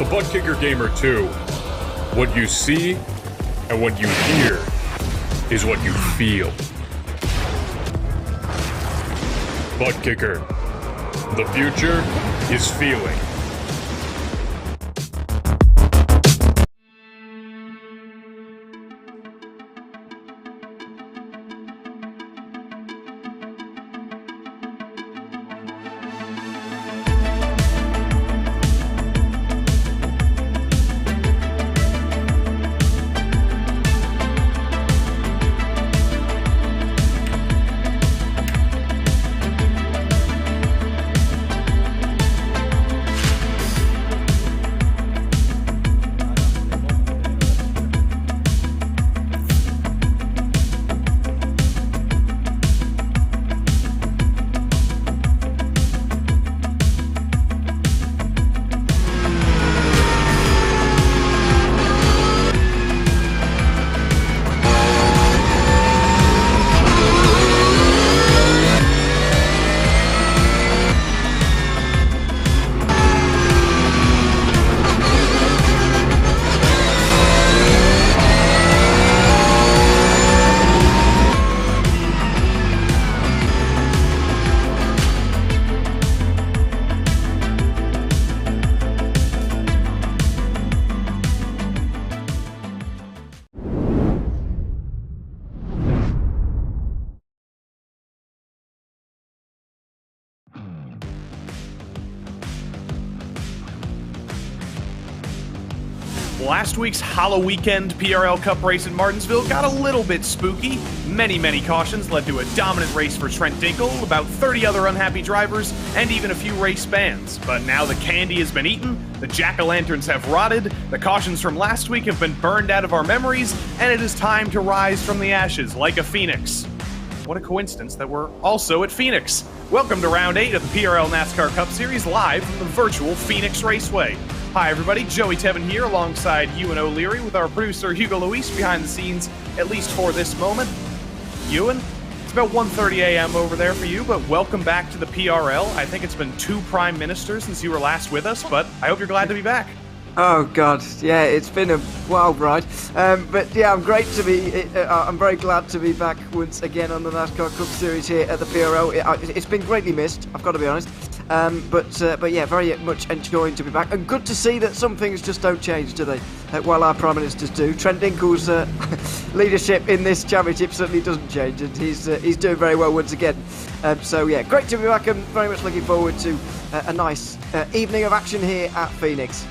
the Butt Kicker Gamer 2. What you see and what you hear is what you feel. Butt Kicker. The future is feeling. Last week's Hollow Weekend PRL Cup race in Martinsville got a little bit spooky. Many cautions led to a dominant race for Trent Dinkel, about 30 other unhappy drivers, and even a few race bans. But now the candy has been eaten, the jack-o'-lanterns have rotted, the cautions from last week have been burned out of our memories, and it is time to rise from the ashes like a phoenix. What a coincidence that we're also at Phoenix. Welcome to Round 8 of the PRL NASCAR Cup Series live from the virtual Phoenix Raceway. Hi everybody, Joey Tevin here alongside Ewan O'Leary with our producer Hugo Luis behind the scenes, at least for this moment. Ewan, it's about 1:30 a.m. over there for you, but welcome back to the PRL. I think it's been 2 prime ministers since you were last with us, but I hope you're glad to be back. Oh God, yeah, it's been a wild ride, but yeah, I'm very glad to be back once again on the NASCAR Cup Series here at the PRL. It's been greatly missed, I've got to be honest, but yeah, very much enjoying to be back, and good to see that some things just don't change, do they? While our Prime Ministers do. Trent Dinkel's leadership in this championship certainly doesn't change, and he's doing very well once again. So yeah, great to be back, and very much looking forward to a nice evening of action here at Phoenix.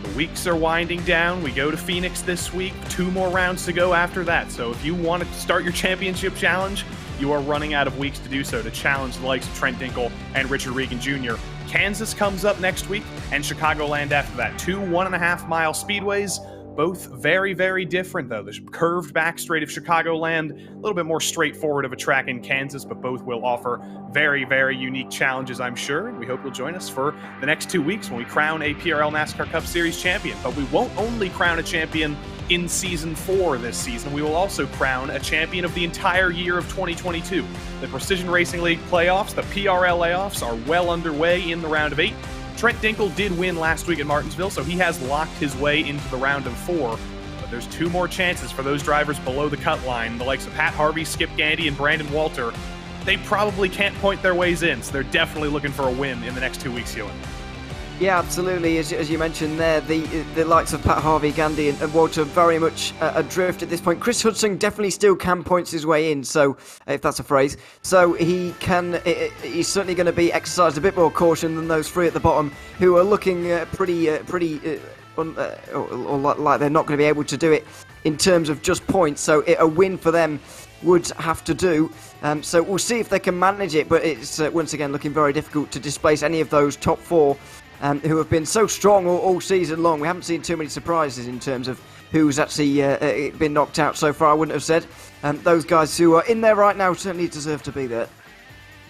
The weeks are winding down. We go to Phoenix this week. 2 more rounds to go after that. So if you want to start your championship challenge, you are running out of weeks to do so, to challenge the likes of Trent Dinkel and Richard Regan Jr. Kansas comes up next week, and Chicagoland after that. 2 1.5-mile speedways. Both very different, though. The curved back straight of Chicagoland, a little bit more straightforward of a track in Kansas, but both will offer very unique challenges, I'm sure. We hope you'll join us for the next 2 weeks when we crown a PRL NASCAR Cup Series champion. But we won't only crown a champion in Season 4 this season. We will also crown a champion of the entire year of 2022. The Precision Racing League playoffs, the PRL layoffs, are well underway in the round of 8. Trent Dinkel did win last week at Martinsville, so he has locked his way into the round of 4. But there's 2 more chances for those drivers below the cut line, the likes of Pat Harvey, Skip Gandy, and Brandon Walter. They probably can't point their ways in, so they're definitely looking for a win in the next 2 weeks, Ewan. Yeah, absolutely. As you mentioned there, the likes of Pat Harvey, Gandy, and Walter very much adrift at this point. Chris Hudson definitely still can point his way in, so if that's a phrase. So he's certainly going to be exercised a bit more caution than those 3 at the bottom, who are looking pretty like they're not going to be able to do it in terms of just points. So a win for them would have to do. So we'll see if they can manage it, but it's once again looking very difficult to displace any of those top 4 who have been so strong all season long. We haven't seen too many surprises in terms of who's actually been knocked out so far, I wouldn't have said. Those guys who are in there right now certainly deserve to be there.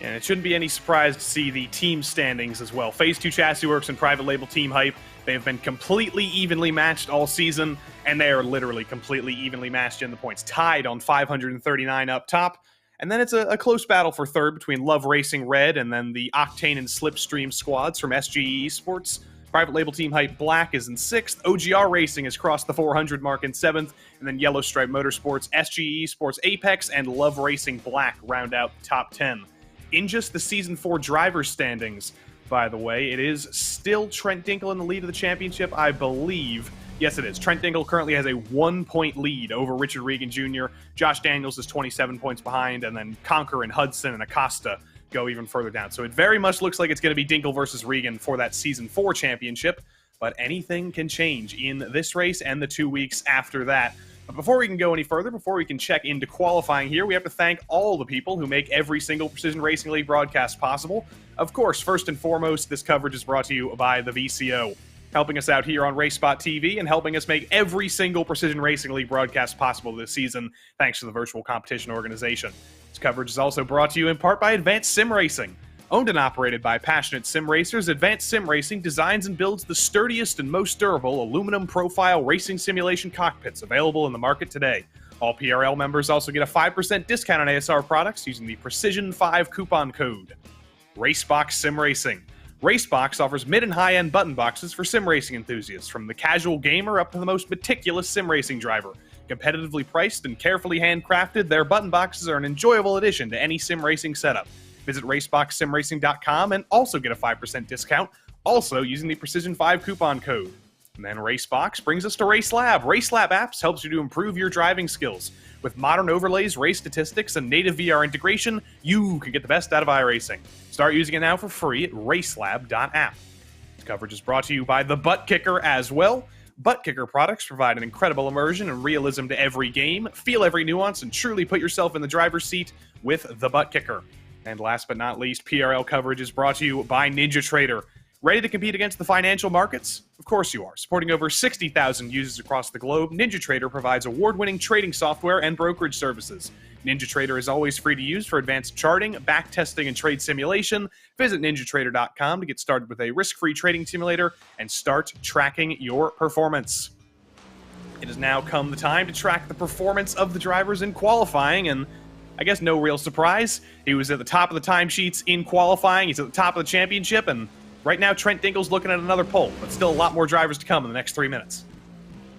And it shouldn't be any surprise to see the team standings as well. Phase 2 Chassis Works and Private Label Team Hype, they have been completely evenly matched all season, and they are literally completely evenly matched in the points, tied on 539 up top. And then it's a close battle for third between Love Racing Red and then the Octane and Slipstream squads from SGE Esports. Private label Team Hype Black is in 6th. OGR Racing has crossed the 400 mark in 7th. And then Yellow Stripe Motorsports, SGE Sports Apex, and Love Racing Black round out the top 10. In just the Season 4 driver's standings, by the way, it is still Trent Dinkle in the lead of the championship, I believe. Yes, it is. Trent Dinkle currently has a 1-point lead over Richard Regan Jr. Josh Daniels is 27 points behind, and then Conker and Hudson and Acosta go even further down. So it very much looks like it's going to be Dinkle versus Regan for that Season 4 championship, but anything can change in this race and the 2 weeks after that. But before we can go any further, before we can check into qualifying here, we have to thank all the people who make every single Precision Racing League broadcast possible. Of course, first and foremost, this coverage is brought to you by the VCO, helping us out here on RaceSpotTV and helping us make every single Precision Racing League broadcast possible this season, thanks to the virtual competition organization. This coverage is also brought to you in part by Advanced Sim Racing. Owned and operated by passionate sim racers, Advanced Sim Racing designs and builds the sturdiest and most durable aluminum profile racing simulation cockpits available in the market today. All PRL members also get a 5% discount on ASR products using the Precision5 coupon code. Racebox Sim Racing. Racebox offers mid and high-end button boxes for sim racing enthusiasts, from the casual gamer up to the most meticulous sim racing driver. Competitively priced and carefully handcrafted, their button boxes are an enjoyable addition to any sim racing setup. Visit raceboxsimracing.com and also get a 5% discount, also using the Precision5 coupon code. And then Racebox brings us to RaceLab. RaceLab apps helps you to improve your driving skills. With modern overlays, race statistics, and native VR integration, you can get the best out of iRacing. Start using it now for free at racelab.app. This coverage is brought to you by the Butt Kicker as well. Butt Kicker products provide an incredible immersion and realism to every game. Feel every nuance and truly put yourself in the driver's seat with the Butt Kicker. And last but not least, PRL coverage is brought to you by NinjaTrader. Ready to compete against the financial markets? Of course you are. Supporting over 60,000 users across the globe, NinjaTrader provides award-winning trading software and brokerage services. NinjaTrader is always free to use for advanced charting, backtesting, and trade simulation. Visit ninjatrader.com to get started with a risk-free trading simulator and start tracking your performance. It has now come the time to track the performance of the drivers in qualifying, and I guess no real surprise. He was at the top of the timesheets in qualifying. He's at the top of the championship, and right now Trent Dinkle's looking at another pole, but still a lot more drivers to come in the next 3 minutes.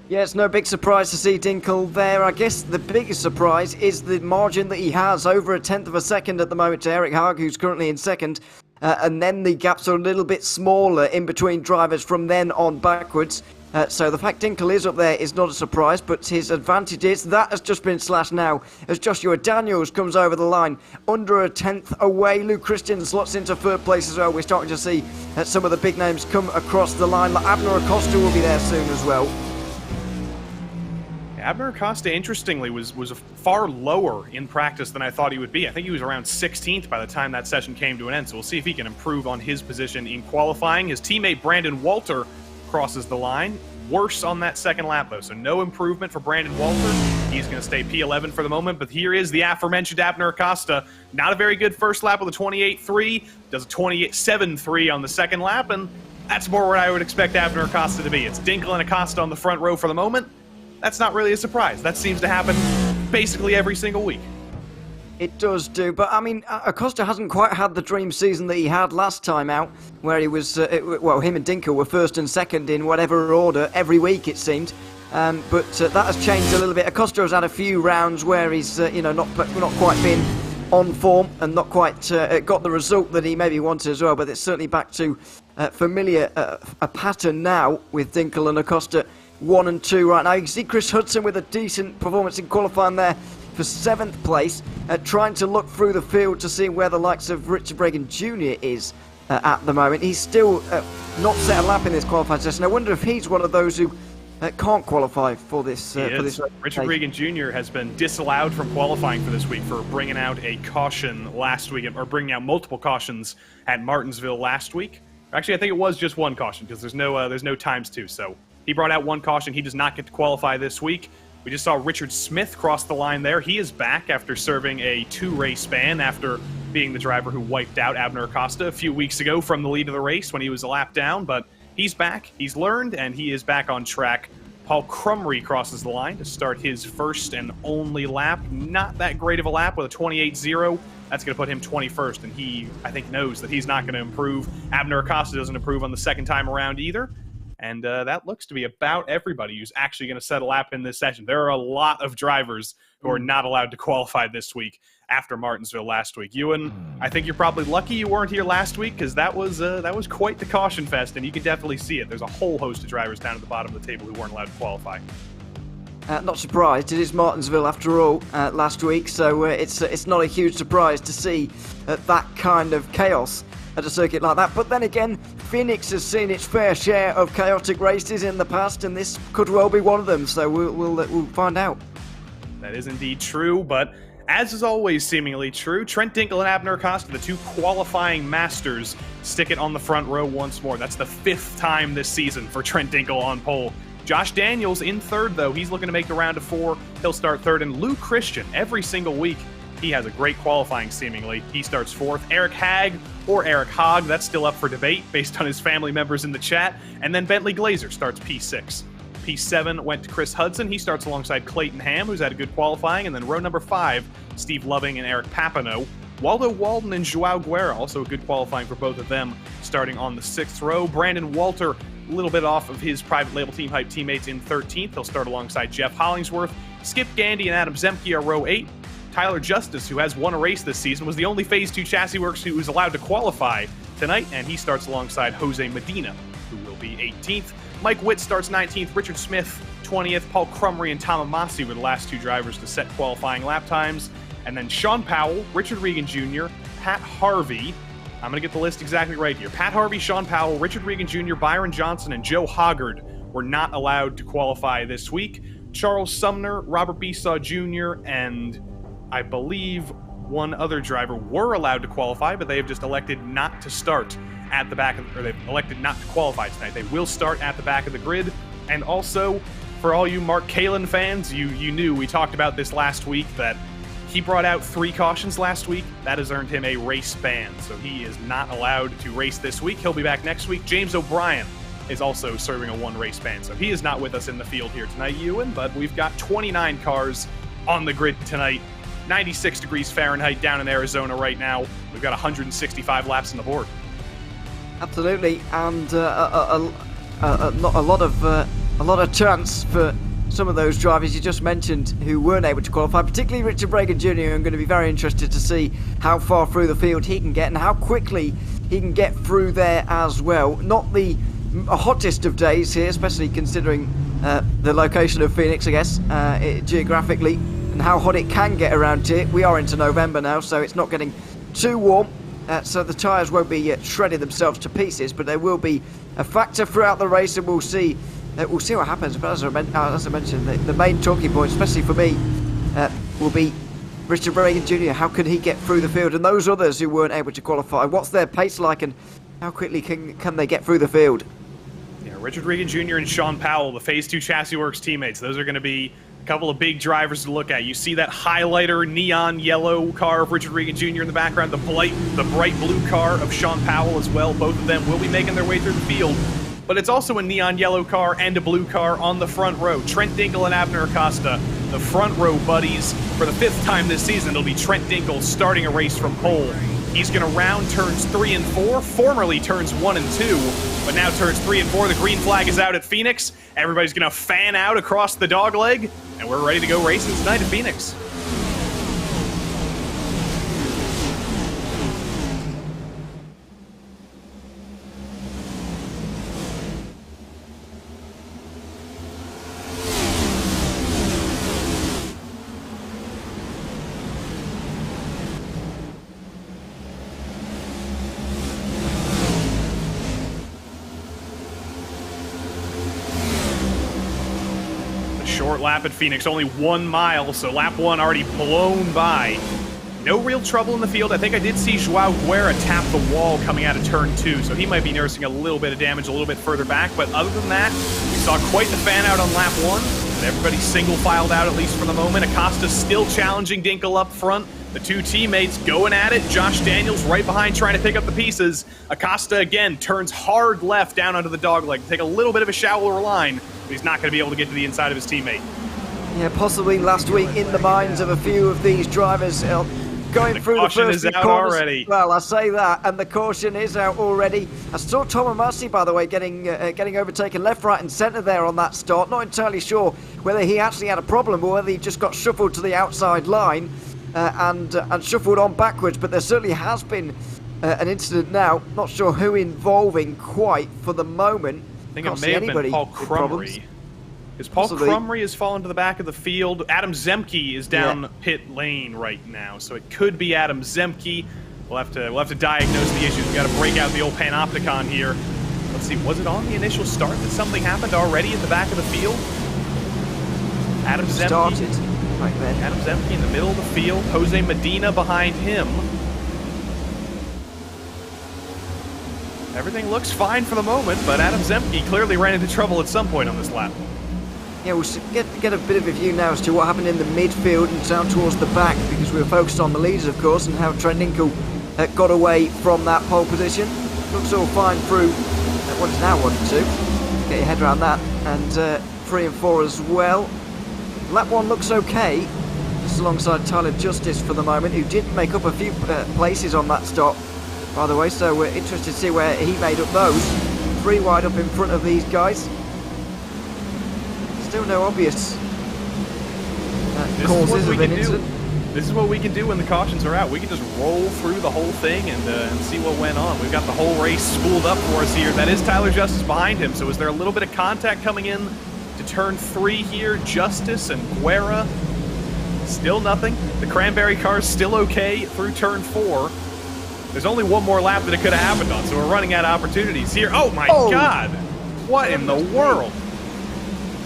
Yeah, it's no big surprise to see Dinkle there. I guess the biggest surprise is the margin that he has, over a tenth of a second at the moment to Eric Haag, who's currently in second. And then the gaps are a little bit smaller in between drivers from then on backwards. So the fact Dinkle is up there is not a surprise, but his advantage is that has just been slashed now as Joshua Daniels comes over the line under a tenth away. Luke Christian slots into third place as well. We're starting to see some of the big names come across the line. Like Abner Acosta will be there soon as well. Abner Acosta, interestingly, was far lower in practice than I thought he would be. I think he was around 16th by the time that session came to an end, so we'll see if he can improve on his position in qualifying. His teammate Brandon Walter crosses the line. Worse on that second lap, though, so no improvement for Brandon Walter. He's going to stay P11 for the moment, but here is the aforementioned Abner Acosta. Not a very good first lap with a 28.3, does a 27.3 on the second lap, and that's more where I would expect Abner Acosta to be. It's Dinkle and Acosta on the front row for the moment. That's not really a surprise. That seems to happen basically every single week. It does do, but I mean, Acosta hasn't quite had the dream season that he had last time out, where he was, him and Dinkle were first and second in whatever order every week, it seemed. But that has changed a little bit. Acosta has had a few rounds where he's, not quite been on form and not quite got the result that he maybe wanted as well. But it's certainly back to familiar a pattern now with Dinkle and Acosta 1 and 2 right now. You can see Chris Hudson with a decent performance in qualifying there for 7th place, trying to look through the field to see where the likes of Richard Regan Jr. is at the moment. He's still not set a lap in this qualifying session. I wonder if he's one of those who can't qualify for this. Richard Regan Jr. has been disallowed from qualifying for this week for bringing out a caution last week, or bringing out multiple cautions at Martinsville last week. Actually, I think it was just one caution because there's no times two. So he brought out one caution. He does not get to qualify this week. We just saw Richard Smith cross the line there. He is back after serving a 2-race ban after being the driver who wiped out Abner Acosta a few weeks ago from the lead of the race when he was a lap down. But he's back, he's learned, and he is back on track Paul Crumry crosses the line to start his first and only lap. Not that great of a lap with a 28.0. That's going to put him 21st, and he, I think, knows that he's not going to improve. Abner Acosta doesn't improve on the second time around either. And that looks to be about everybody who's actually going to set a lap in this session. There are a lot of drivers who are not allowed to qualify this week after Martinsville last week. Ewan, I think you're probably lucky you weren't here last week, because that was quite the caution fest, and you can definitely see it. There's a whole host of drivers down at the bottom of the table who weren't allowed to qualify. Not surprised. It is Martinsville after all last week, so it's not a huge surprise to see that kind of chaos at a circuit like that. But then again, Phoenix has seen its fair share of chaotic races in the past, and this could well be one of them. So we'll find out. That is indeed true, but as is always seemingly true, Trent Dinkel and Abner Acosta, the two qualifying masters, stick it on the front row once more. That's the 5th time this season for Trent Dinkel on pole. Josh Daniels in 3rd, though. He's looking to make the round of 4. He'll start 3rd. And Lou Christian, every single week, he has a great qualifying, seemingly. He starts 4th. Eric Hagg or Eric Hogg, that's still up for debate based on his family members in the chat. And then Bentley Glazer starts P6. P7 went to Chris Hudson. He starts alongside Clayton Ham, who's had a good qualifying. And then row number 5, Steve Loving and Eric Papineau. Waldo Walden and Joao Guerra, also a good qualifying for both of them, starting on the 6th row. Brandon Walter, a little bit off of his private label Team Hype teammates in 13th. He'll start alongside Jeff Hollingsworth. Skip Gandy and Adam Zemke are row 8. Tyler Justice, who has won a race this season, was the only Phase 2 Chassis Works who was allowed to qualify tonight, and he starts alongside Jose Medina, who will be 18th. Mike Witt starts 19th, Richard Smith 20th, Paul Crumry and Tom Amasi were the last 2 drivers to set qualifying lap times. And then Sean Powell, Richard Regan Jr., Pat Harvey, I'm going to get the list exactly right here. Pat Harvey, Sean Powell, Richard Regan Jr., Byron Johnson, and Joe Hoggard were not allowed to qualify this week. Charles Sumner, Robert Besaw Jr., and I believe one other driver were allowed to qualify, but they have just elected not to start at the back of, or they've elected not to qualify tonight. They will start at the back of the grid. And also, for all you Mark Kalin fans, you knew we talked about this last week, that he brought out 3 cautions last week. That has earned him a race ban, so he is not allowed to race this week. He'll be back next week. James O'Brien is also serving a 1 race ban, so he is not with us in the field here tonight, Ewan, but we've got 29 cars on the grid tonight. 96 degrees Fahrenheit down in Arizona right now. We've got 165 laps on the board. Absolutely, and a lot of chance for some of those drivers you just mentioned who weren't able to qualify, particularly Richard Regan Jr. I'm going to be very interested to see how far through the field he can get and how quickly he can get through there as well. Not the hottest of days here, especially considering the location of Phoenix, I guess, geographically, and how hot it can get around here. We are into November now, so it's not getting too warm, so the tyres won't be shredding themselves to pieces, but they will be a factor throughout the race, and we'll see what happens. But as I mentioned, the main talking point, especially for me, will be Richard Regan Jr. How can he get through the field? And those others who weren't able to qualify, what's their pace like, and how quickly can they get through the field? Yeah, Richard Regan Jr. and Sean Powell, the Phase 2 Chassis Works teammates, those are going to be a couple of big drivers to look at. You see that highlighter neon yellow car of Richard Regan Jr. in the background, the bright blue car of Sean Powell as well. Both of them will be making their way through the field. But it's also a neon yellow car and a blue car on the front row. Trent Dinkel and Abner Acosta, the front row buddies. For the 5th time this season, it'll be Trent Dinkel starting a race from pole. He's going to round turns 3 and 4, formerly turns 1 and 2, but now turns 3 and 4. The green flag is out at Phoenix. Everybody's going to fan out across the dogleg, and we're ready to go racing tonight at Phoenix. Short lap at Phoenix, only 1 mile, so lap 1 already blown by. No real trouble in the field. I think I did see Joao Guerra tap the wall coming out of turn 2, so he might be nursing a little bit of damage a little bit further back, but other than that, we saw quite the fan out on lap 1, and everybody single filed out at least for the moment. Acosta still challenging Dinkel up front. The two teammates going at it. Josh Daniels right behind trying to pick up the pieces. Acosta again turns hard left down onto the dogleg to take a little bit of a shallower line, but he's not going to be able to get to the inside of his teammate. Yeah, possibly last week in the minds of a few of these drivers going through the first few corners. Already. Well, I say that, and the caution is out already. I saw Tom Amasi, by the way, getting overtaken left, right, and centre there on that start. Not entirely sure whether he actually had a problem or whether he just got shuffled to the outside line and shuffled on backwards. But there certainly has been an incident now. Not sure who involving quite for the moment. I think it may have been Paul Crumry. Because Paul Crumry has fallen to the back of the field. Adam Zemke is down pit lane right now, so it could be Adam Zemke. We'll have to diagnose the issues. We've got to break out the old Panopticon here. Let's see, was it on the initial start that something happened already at the back of the field? Adam Zemke started right then. Adam Zemke in the middle of the field. Jose Medina behind him. Everything looks fine for the moment, but Adam Zemke clearly ran into trouble at some point on this lap. Yeah, we'll get a bit of a view now as to what happened in the midfield and down towards the back, because we were focused on the leaders, of course, and how Trent Dinkle got away from that pole position. Looks all fine through what is now 1 and 2. Get your head around that. And 3 and 4 as well. Lap 1 looks okay, just alongside Tyler Justice for the moment, who did make up a few places on that stop, by the way, so we're interested to see where he made up those. 3 wide up in front of these guys. Still no obvious causes of an incident. This is what we can do when the cautions are out. We can just roll through the whole thing and see what went on. We've got the whole race spooled up for us here. That is Tyler Justice behind him. So is there a little bit of contact coming in to turn 3 here? Justice and Guerra. Still nothing. The Cranberry car's still okay through turn 4. There's only one more lap that it could have happened on, so we're running out of opportunities here. Oh my God! What in the world?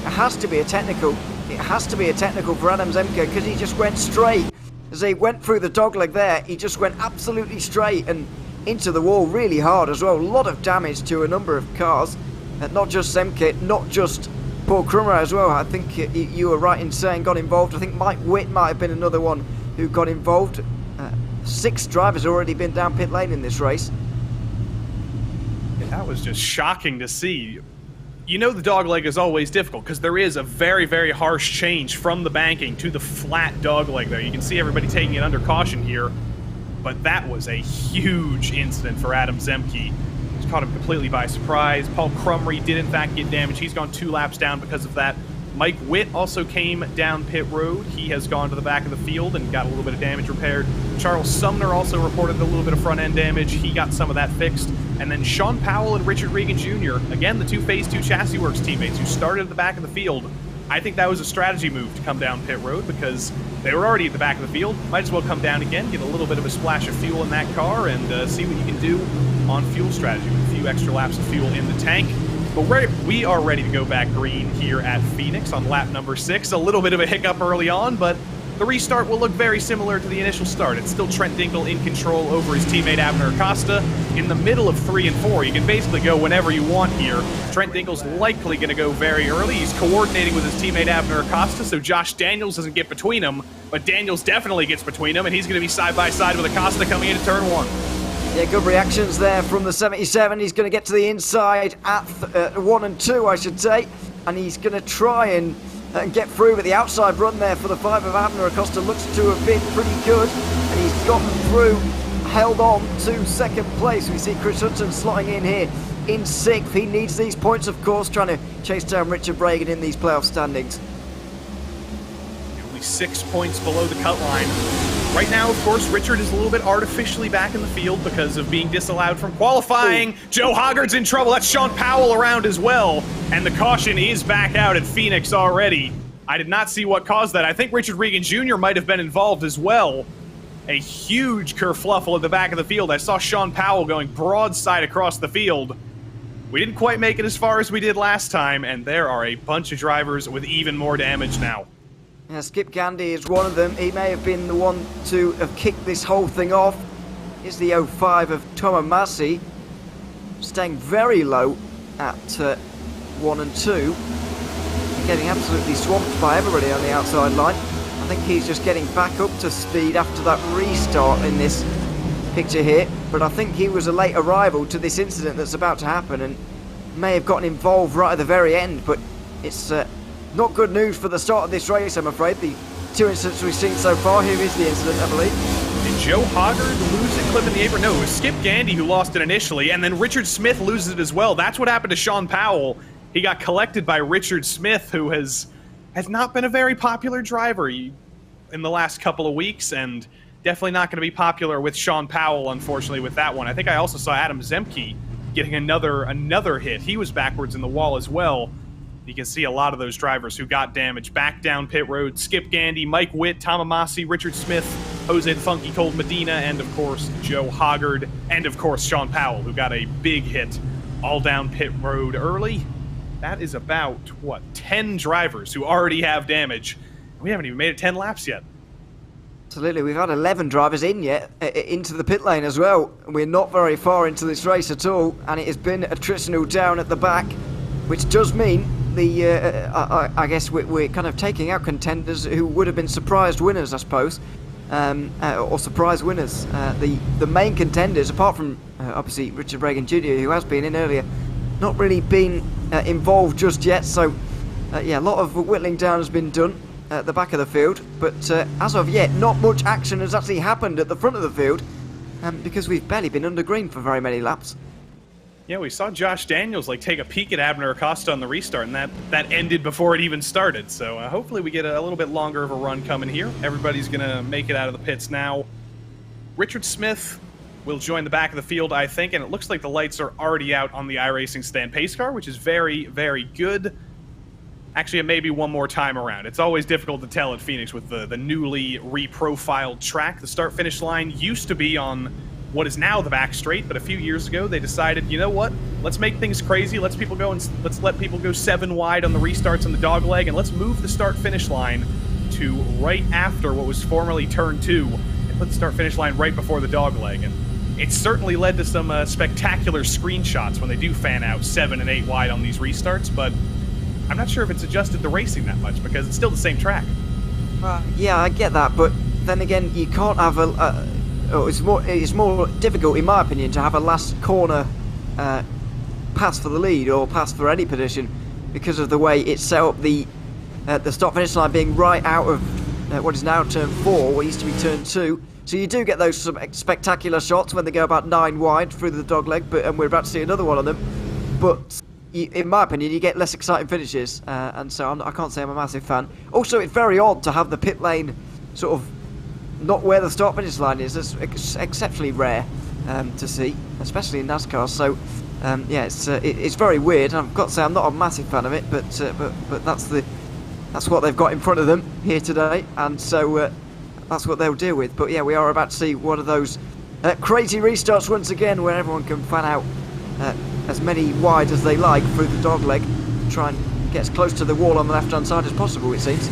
It has to be a technical. It has to be a technical for Adam Zemke, because he just went straight. As he went through the dogleg there, he just went absolutely straight and into the wall really hard as well. A lot of damage to a number of cars. Not just Zemke, not just Paul Crummer as well. I think you were right in saying got involved. I think Mike Witt might have been another one who got involved. 6 drivers already been down pit lane in this race. Yeah, that was just shocking to see. You know the dogleg is always difficult because there is a very, very harsh change from the banking to the flat dogleg there. You can see everybody taking it under caution here, but that was a huge incident for Adam Zemke. Just caught him completely by surprise. Paul Crumry did in fact get damaged. He's gone 2 laps down because of that. Mike Witt also came down pit road. He has gone to the back of the field and got a little bit of damage repaired. Charles Sumner also reported a little bit of front-end damage. He got some of that fixed. And then Sean Powell and Richard Regan Jr., again, the 2 Phase 2 Chassis Works teammates who started at the back of the field. I think that was a strategy move to come down pit road because they were already at the back of the field. Might as well come down again, get a little bit of a splash of fuel in that car, and see what you can do on fuel strategy with a few extra laps of fuel in the tank. But we are ready to go back green here at Phoenix on lap number 6. A little bit of a hiccup early on, but the restart will look very similar to the initial start. It's still Trent Dinkle in control over his teammate Abner Acosta. In the middle of 3 and 4, you can basically go whenever you want here. Trent Dinkle's likely going to go very early. He's coordinating with his teammate Abner Acosta, so Josh Daniels doesn't get between them, but Daniels definitely gets between them, and he's going to be side by side with Acosta coming into turn 1. Yeah, good reactions there from the 77. He's going to get to the inside at 1 and 2, I should say. And he's going to try and get through. But the outside run there for the 5 of Abner Acosta looks to have been pretty good. And he's gotten through, held on to 2nd place. We see Chris Hudson slotting in here in 6th. He needs these points, of course, trying to chase down Richard Regan in these playoff standings. Only 6 points below the cut line. Right now, of course, Richard is a little bit artificially back in the field because of being disallowed from qualifying. Ooh. Joe Hoggard's in trouble. That's Sean Powell around as well. And the caution is back out at Phoenix already. I did not see what caused that. I think Richard Regan Jr. might have been involved as well. A huge kerfluffle at the back of the field. I saw Sean Powell going broadside across the field. We didn't quite make it as far as we did last time, and there are a bunch of drivers with even more damage now. Yeah, Skip Gandy is one of them. He may have been the one to have kicked this whole thing off. Here's the 05 of Tom Amasi, staying very low at 1 and 2. Getting absolutely swamped by everybody on the outside line. I think he's just getting back up to speed after that restart in this picture here. But I think he was a late arrival to this incident that's about to happen and may have gotten involved right at the very end. But it's not good news for the start of this race, I'm afraid. The 2 incidents we've seen so far, here is the incident, I believe. Did Joe Hoggard lose it, clipping the apron? No, it was Skip Gandy who lost it initially, and then Richard Smith loses it as well. That's what happened to Sean Powell. He got collected by Richard Smith, who has not been a very popular driver in the last couple of weeks, and definitely not going to be popular with Sean Powell, unfortunately, with that one. I think I also saw Adam Zemke getting another hit. He was backwards in the wall as well. You can see a lot of those drivers who got damaged back down pit road. Skip Gandy, Mike Witt, Tom Amasi, Richard Smith, Jose the Funky Cold Medina, and of course Joe Hoggard, and of course Sean Powell, who got a big hit all down pit road early. That is about, 10 drivers who already have damage. We haven't even made it 10 laps yet. Absolutely, we've had 11 drivers into the pit lane as well. We're not very far into this race at all, and it has been attritional down at the back, which does mean I guess we're kind of taking out contenders who would have been surprised winners, I suppose, or surprise winners. The main contenders, apart from obviously Richard Reagan Jr., who has been in earlier, not really been involved just yet. So yeah, a lot of whittling down has been done at the back of the field, but as of yet, not much action has actually happened at the front of the field, because we've barely been under green for very many laps. Yeah, we saw Josh Daniels take a peek at Abner Acosta on the restart, and that ended before it even started. So hopefully we get a little bit longer of a run coming here. Everybody's going to make it out of the pits now. Richard Smith will join the back of the field, I think, and it looks like the lights are already out on the iRacing stand pace car, which is very, very good. Actually, it may be one more time around. It's always difficult to tell at Phoenix with the newly reprofiled track. The start-finish line used to be on what is now the back straight, but a few years ago they decided, you know what, let's make things crazy, let's let people go 7 wide on the restarts on the dog leg, and let's move the start-finish line to right after what was formerly turn 2, and put the start-finish line right before the dog leg. And it's certainly led to some spectacular screenshots when they do fan out 7 and 8 wide on these restarts, but I'm not sure if it's adjusted the racing that much, because it's still the same track. Yeah, I get that, but then again, you can't have it's more difficult, in my opinion, to have a last corner pass for the lead or pass for any position because of the way it's set up. The start-finish line being right out of what is now turn 4, what used to be turn 2. So you do get those spectacular shots when they go about 9 wide through the dogleg, and we're about to see another one of them. But in my opinion, you get less exciting finishes, and so I can't say I'm a massive fan. Also, it's very odd to have the pit lane sort of not where the start-finish line is. It's exceptionally rare to see, especially in NASCAR. So yeah, it's very weird. I've got to say I'm not a massive fan of it, but that's what they've got in front of them here today, and so that's what they'll deal with. But yeah, we are about to see one of those crazy restarts once again, where everyone can fan out as many wide as they like through the dogleg, try and get as close to the wall on the left-hand side as possible, it seems.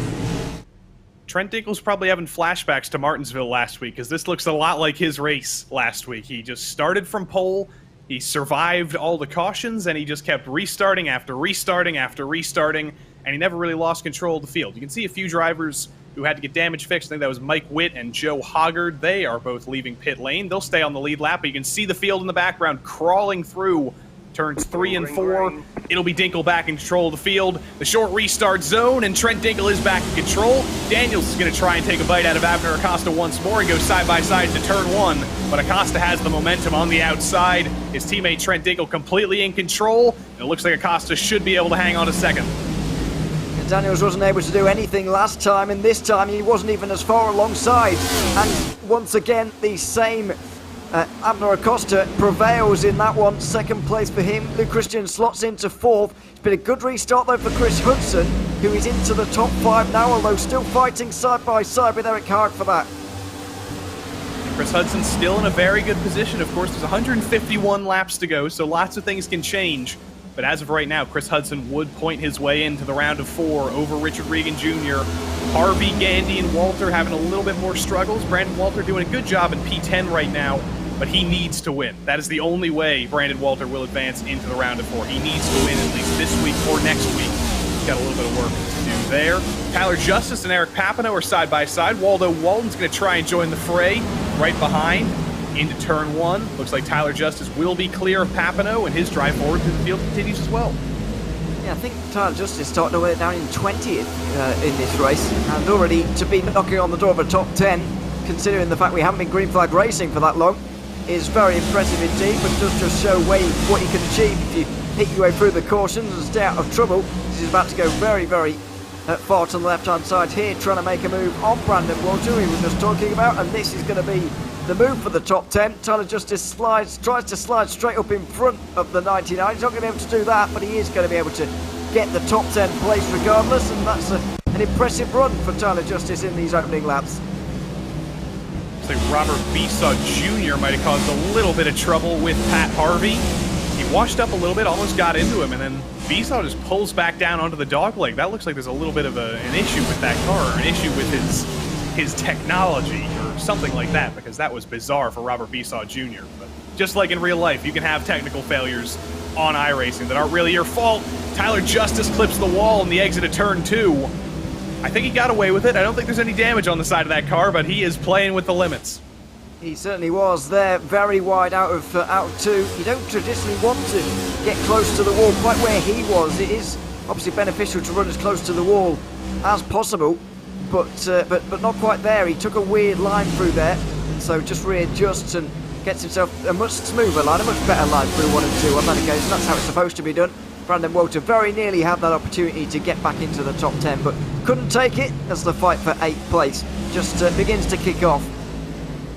Trent Dinkel's probably having flashbacks to Martinsville last week, because this looks a lot like his race last week. He just started from pole, he survived all the cautions, and he just kept restarting after restarting after restarting, and he never really lost control of the field. You can see a few drivers who had to get damage fixed. I think that was Mike Witt and Joe Hoggard. They are both leaving pit lane. They'll stay on the lead lap, but you can see the field in the background crawling through turns 3 and 4. It'll be Dinkel back in control of the field. The short restart zone, and Trent Dinkel is back in control. Daniels is going to try and take a bite out of Abner Acosta once more and go side by side to turn 1. But Acosta has the momentum on the outside. His teammate Trent Dinkel completely in control. And it looks like Acosta should be able to hang on to second. Daniels wasn't able to do anything last time, and this time he wasn't even as far alongside. And once again, the same Abner Acosta prevails in that one. Second place for him. Luke Christian slots into 4th. It's been a good restart though for Chris Hudson, who is into the top 5 now, although still fighting side by side with Eric Hart for that. Chris Hudson's still in a very good position. Of course, there's 151 laps to go, so lots of things can change. But as of right now, Chris Hudson would point his way into the round of 4 over Richard Regan Jr. Harvey, Gandy, and Walter having a little bit more struggles. Brandon Walter doing a good job in P10 right now, but he needs to win. That is the only way Brandon Walter will advance into the round of 4. He needs to win at least this week or next week. He's got a little bit of work to do there. Tyler Justice and Eric Papineau are side by side. Waldo Walton's going to try and join the fray right behind into turn 1. Looks like Tyler Justice will be clear of Papineau, and his drive forward through the field continues as well. Yeah, I think Tyler Justice started to wear it down in 20th in this race, and already to be knocking on the door of a top 10, considering the fact we haven't been green flag racing for that long, is very impressive indeed, but does just show what you can achieve if you hit your way through the cautions and stay out of trouble. This is about to go very, very far to the left-hand side here, trying to make a move on Brandon Walter, we were just talking about, and this is going to be the move for the top 10. Tyler Justice tries to slide straight up in front of the 99. He's not going to be able to do that, but he is going to be able to get the top 10 place regardless, and that's an impressive run for Tyler Justice in these opening laps. Looks like Robert Besaw Jr. might have caused a little bit of trouble with Pat Harvey. He washed up a little bit, almost got into him, and then Besaw just pulls back down onto the dogleg. That looks like there's a little bit of an issue with that car, or an issue with his technology, or something like that, because that was bizarre for Robert Besaw Jr. But just like in real life, you can have technical failures on iRacing that aren't really your fault. Tyler Justice clips the wall in the exit of turn 2. I think he got away with it. I don't think there's any damage on the side of that car, but he is playing with the limits. He certainly was there, very wide out of 2. You don't traditionally want to get close to the wall quite where he was. It is obviously beneficial to run as close to the wall as possible, but not quite there. He took a weird line through there, and so just readjusts and gets himself a much smoother line, a much better line through 1 and 2 on that occasion. That's how it's supposed to be done. Brandon Walter very nearly had that opportunity to get back into the top 10, but couldn't take it as the fight for 8th place just begins to kick off.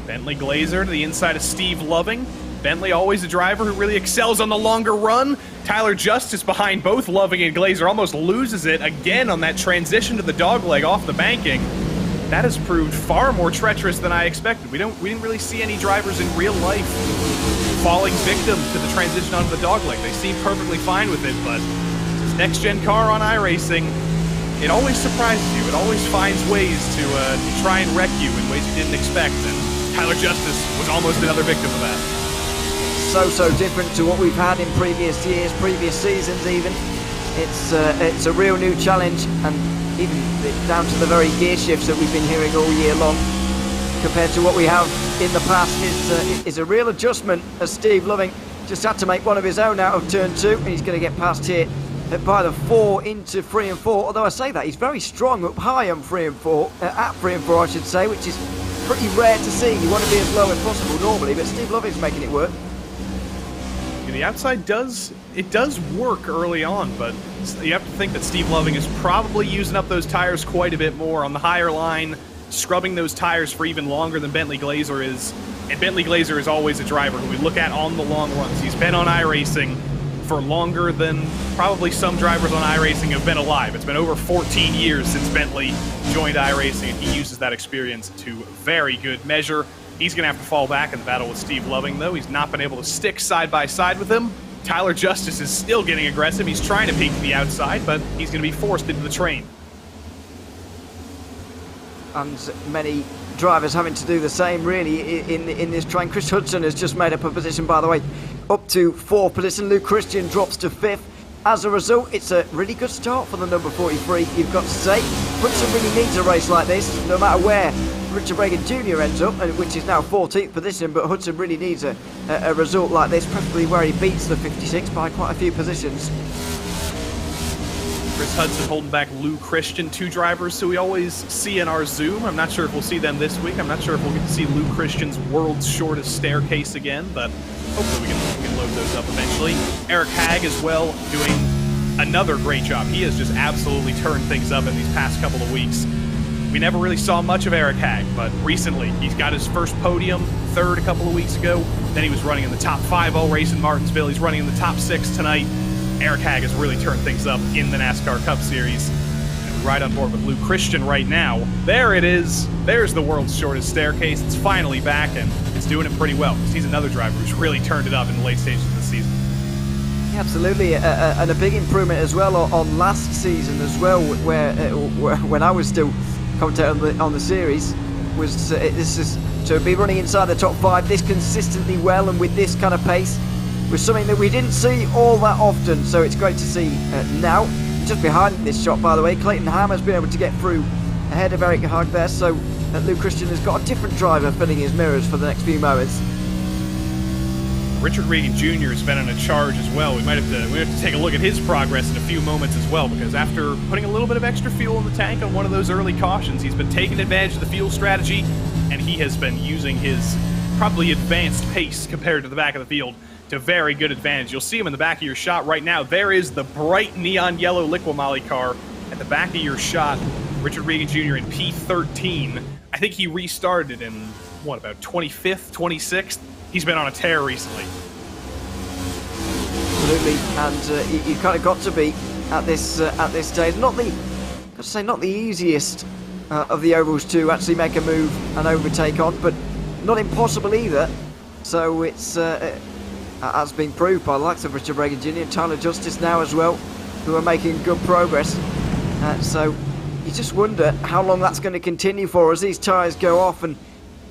Bentley Glazer to the inside of Steve Loving. Bentley always a driver who really excels on the longer run. Tyler Justice behind both Loving and Glazer almost loses it again on that transition to the dogleg off the banking. That has proved far more treacherous than I expected. We didn't really see any drivers in real life falling victim to the transition onto the dogleg. They seem perfectly fine with it, but this next-gen car on iRacing, it always surprises you. It always finds ways to try and wreck you in ways you didn't expect, and Tyler Justice was almost another victim of that. So different to what we've had in previous years, previous seasons even. It's a real new challenge, and even down to the very gear shifts that we've been hearing all year long, compared to what we have in the past, is a real adjustment, as Steve Loving just had to make one of his own out of turn 2, and he's going to get past here by the 4 into 3 and 4. Although I say that, he's very strong up high on 3 and 4, at 3 and 4 I should say, which is pretty rare to see. You want to be as low as possible normally, but Steve Loving's making it work. The outside does work early on, but you have to think that Steve Loving is probably using up those tires quite a bit more on the higher line, scrubbing those tires for even longer than Bentley Glazer is. And Bentley Glazer is always a driver who we look at on the long runs. He's been on iRacing for longer than probably some drivers on iRacing have been alive. It's been over 14 years since Bentley joined iRacing, and he uses that experience to very good measure. He's going to have to fall back in the battle with Steve Loving, though. He's not been able to stick side by side with him. Tyler Justice is still getting aggressive. He's trying to peek to the outside, but he's going to be forced into the train. And many drivers having to do the same, really, in this train. Chris Hudson has just made up a position, by the way, up to 4th position. Luke Christian drops to 5th. As a result, it's a really good start for the number 43, you've got to say. Hudson really needs a race like this, no matter where Richard Reagan Jr. ends up, which is now 14th position, but Hudson really needs a result like this, preferably where he beats the 56 by quite a few positions. Chris Hudson holding back Lou Christian, 2 drivers who we always see in our Zoom. I'm not sure if we'll see them this week. I'm not sure if we'll get to see Lou Christian's world's shortest staircase again, but hopefully we can load those up eventually. Eric Hagg as well, doing another great job. He has just absolutely turned things up in these past couple of weeks. We never really saw much of Eric Hagg, but recently he's got his first podium, 3rd a couple of weeks ago. Then he was running in the top 5 all race in Martinsville. He's running in the top 6 tonight. Eric Hagg has really turned things up in the NASCAR Cup Series. And we're right on board with Lou Christian right now. There it is. There's the world's shortest staircase. It's finally back, and it's doing it pretty well. He's another driver who's really turned it up in the late stages of the season. Yeah, absolutely, and a big improvement as well on last season as well, where when I was still commentating on the series, was this is to be running inside the top 5 this consistently well and with this kind of pace was something that we didn't see all that often, so it's great to see now. just behind this shot, by the way. Clayton Ham has been able to get through ahead of Eric Haag there, so Luke Christian has got a different driver filling his mirrors for the next few moments. Richard Regan Jr. has been on a charge as well. We have to take a look at his progress in a few moments as well, because after putting a little bit of extra fuel in the tank on one of those early cautions, he's been taking advantage of the fuel strategy, and he has been using his probably advanced pace compared to the back of the field to very good advantage. You'll see him in the back of your shot right now. There is the bright neon yellow Liqui-Moly car at the back of your shot. Richard Regan Jr. in P13. I think he restarted in, what, about 25th, 26th? He's been on a tear recently. Absolutely, and you kind of got to be at this stage. Not the easiest of the ovals to actually make a move and overtake on, but not impossible either. So it's has been proved by the likes of Richard Regan Jr. and Tyler Justice now as well, who are making good progress. So you just wonder how long that's going to continue for as these tyres go off and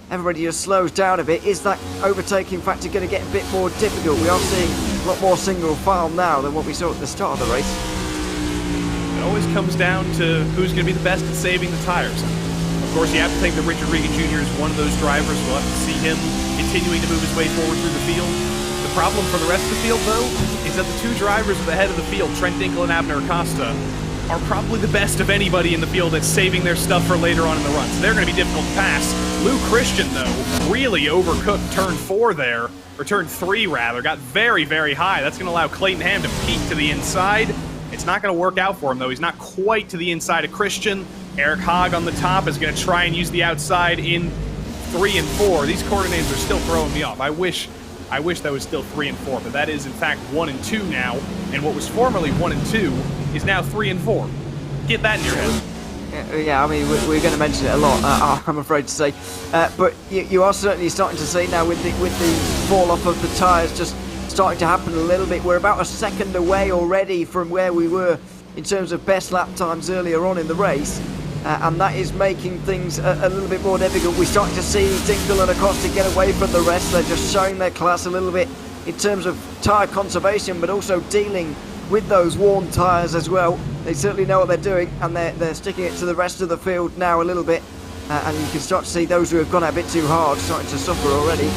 everybody just slows down a bit. Is that overtaking factor going to get a bit more difficult? We are seeing a lot more single file now than what we saw at the start of the race. It always comes down to who's going to be the best at saving the tires. Of course, you have to think that Richard Regan Jr. is one of those drivers. We'll have to see him continuing to move his way forward through the field. The problem for the rest of the field, though, is that the two drivers at the head of the field, Trent Dinkel and Abner Acosta, are probably the best of anybody in the field at saving their stuff for later on in the run. So they're going to be difficult to pass. Luke Christian, though, really overcooked turn 4 there, or turn 3 rather, got very, very high. That's going to allow Clayton Ham to peek to the inside. It's not going to work out for him, though. He's not quite to the inside of Christian. Eric Haag on the top is going to try and use the outside in 3 and 4. These coordinates are still throwing me off. I wish that was still 3 and 4, but that is in fact 1 and 2 now, and what was formerly 1 and 2 is now 3 and 4. Get that in your head. Yeah, I mean, we're going to mention it a lot, I'm afraid to say. But you are certainly starting to see now with the fall-off of the tyres just starting to happen a little bit. We're about a second away already from where we were in terms of best lap times earlier on in the race. And that is making things a little bit more difficult. We're starting to see Dinkel and Acosta get away from the rest. They're just showing their class a little bit in terms of tyre conservation, but also dealing with those worn tyres as well. They certainly know what they're doing, and they're sticking it to the rest of the field now a little bit. And you can start to see those who have gone out a bit too hard starting to suffer already.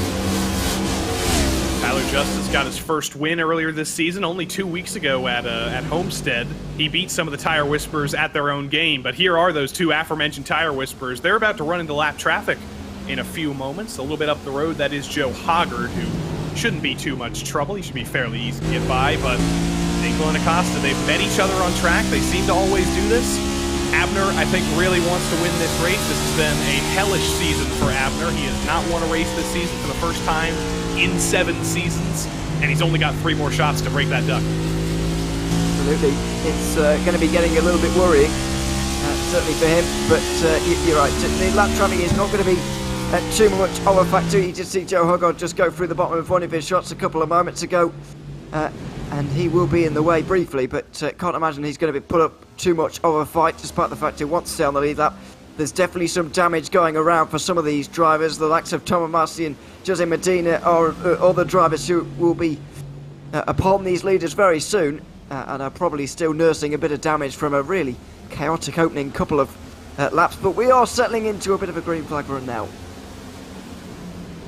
Tyler Justice got his first win earlier this season, only 2 weeks ago at Homestead. He beat some of the Tire Whisperers at their own game, but here are those two aforementioned Tire Whisperers. They're about to run into lap traffic in a few moments. A little bit up the road, that is Joe Hoggard, who shouldn't be too much trouble. He should be fairly easy to get by, but Dinkel and Acosta, they've met each other on track. They seem to always do this. Abner, I think, really wants to win this race. This has been a hellish season for Abner. He has not won a race this season for the first time in 7 seasons, and he's only got 3 more shots to break that duck. Absolutely. It's going to be getting a little bit worrying, certainly for him, but you're right. The lap traffic is not going to be too much of a factor. You just see Joe Hoggard just go through the bottom of one of his shots a couple of moments ago, and he will be in the way briefly, but can't imagine he's going to be put up too much of a fight, despite the fact he wants to stay on the lead lap. There's definitely some damage going around for some of these drivers. The likes of Tom Amasi and Jose Medina are other drivers who will be upon these leaders very soon, and are probably still nursing a bit of damage from a really chaotic opening couple of laps. But we are settling into a bit of a green flag run now.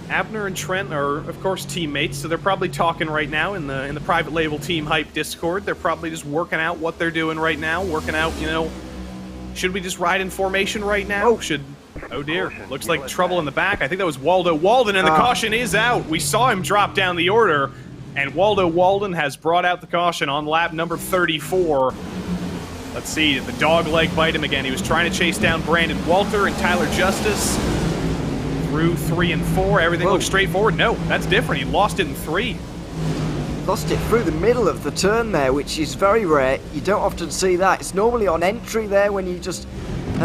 Abner and Trent are, of course, teammates, so they're probably talking right now in the private label Team Hype Discord. They're probably just working out what they're doing right now, working out, should we just ride in formation right now? Oh dear, looks like trouble in the back. I think that was Waldo Walden, and the caution is out. We saw him drop down the order, and Waldo Walden has brought out the caution on lap number 34. Let's see, did the dog leg bite him again? He was trying to chase down Brandon Walter and Tyler Justice. Through 3 and 4, everything looks straightforward. No, that's different. He lost it in 3. Lost it through the middle of the turn there, which is very rare. You don't often see that. It's normally on entry there when you just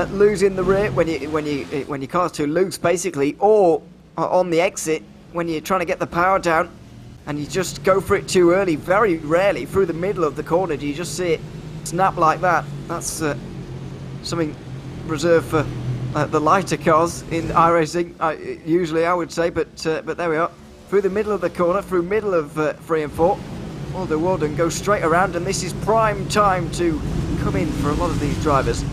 lose in the rear, when your car's too loose basically, or on the exit when you're trying to get the power down and you just go for it too early. Very rarely through the middle of the corner do you just see it snap like that. That's something reserved for the lighter cars in iRacing, usually I would say, but there we are. Through the middle of the corner, through middle of 3 and 4. Waldo Walden goes straight around, and this is prime time to come in for a lot of these drivers.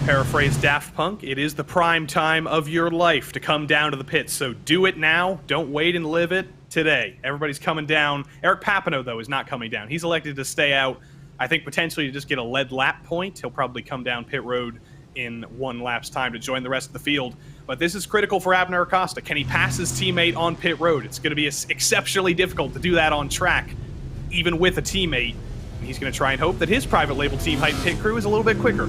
Paraphrase Daft Punk, it is the prime time of your life to come down to the pits, so do it now. Don't wait and live it today. Everybody's coming down. Eric Papineau, though, is not coming down. He's elected to stay out, I think potentially to just get a lead lap point. He'll probably come down pit road in 1 lap's time to join the rest of the field. But this is critical for Abner Acosta. Can he pass his teammate on pit road? It's going to be exceptionally difficult to do that on track, even with a teammate. And he's going to try and hope that his private label team hype pit crew is a little bit quicker.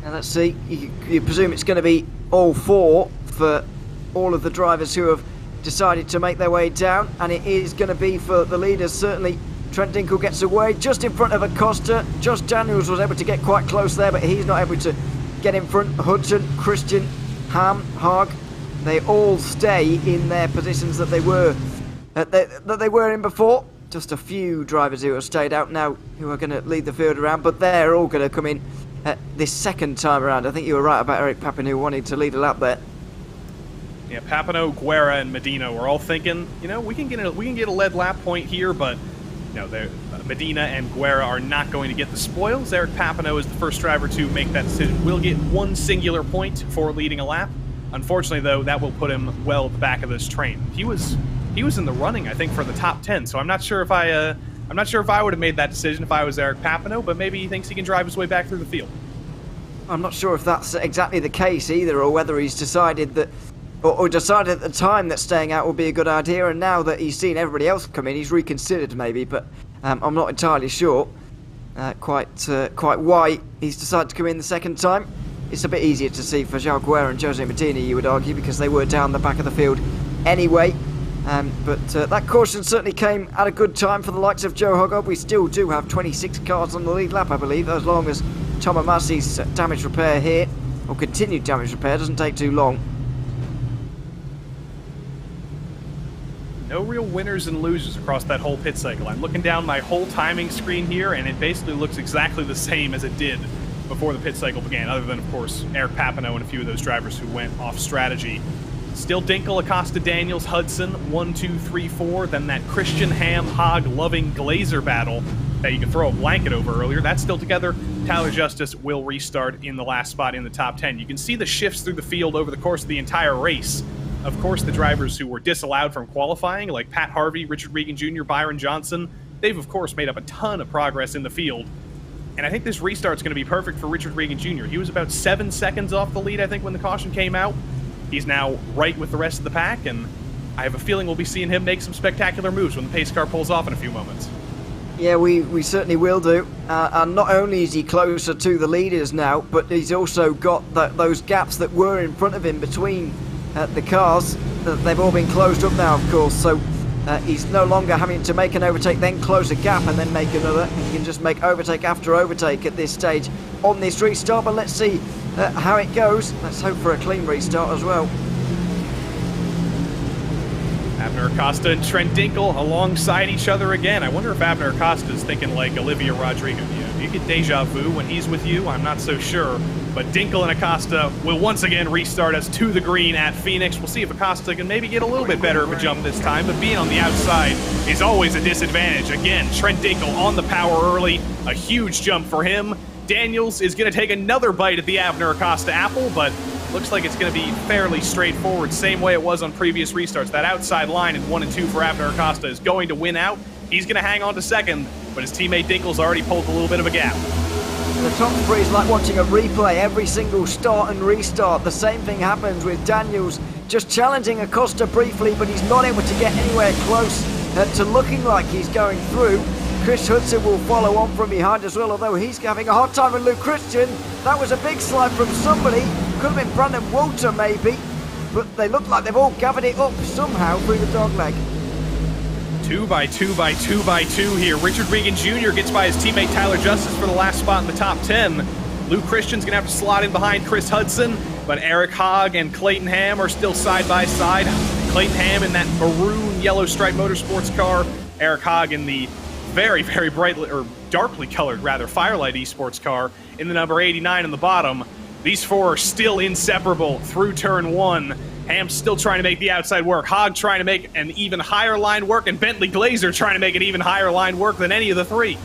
Now let's see, you presume it's going to be all 4 for all of the drivers who have decided to make their way down, and it is going to be for the leaders, certainly. Trent Dinkle gets away just in front of Acosta. Josh Daniels was able to get quite close there, but he's not able to get in front. Hudson, Christian, Ham, Haag, they all stay in their positions that they were in before. Just a few drivers who have stayed out now who are going to lead the field around, but they're all going to come in this second time around. I think you were right about Eric Papineau wanting to lead a lap there. Yeah, Papineau, Guerra, and Medina were all thinking, you know, we can get a lead lap point here, but you know, Medina and Guerra are not going to get the spoils. Eric Papineau is the first driver to make that decision. Will get 1 singular point for leading a lap. Unfortunately, though, that will put him well at the back of this train. He was in the running, I think, for the top 10. So I'm not sure if I would have made that decision if I was Eric Papineau, but maybe he thinks he can drive his way back through the field. I'm not sure if that's exactly the case either, or whether he's decided that, or decided at the time that staying out would be a good idea, and now that he's seen everybody else come in, he's reconsidered maybe, but I'm not entirely sure quite why he's decided to come in the second time. It's a bit easier to see for João Guerra and Jose Medina, you would argue, because they were down the back of the field anyway. But that caution certainly came at a good time for the likes of Joe Hoggob. We still do have 26 cars on the lead lap, I believe, as long as Tom Amasi's damage repair here, or continued damage repair, doesn't take too long. No real winners and losers across that whole pit cycle. I'm looking down my whole timing screen here, and it basically looks exactly the same as it did before the pit cycle began, other than, of course, Eric Papineau and a few of those drivers who went off strategy. Still Dinkle, Acosta, Daniels, Hudson, 1, 2, 3, 4. Then that Christian, Ham, Haag, Loving, Glazer battle that you could throw a blanket over earlier. That's still together. Tyler Justice will restart in the last spot in the top 10. You can see the shifts through the field over the course of the entire race. Of course, the drivers who were disallowed from qualifying, like Pat Harvey, Richard Regan Jr., Byron Johnson, they've, of course, made up a ton of progress in the field. And I think this restart's going to be perfect for Richard Regan Jr. He was about 7 seconds off the lead, I think, when the caution came out. He's now right with the rest of the pack, and I have a feeling we'll be seeing him make some spectacular moves when the pace car pulls off in a few moments. Yeah, we certainly will do. And not only is he closer to the leaders now, but he's also got those gaps that were in front of him between the cars. They've all been closed up now, of course, so he's no longer having to make an overtake, then close a gap and then make another. He can just make overtake after overtake at this stage on this restart, but let's see how it goes. Let's hope for a clean restart as well. Abner Acosta and Trent Dinkle alongside each other again. I wonder if Abner Acosta is thinking like Olivia Rodrigo. Do you get deja vu when he's with you? I'm not so sure. But Dinkle and Acosta will once again restart us to the green at Phoenix. We'll see if Acosta can maybe get a little bit better of a jump this time, but being on the outside is always a disadvantage. Again, Trent Dinkle on the power early. A huge jump for him. Daniels is going to take another bite at the Abner Acosta apple, but looks like it's going to be fairly straightforward, same way it was on previous restarts. That outside line in 1 and 2 for Abner Acosta is going to win out. He's going to hang on to second, but his teammate Dinkle's already pulled a little bit of a gap. The top three is like watching a replay every single start and restart. The same thing happens with Daniels just challenging Acosta briefly, but he's not able to get anywhere close to looking like he's going through. Chris Hudson will follow on from behind as well, although he's having a hard time with Luke Christian. That was a big slide from somebody. Could have been Brandon Walter maybe, but they look like they've all gathered it up somehow through the dogleg. 2 by 2 by 2 by 2 here. Richard Regan Jr. gets by his teammate Tyler Justice for the last spot in the top 10. Luke Christian's going to have to slot in behind Chris Hudson, but Eric Haag and Clayton Ham are still side by side. Clayton Ham in that maroon yellow stripe motorsports car. Eric Haag in the very, very brightly, or darkly colored rather, Firelight Esports car in the number 89 in the bottom. These four are still inseparable through turn one. Ham's still trying to make the outside work. Hogg trying to make an even higher line work, and Bentley Glazer trying to make an even higher line work than any of the three.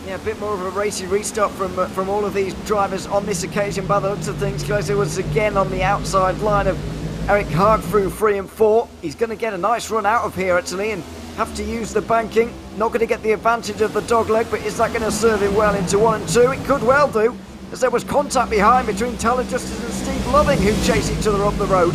Yeah, a bit more of a racy restart from all of these drivers on this occasion by the looks of things. Glazer was again on the outside line of Eric Hogg through 3 and 4. He's going to get a nice run out of here actually and have to use the banking. Not going to get the advantage of the dogleg, but is that going to serve him well into 1 and 2? It could well do, as there was contact behind between Tyler Justice and Steve Loving, who chase each other up the road.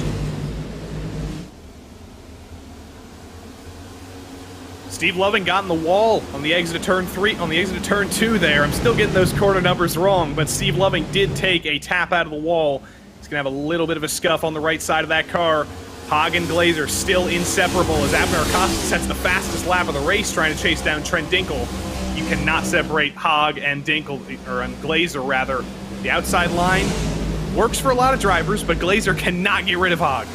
Steve Loving got in the wall on the exit of turn 3, on the exit of turn 2 there. I'm still getting those corner numbers wrong, but Steve Loving did take a tap out of the wall. He's going to have a little bit of a scuff on the right side of that car. Hogg and Glazer still inseparable as Abner Acosta sets the fastest lap of the race trying to chase down Trent Dinkel. You cannot separate Hogg and Glazer rather. The outside line works for a lot of drivers, but Glazer cannot get rid of Hogg.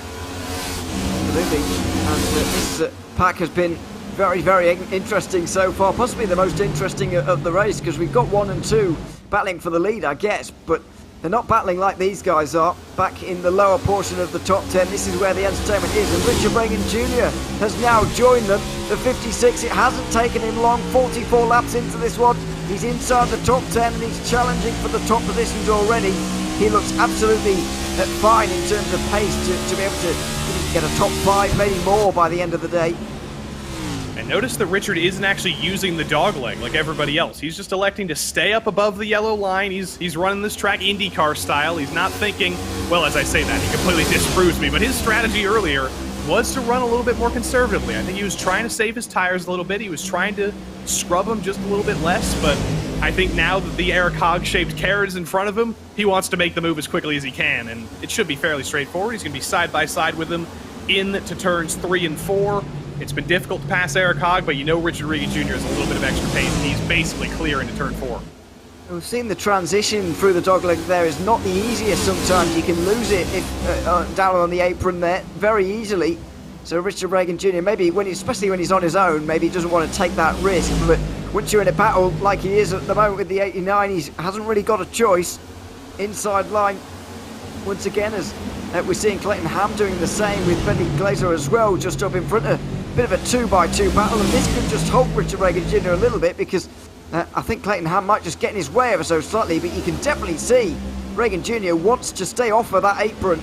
Absolutely. And this pack has been very, very interesting so far. Possibly the most interesting of the race, because we've got 1 and 2 battling for the lead, I guess, but they're not battling like these guys are. Back in the lower portion of the top 10, this is where the entertainment is, and Richard Reagan Jr. has now joined them. The 56, it hasn't taken him long, 44 laps into this one. He's inside the top 10 and he's challenging for the top positions already. He looks absolutely fine in terms of pace to be able to get a top 5, maybe more by the end of the day. And notice that Richard isn't actually using the dogleg like everybody else. He's just electing to stay up above the yellow line. He's running this track IndyCar style. He's not thinking, well, as I say that, he completely disproves me, but his strategy earlier was to run a little bit more conservatively. I think he was trying to save his tires a little bit. He was trying to scrub them just a little bit less, but I think now that the Eric Hogg-shaped carrot is in front of him, he wants to make the move as quickly as he can, and it should be fairly straightforward. He's going to be side by side with him into turns 3 and 4. It's been difficult to pass Eric Hogg, but you know Richard Reagan Jr. has a little bit of extra pace, and he's basically clear into turn 4. We've seen the transition through the dogleg there is not the easiest sometimes. You can lose it if down on the apron there very easily. So Richard Reagan Jr., maybe, especially when he's on his own, maybe he doesn't want to take that risk, but once you're in a battle like he is at the moment with the 89, he hasn't really got a choice. Inside line, once again, as we're seeing Clayton Ham doing the same with Bentley Glazer as well, just up in front of bit of a 2x2 battle, and this could just halt Richard Reagan Jr. a little bit, because I think Clayton Ham might just get in his way ever so slightly, but you can definitely see Reagan Jr. wants to stay off of that apron.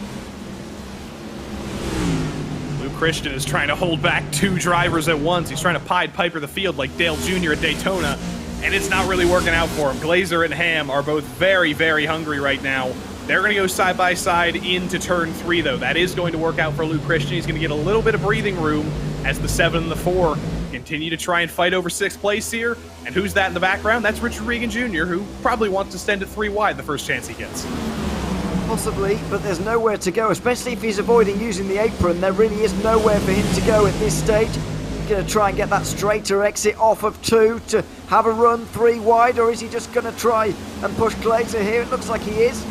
Luke Christian is trying to hold back 2 drivers at once. He's trying to Pied Piper the field like Dale Jr. at Daytona, and it's not really working out for him. Glazer and Ham are both very, very hungry right now. They're going to go side by side into turn 3, though. That is going to work out for Luke Christian. He's going to get a little bit of breathing room as the 7 and the 4 continue to try and fight over 6th place here. And who's that in the background? That's Richard Reagan Jr., who probably wants to stand at 3 wide the first chance he gets. Possibly, but there's nowhere to go, especially if he's avoiding using the apron. There really is nowhere for him to go at this stage. He's going to try and get that straighter exit off of 2 to have a run 3 wide, or is he just going to try and push Glazer here? It looks like he is.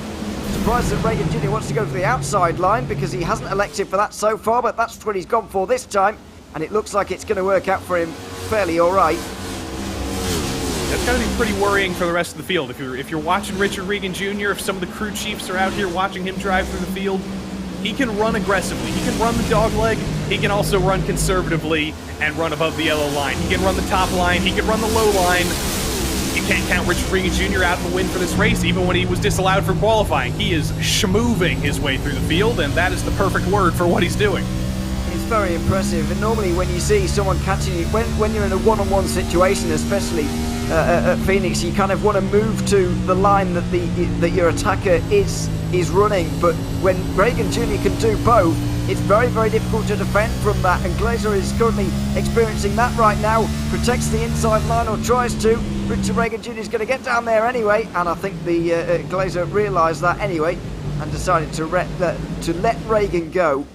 Surprised that Reagan Jr. wants to go to the outside line because he hasn't elected for that so far, but that's what he's gone for this time, and it looks like it's going to work out for him fairly all right. That's got to be pretty worrying for the rest of the field. If you're watching Richard Reagan Jr., if some of the crew chiefs are out here watching him drive through the field, he can run aggressively. He can run the dog leg. He can also run conservatively and run above the yellow line. He can run the top line. He can run the low line. You can't count Richard Reagan Jr. out of the win for this race, even when he was disallowed from qualifying. He is schmooving his way through the field, and that is the perfect word for what he's doing. It's very impressive, and normally when you see someone catching you, when you're in a one-on-one situation, especially at Phoenix, you kind of want to move to the line that your attacker is running, but when Reagan Jr. can do both, it's very, very difficult to defend from that, and Glazer is currently experiencing that right now. Protects the inside line, or tries to. Richard Reagan Jr. is going to get down there anyway, and I think the Glazer realised that anyway and decided to let Reagan go.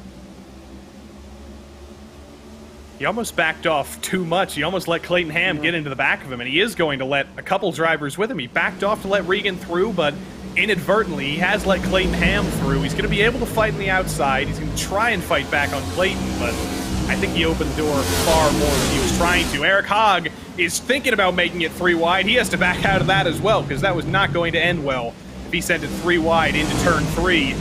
He almost backed off too much. He almost let Clayton Ham get into the back of him, and he is going to let a couple drivers with him. He backed off to let Regan through, but inadvertently, he has let Clayton Ham through. He's going to be able to fight on the outside. He's going to try and fight back on Clayton, but I think he opened the door far more than he was trying to. Eric Hogg is thinking about making it 3 wide. He has to back out of that as well, because that was not going to end well. if he sent it 3 wide into turn 3.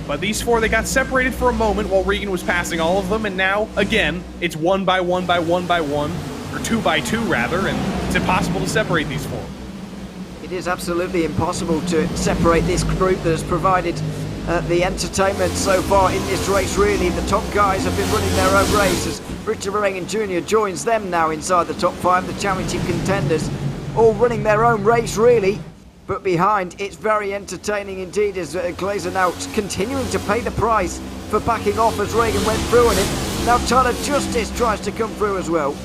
But these 4, they got separated for a moment while Regan was passing all of them, and now, again, it's 1 by 1 by 1 by 1, or 2 by 2 rather, and it's impossible to separate these 4. It is absolutely impossible to separate this group that has provided the entertainment so far in this race, really. The top guys have been running their own race as Richard Reagan Jr. joins them now inside the top 5, the championship contenders, all running their own race, really. But behind, it's very entertaining indeed as Glazer now continuing to pay the price for backing off as Reagan went through on him. Now Tyler Justice tries to come through as well.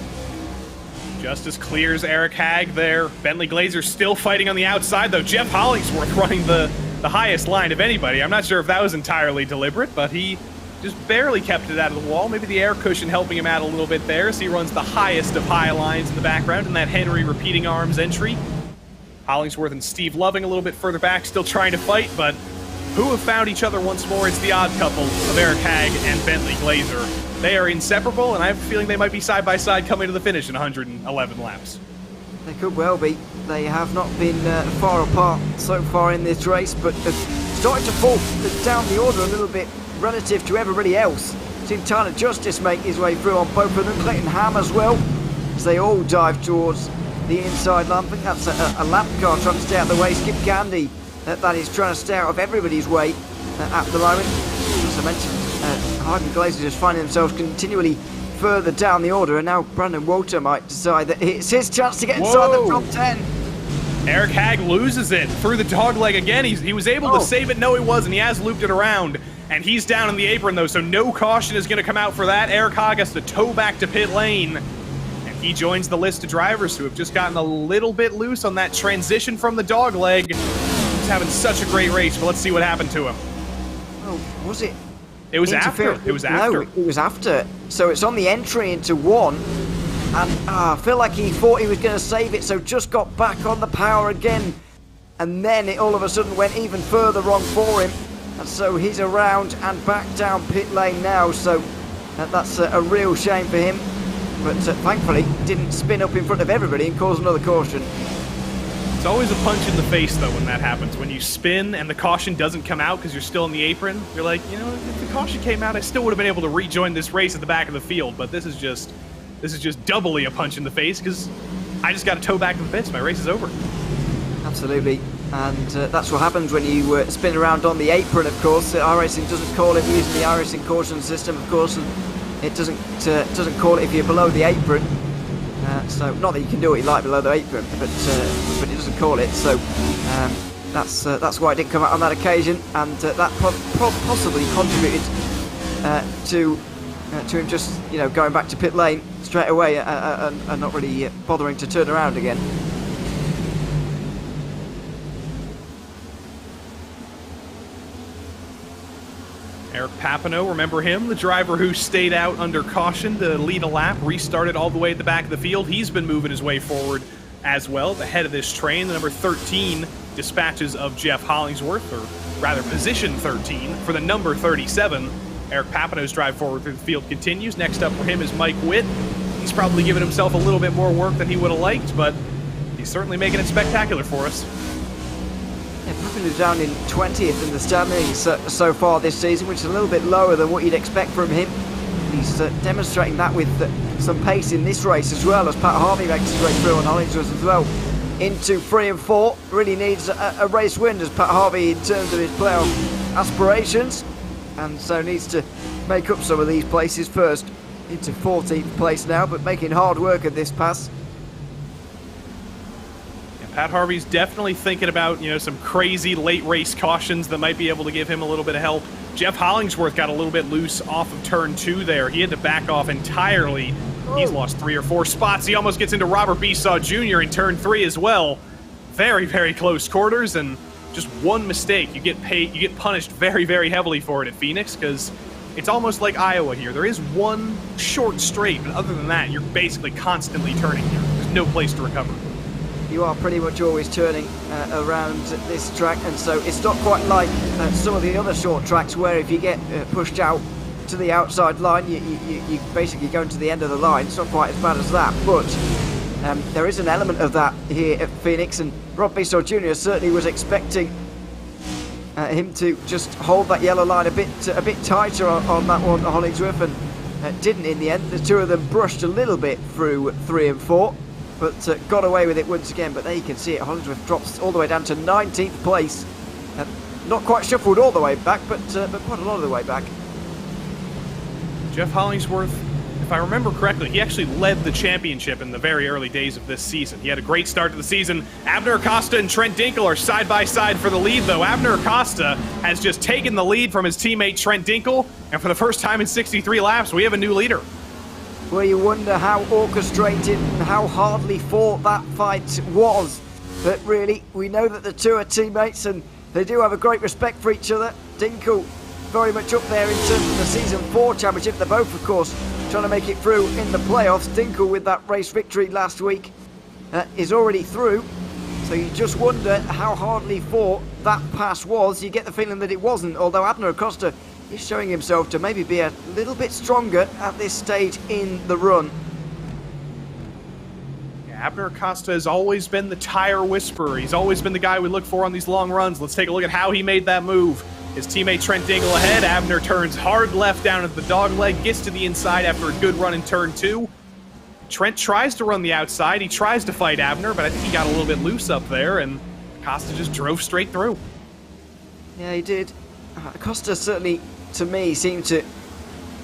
Justice clears Eric Hagg there. Bentley Glazer still fighting on the outside, though. Jeff Hollingsworth running the highest line of anybody. I'm not sure if that was entirely deliberate, but he just barely kept it out of the wall. Maybe the air cushion helping him out a little bit there, as he runs the highest of high lines in the background in that Henry repeating arms entry. Hollingsworth and Steve Loving a little bit further back, still trying to fight, but who have found each other once more? It's the odd couple of Eric Hagg and Bentley Glazer. They are inseparable, and I have a feeling they might be side by side coming to the finish in 111 laps. They could well be. They have not been far apart so far in this race, but starting to fall down the order a little bit relative to everybody else. Seen Tyler Justice make his way through on both of them, Clayton Ham as well, as they all dive towards the inside line. I think that's a lap car trying to stay out of the way. Skip Gandy, that is trying to stay out of everybody's way at the moment. As I mentioned, Harden Glazer just finding themselves continually further down the order, and now Brandon Walter might decide that it's his chance to get inside the top 10. Eric Hagg loses it through the dog leg again. He was able to save it. No, he wasn't. He has looped it around, and he's down in the apron, though, so no caution is going to come out for that. Eric Hagg has to tow back to pit lane. He joins the list of drivers who have just gotten a little bit loose on that transition from the dog leg. He's having such a great race, but let's see what happened to him. Oh, was it? It was after. It was after. No, it was after. So it's on the entry into 1, and I feel like he thought he was going to save it, so just got back on the power again, and then it all of a sudden went even further wrong for him, and so he's around and back down pit lane now, so that's a real shame for him. But thankfully didn't spin up in front of everybody and cause another caution. It's always a punch in the face, though, when that happens. When you spin and the caution doesn't come out because you're still in the apron, you're like, you know, if the caution came out, I still would have been able to rejoin this race at the back of the field. But this is just doubly a punch in the face because I just got to tow back to the pits. My race is over. Absolutely. And that's what happens when you spin around on the apron, of course. iRacing doesn't call it using the iRacing caution system, of course. And it doesn't call it if you're below the apron. So not that you can do what you like below the apron, but it doesn't call it. So that's why it didn't come out on that occasion, and that possibly contributed to him just going back to pit lane straight away and not really bothering to turn around again. Eric Papineau, remember him? The driver who stayed out under caution to lead a lap, restarted all the way at the back of the field. He's been moving his way forward as well. The head of this train, the number 13 dispatches of Jeff Hollingsworth, or rather position 13 for the number 37. Eric Papineau's drive forward through the field continues. Next up for him is Mike Witt. He's probably given himself a little bit more work than he would have liked, but he's certainly making it spectacular for us. Yeah, Papineau down in 20th in the standings so far this season, which is a little bit lower than what you'd expect from him. He's demonstrating that with some pace in this race as well, as Pat Harvey makes his way through on Hollingsworth as well. Into 3 and 4, really needs a race win as Pat Harvey in terms of his playoff aspirations, and so needs to make up some of these places first. Into 14th place now, but making hard work at this pass. Pat Harvey's definitely thinking about, some crazy late race cautions that might be able to give him a little bit of help. Jeff Hollingsworth got a little bit loose off of turn 2 there. He had to back off entirely. He's lost 3 or 4 spots. He almost gets into Robert Besaw Jr. in turn 3 as well. Very, very close quarters, and just one mistake, you get punished very, very heavily for it at Phoenix, because it's almost like Iowa here. There is one short straight, but other than that, you're basically constantly turning here. There's no place to recover. You are pretty much always turning around this track, and so it's not quite like some of the other short tracks where if you get pushed out to the outside line, you basically go to the end of the line. It's not quite as bad as that, but There is an element of that here at Phoenix, and Rob Bissell Jr. certainly was expecting him to just hold that yellow line a bit tighter on that one, Hollingsworth, and didn't in the end. The two of them brushed a little bit through 3 and 4, but got away with it once again. But there you can see it, Hollingsworth drops all the way down to 19th place. Not quite shuffled all the way back, but quite a lot of the way back. Jeff Hollingsworth, if I remember correctly, he actually led the championship in the very early days of this season. He had a great start to the season. Abner Acosta and Trent Dinkel are side by side for the lead, though. Abner Acosta has just taken the lead from his teammate Trent Dinkel, and for the first time in 63 laps, we have a new leader. Well, you wonder how orchestrated and how hardly fought that fight was. But really, we know that the two are teammates, and they do have a great respect for each other. Dinkel very much up there in terms of the Season 4 championship. They're both, of course, trying to make it through in the playoffs. Dinkel, with that race victory last week, is already through. So you just wonder how hardly fought that pass was. You get the feeling that it wasn't, although Abner Acosta is showing himself to maybe be a little bit stronger at this stage in the run. Abner Acosta has always been the tire whisperer. He's always been the guy we look for on these long runs. Let's take a look at how he made that move. His teammate Trent Dinkel ahead. Abner turns hard left down at the dog leg, gets to the inside after a good run in turn 2. Trent tries to run the outside. He tries to fight Abner, but I think he got a little bit loose up there, and Acosta just drove straight through. Yeah, he did. Acosta certainly, to me, seemed to...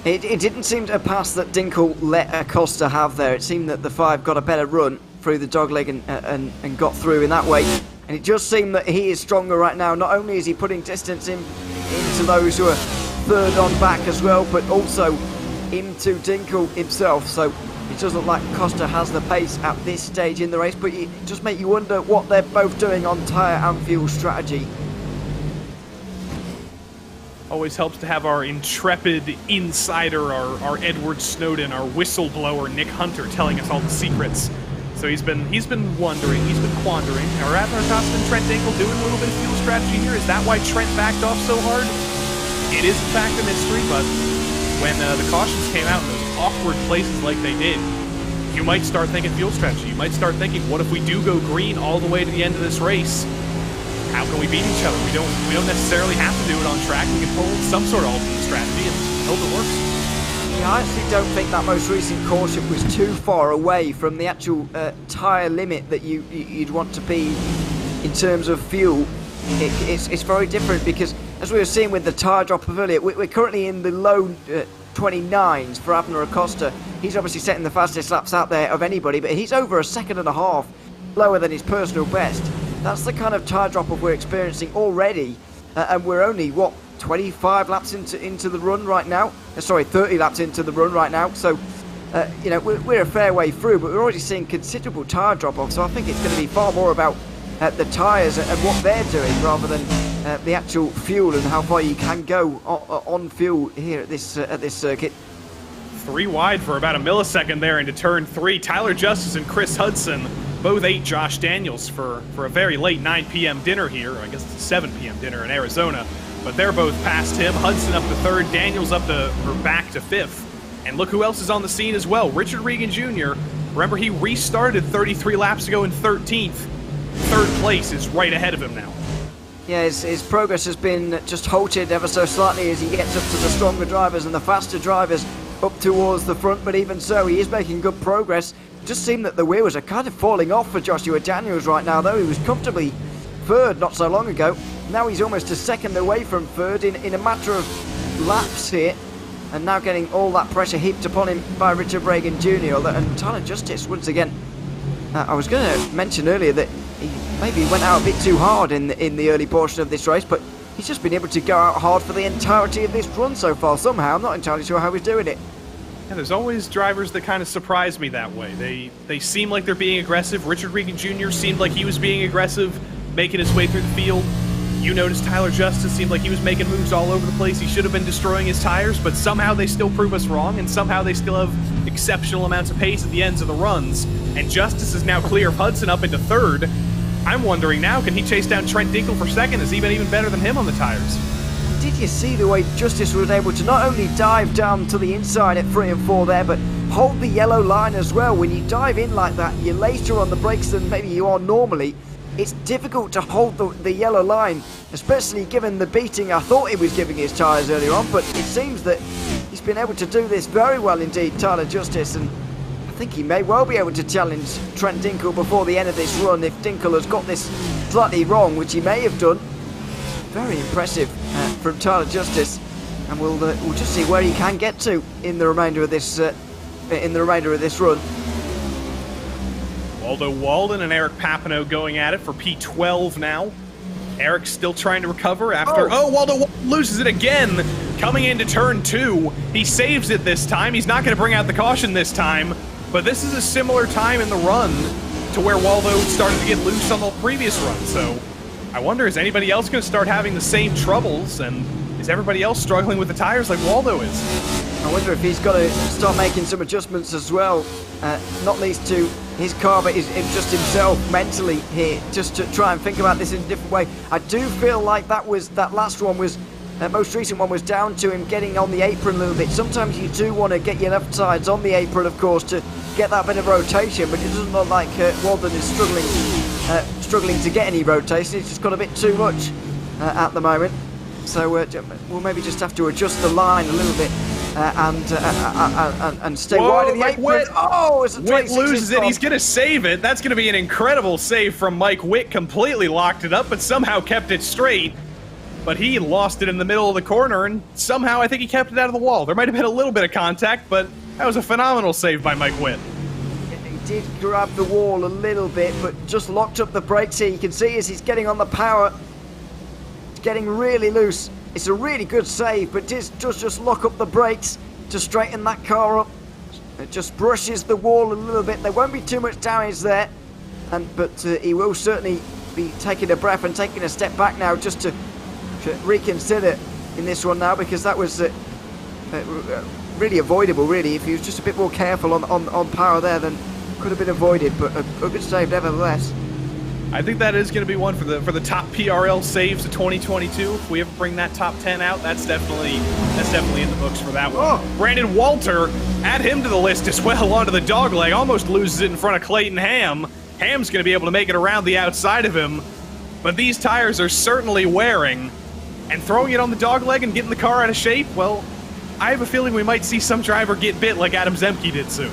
It didn't seem to pass that Dinkel let Acosta have there. It seemed that the 5 got a better run through the dogleg and got through in that way. And it just seemed that he is stronger right now. Not only is he putting distance into those who are third on back as well, but also into Dinkel himself. So it does look like Acosta has the pace at this stage in the race, but it just makes you wonder what they're both doing on tyre and fuel strategy. Always helps to have our intrepid insider, our Edward Snowden, our whistleblower Nick Hunter telling us all the secrets. So he's been wondering, he's been quandering. Are Abner Acosta and Trent Dinkel doing a little bit of fuel strategy here? Is that why Trent backed off so hard? It is in fact a mystery, but when the cautions came out in those awkward places like they did, you might start thinking fuel strategy. You might start thinking, what if we do go green all the way to the end of this race? How can we beat each other? We don't necessarily have to do it on track. We can pull some sort of alternate strategy and hope it works. Yeah, I actually don't think that most recent caution was too far away from the actual tyre limit that you'd want to be in terms of fuel. It's very different because, as we were seeing with the tyre drop of earlier, we're currently in the low 29s for Abner Acosta. He's obviously setting the fastest laps out there of anybody, but he's over a second and a half lower than his personal best. That's the kind of tyre drop-off we're experiencing already, and we're only, 25 laps into the run right now? 30 laps into the run right now, so, we're a fair way through, but we're already seeing considerable tyre drop-off, so I think it's going to be far more about the tyres and what they're doing rather than the actual fuel and how far you can go on fuel here at this circuit. 3 wide for about a millisecond there into turn 3. Tyler Justice and Chris Hudson both ate Josh Daniels for a very late 9 p.m. dinner here. I guess it's a 7 p.m. dinner in Arizona. But they're both past him. Hudson up to 3rd, Daniels back to 5th. And look who else is on the scene as well. Richard Regan Jr. Remember, he restarted 33 laps ago in 13th. 3rd place is right ahead of him now. Yeah, his progress has been just halted ever so slightly as he gets up to the stronger drivers and the faster drivers up towards the front. But even so, he is making good progress. Just seemed that the wheels are kind of falling off for Joshua Daniels right now, though. He was comfortably 3rd not so long ago. Now he's almost a second away from 3rd in a matter of laps here. And now getting all that pressure heaped upon him by Richard Regan Jr. And Tyler Justice, once again. I was going to mention earlier that he maybe went out a bit too hard in the early portion of this race, but he's just been able to go out hard for the entirety of this run so far somehow. I'm not entirely sure how he's doing it. Yeah, there's always drivers that kind of surprise me that way. They seem like they're being aggressive. Richard Regan Jr. seemed like he was being aggressive, making his way through the field. You noticed Tyler Justice seemed like he was making moves all over the place. He should have been destroying his tires, but somehow they still prove us wrong, and somehow they still have exceptional amounts of pace at the ends of the runs. And Justice is now clear of Hudson up into 3rd. I'm wondering now, can he chase down Trent Dinkel for 2nd? Has he been even better than him on the tires? Did you see the way Justice was able to not only dive down to the inside at 3 and 4 there, but hold the yellow line as well. When you dive in like that, you're later on the brakes than maybe you are normally. It's difficult to hold the yellow line, especially given the beating I thought he was giving his tyres earlier on, but it seems that he's been able to do this very well indeed, Tyler Justice, and I think he may well be able to challenge Trent Dinkle before the end of this run if Dinkle has got this slightly wrong, which he may have done. Very impressive from Tyler Justice, and we'll just see where he can get to in the remainder of this run. Waldo Walden and Eric Papineau going at it for P12 now. Eric's still trying to recover after... Oh, Waldo loses it again! Coming into turn 2. He saves it this time. He's not going to bring out the caution this time. But this is a similar time in the run to where Waldo started to get loose on the previous run. So I wonder, is anybody else going to start having the same troubles? And is everybody else struggling with the tires like Waldo is? I wonder if he's got to start making some adjustments as well. Not least to his car, but just himself mentally here, just to try and think about this in a different way. I do feel like that last one was, most recent one was down to him getting on the apron a little bit. Sometimes you do want to get your left sides on the apron, of course, to get that bit of rotation, but it doesn't look like Walden is struggling to get any rotation. He's just got a bit too much at the moment. So we'll maybe just have to adjust the line a little bit. And stay wide of the apron. Witt. Oh, it's a Witt loses it. He's going to save it. That's going to be an incredible save from Mike Witt. Completely locked it up, but somehow kept it straight. But he lost it in the middle of the corner, and somehow I think he kept it out of the wall. There might have been a little bit of contact, but that was a phenomenal save by Mike Witt. He did grab the wall a little bit, but just locked up the brakes here. You can see as he's getting on the power, it's getting really loose. It's a really good save, but does just lock up the brakes to straighten that car up. It just brushes the wall a little bit. There won't be too much damage there, but he will certainly be taking a breath and taking a step back now just to reconsider in this one now, because that was really avoidable, really. If he was just a bit more careful on power there, then could have been avoided, but a good save nevertheless. I think that is going to be one for the top PRL saves of 2022. If we ever bring that top 10 out, that's definitely in the books for that one. Oh. Brandon Walter, add him to the list as well onto the dogleg. Almost loses it in front of Clayton Ham. Ham's going to be able to make it around the outside of him, but these tires are certainly wearing, and throwing it on the dogleg and getting the car out of shape, well, I have a feeling we might see some driver get bit like Adam Zemke did soon.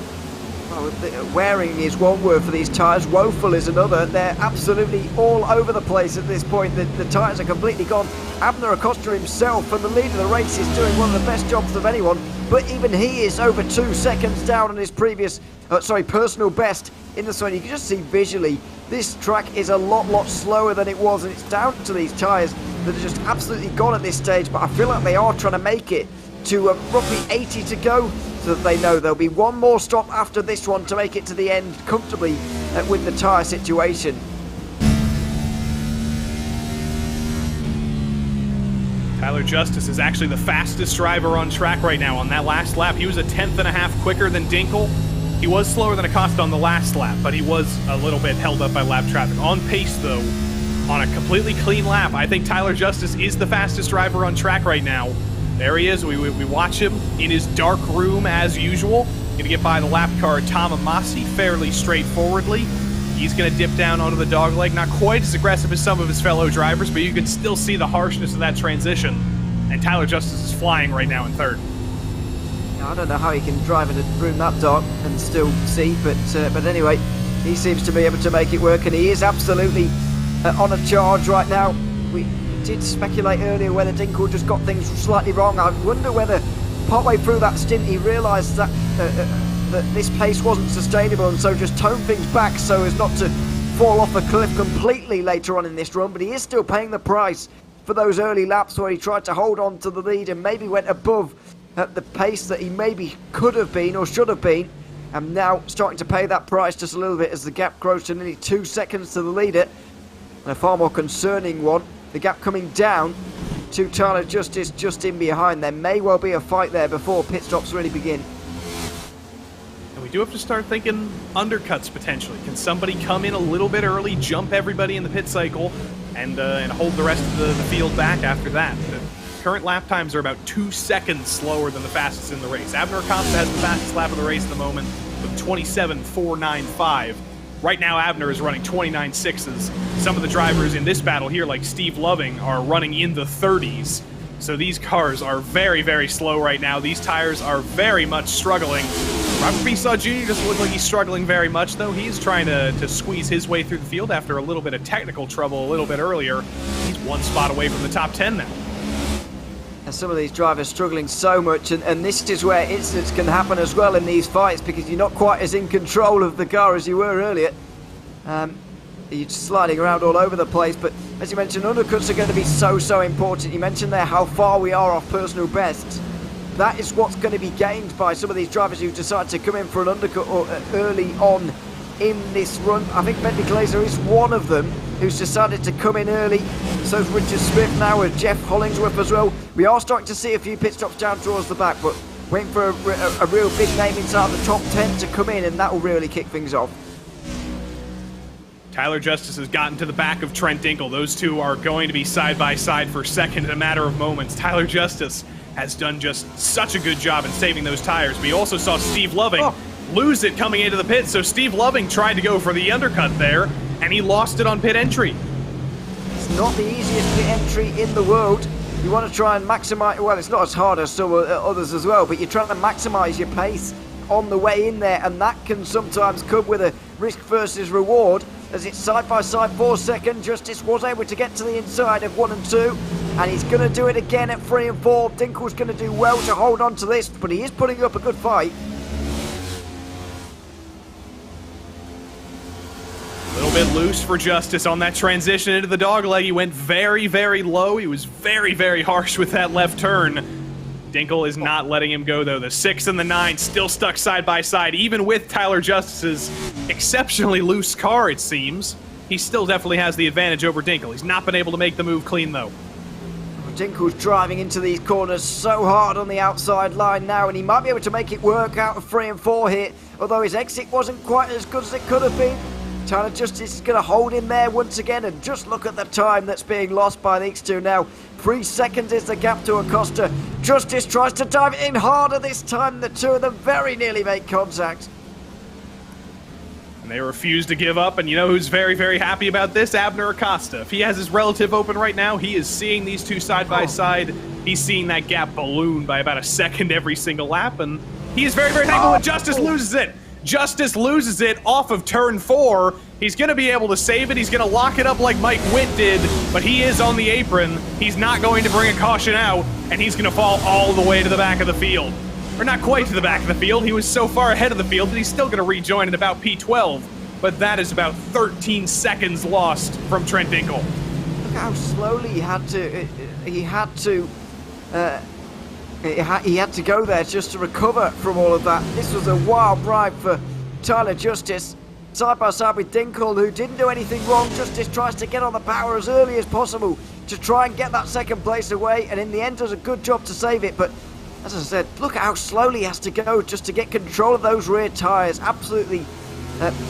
Well, wearing is one word for these tyres, woeful is another. They're absolutely all over the place at this point. The tyres are completely gone. Abner Acosta himself, from the lead of the race, is doing one of the best jobs of anyone, but even he is over 2 seconds down on his personal best in the sun. You can just see visually, this track is a lot slower than it was, and it's down to these tyres that are just absolutely gone at this stage, but I feel like they are trying to make it to roughly 80 to go, so that they know there'll be one more stop after this one to make it to the end comfortably with the tyre situation. Tyler Justice is actually the fastest driver on track right now. On that last lap, he was a 1/10.5 quicker than Dinkle. He was slower than Acosta on the last lap, but he was a little bit held up by lap traffic. On pace, though, on a completely clean lap, I think Tyler Justice is the fastest driver on track right now. There he is. We watch him in his dark room as usual. Going to get by the lap car Tom Amasi fairly straightforwardly. He's going to dip down onto the dogleg. Not quite as aggressive as some of his fellow drivers, but you can still see the harshness of that transition. And Tyler Justice is flying right now in third. I don't know how he can drive in a room that dark and still see, but anyway, he seems to be able to make it work, and he is absolutely on a charge right now. We did speculate earlier whether Dinkle just got things slightly wrong. I wonder whether partway through that stint he realised that this pace wasn't sustainable, and so just toned things back so as not to fall off a cliff completely later on in this run. But he is still paying the price for those early laps where he tried to hold on to the lead and maybe went above the pace that he maybe could have been or should have been, and now starting to pay that price just a little bit as the gap grows to nearly 2 seconds to the leader. And a far more concerning one, the gap coming down to Tyler Justice just in behind. There may well be a fight there before pit stops really begin. And we do have to start thinking undercuts potentially. Can somebody come in a little bit early, jump everybody in the pit cycle, and hold the rest of the field back after that? Current lap times are about 2 seconds slower than the fastest in the race. Abner Acosta has the fastest lap of the race at the moment with 27.495. Right now, Abner is running 29.6s. Some of the drivers in this battle here, like Steve Loving, are running in the 30s. So these cars are very, very slow right now. These tires are very much struggling. Robert VCO Jr. doesn't look like he's struggling very much, though. He's trying to squeeze his way through the field after a little bit of technical trouble a little bit earlier. He's one spot away from the top 10 now. And some of these drivers struggling so much, and this is where incidents can happen as well in these fights, because you're not quite as in control of the car as you were earlier. You're sliding around all over the place, but as you mentioned, undercuts are going to be so important. You mentioned there how far we are off personal bests. That is what's going to be gained by some of these drivers who decide to come in for an undercut or early on in this run. I think Bentley Glazer is one of them who's decided to come in early. So's Richard Smith now, with Jeff Hollingsworth as well. We are starting to see a few pit stops down towards the back, but waiting for a real big name inside the top 10 to come in, and that will really kick things off. Tyler Justice has gotten to the back of Trent Dinkle. Those two are going to be side by side for second in a matter of moments. Tyler Justice has done just such a good job in saving those tires. We also saw Steve Loving lose it coming into the pit, so Steve Loving tried to go for the undercut there, and he lost it on pit entry. It's not the easiest pit entry in the world. You want to try and maximise, well, it's not as hard as some others as well, but you're trying to maximise your pace on the way in there, and that can sometimes come with a risk versus reward. As it's side by side for second, Justice was able to get to the inside of 1 and 2, and he's going to do it again at 3 and 4. Dinkle's going to do well to hold on to this, but he is putting up a good fight. A little bit loose for Justice on that transition into the dogleg. He went very, very low. He was very, very harsh with that left turn. Dinkle is not letting him go, though. The 6 and the 9 still stuck side by side, even with Tyler Justice's exceptionally loose car, it seems. He still definitely has the advantage over Dinkle. He's not been able to make the move clean, though. Dinkle's driving into these corners so hard on the outside line now, and he might be able to make it work out of 3 and 4 here, although his exit wasn't quite as good as it could have been. Tyler Justice is going to hold him there once again, and just look at the time that's being lost by these two now. 3 seconds is the gap to Acosta. Justice tries to dive in harder this time. The two of them very nearly make contact. And they refuse to give up, and you know who's very, very happy about this? Abner Acosta. If he has his relative open right now, he is seeing these two side by side. He's seeing that gap balloon by about a second every single lap, and he is very, very thankful when Justice loses it. Justice loses it off of turn 4. He's going to be able to save it. He's going to lock it up like Mike Witt did, but he is on the apron. He's not going to bring a caution out, and he's going to fall all the way to the back of the field. Or not quite to the back of the field. He was so far ahead of the field that he's still going to rejoin at about P12, but that is about 13 seconds lost from Trent Dinkle. Look how slowly he had to go there just to recover from all of that. This was a wild ride for Tyler Justice. Side by side with Dinkle, who didn't do anything wrong. Justice tries to get on the power as early as possible to try and get that second place away, and in the end does a good job to save it. But as I said, look at how slowly he has to go just to get control of those rear tyres. Absolutely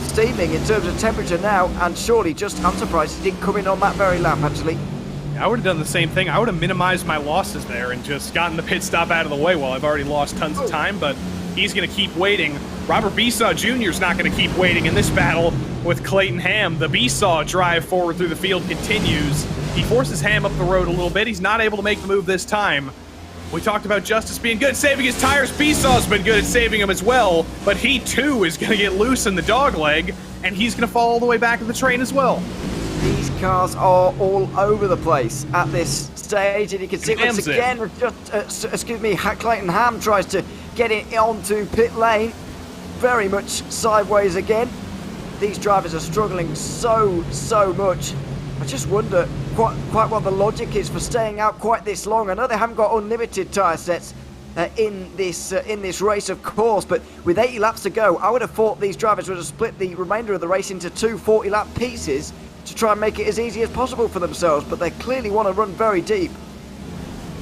steaming in terms of temperature now, and surely just, I'm surprised he didn't come in on that very lap actually. I would have done the same thing. I would have minimized my losses there and just gotten the pit stop out of the way while I've already lost tons of time, but he's going to keep waiting. Robert VCO Jr. is not going to keep waiting in this battle with Clayton Ham. The VCO drive forward through the field continues. He forces Ham up the road a little bit. He's not able to make the move this time. We talked about Justice being good at saving his tires. VCO's been good at saving them as well, but he too is going to get loose in the dogleg, and he's going to fall all the way back of the train as well. These cars are all over the place at this stage, and you can see once again, Clayton Ham tries to get it onto pit lane, very much sideways again. These drivers are struggling so much. I just wonder quite what the logic is for staying out quite this long. I know they haven't got unlimited tyre sets in this race, of course, but with 80 laps to go, I would have thought these drivers would have split the remainder of the race into two 40-lap pieces to try and make it as easy as possible for themselves, but they clearly want to run very deep.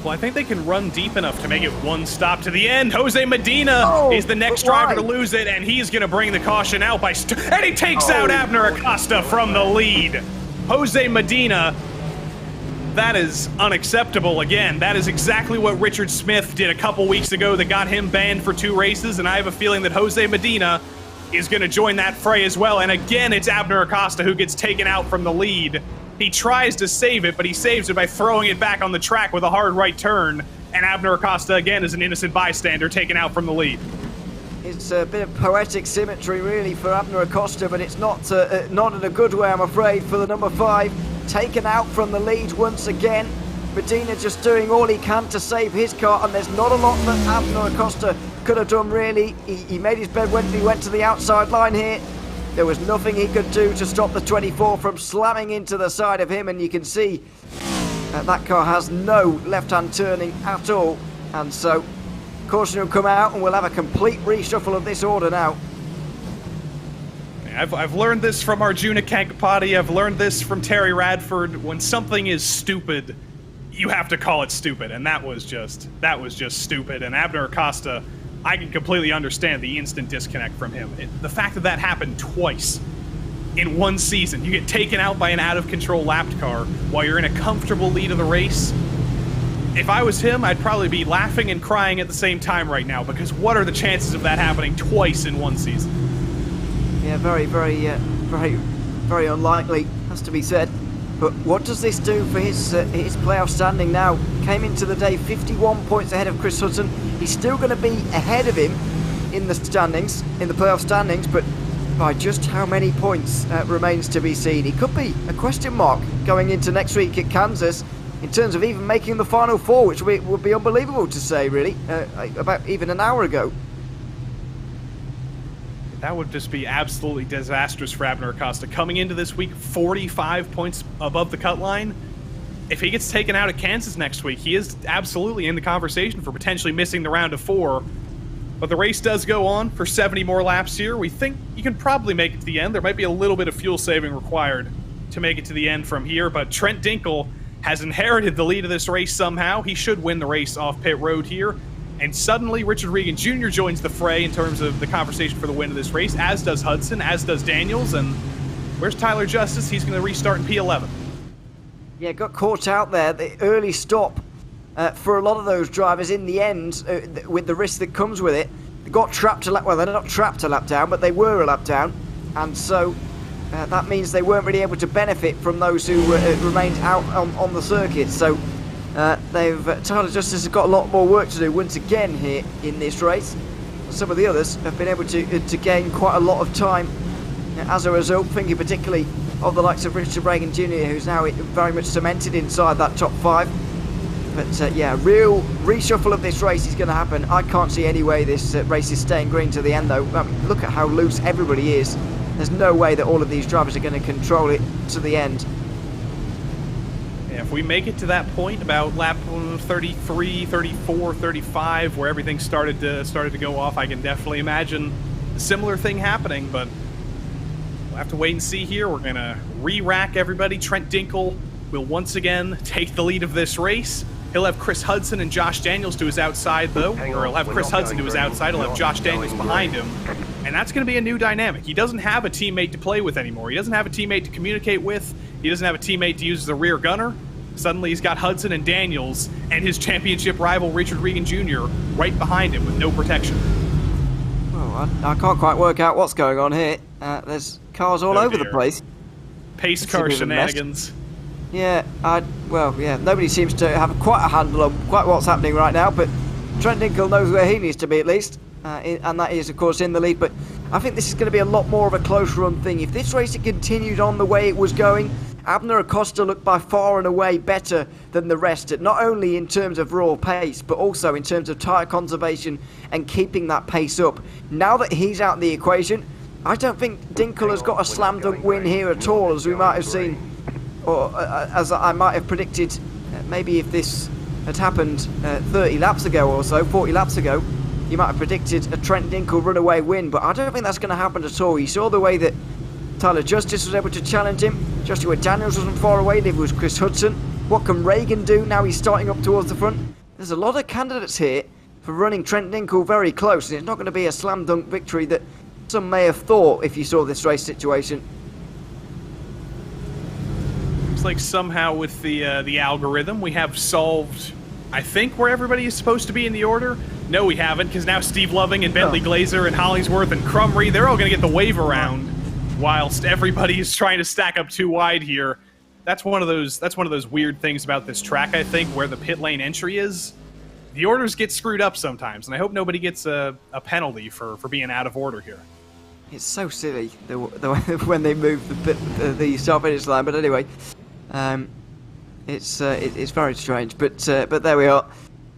Well, I think they can run deep enough to make it one stop to the end. Jose Medina is the next driver to lose it, and he's going to bring the caution out by... and he takes out Abner Acosta from the lead. Jose Medina, that is unacceptable again. That is exactly what Richard Smith did a couple weeks ago that got him banned for 2 races, and I have a feeling that Jose Medina is going to join that fray as well. And again, it's Abner Acosta who gets taken out from the lead. He tries to save it, but he saves it by throwing it back on the track with a hard right turn. And Abner Acosta, again, is an innocent bystander taken out from the lead. It's a bit of poetic symmetry, really, for Abner Acosta, but it's not in a good way, I'm afraid, for the number 5. Taken out from the lead once again. Medina just doing all he can to save his car, and there's not a lot that Abner Acosta could have done, really. He made his bed when he went to the outside line here. There was nothing he could do to stop the 24 from slamming into the side of him, and you can see that car has no left-hand turning at all, and so caution will come out and we'll have a complete reshuffle of this order now. I've learned this from Arjuna Kankapati. I've learned this from Terry Radford. When something is stupid, you have to call it stupid, and that was just stupid. And Abner Acosta, I can completely understand the instant disconnect from him. The fact that that happened twice in one season, you get taken out by an out-of-control lapped car while you're in a comfortable lead of the race. If I was him, I'd probably be laughing and crying at the same time right now, because what are the chances of that happening twice in one season? Yeah, very unlikely, has to be said. But what does this do for his playoff standing now? Came into the day 51 points ahead of Chris Hudson. He's still going to be ahead of him in the standings, in the playoff standings, but by just how many points remains to be seen. He could be a question mark going into next week at Kansas, in terms of even making the Final Four, which would be unbelievable to say, really, about even an hour ago. That would just be absolutely disastrous for Abner Acosta. Coming into this week, 45 points above the cut line. If he gets taken out at Kansas next week, he is absolutely in the conversation for potentially missing the round of 4. But the race does go on for 70 more laps here. We think you can probably make it to the end. There might be a little bit of fuel saving required to make it to the end from here, but Trent Dinkel has inherited the lead of this race somehow. He should win the race off pit road here. And suddenly, Richard Regan Jr. joins the fray in terms of the conversation for the win of this race, as does Hudson, as does Daniels. And where's Tyler Justice? He's going to restart in P11. Yeah, got caught out there. The early stop for a lot of those drivers in the end, with the risk that comes with it, they got trapped a lap. Well, they're not trapped a lap down, but they were a lap down. And so that means they weren't really able to benefit from those who remained out on the circuit. So Tyler Justice has got a lot more work to do once again here in this race. Some of the others have been able to gain quite a lot of time as a result, thinking particularly of the likes of Richard Regan Jr., who's now very much cemented inside that top 5. But yeah, real reshuffle of this race is going to happen. I can't see any way this race is staying green to the end, though. I mean, look at how loose everybody is. There's no way that all of these drivers are going to control it to the end. Yeah, if we make it to that point, about lap 33, 34, 35, where everything started to go off, I can definitely imagine a similar thing happening, but we'll have to wait and see here. We're going to re-rack everybody. Trent Dinkel will once again take the lead of this race. He'll have Chris Hudson and Josh Daniels to his outside, though. Or he'll have Chris Hudson to his outside. He'll have Josh Daniels behind him. And that's going to be a new dynamic. He doesn't have a teammate to play with anymore. He doesn't have a teammate to communicate with. He doesn't have a teammate to use as a rear gunner. Suddenly he's got Hudson and Daniels and his championship rival Richard Regan Jr. right behind him with no protection. Oh, I can't quite work out what's going on here. There's cars all over the place. Pace car shenanigans. Yeah, nobody seems to have quite a handle on quite what's happening right now, but Trent Dinkel knows where he needs to be at least, and that is, of course, in the lead. But I think this is going to be a lot more of a close run thing. If this race had continued on the way it was going, Abner Acosta looked by far and away better than the rest, not only in terms of raw pace, but also in terms of tyre conservation and keeping that pace up. Now that he's out of the equation, I don't think Dinkel has got a slam dunk win here at all, as we might have seen, or as I might have predicted. Maybe if this had happened 30 laps ago or so, 40 laps ago, you might have predicted a Trent Dinkel runaway win, but I don't think that's going to happen at all. You saw the way that Tyler Justice was able to challenge him. Joshua Daniels wasn't far away, neither was Chris Hudson. What can Regan do now he's starting up towards the front? There's a lot of candidates here for running Trent Dinkel very close, and it's not going to be a slam dunk victory that some may have thought if you saw this race situation. Looks like somehow with the algorithm, we have solved, I think, where everybody is supposed to be in the order. No, we haven't, because now Steve Loving and Bentley Glazer and Hollingsworth and Crumry, they're all going to get the wave around, whilst everybody is trying to stack up too wide here. That's one of those weird things about this track, I think, where the pit lane entry is. The orders get screwed up sometimes, and I hope nobody gets a penalty for being out of order here. It's so silly when they move the start finish line, but anyway, it's very strange. But there we are.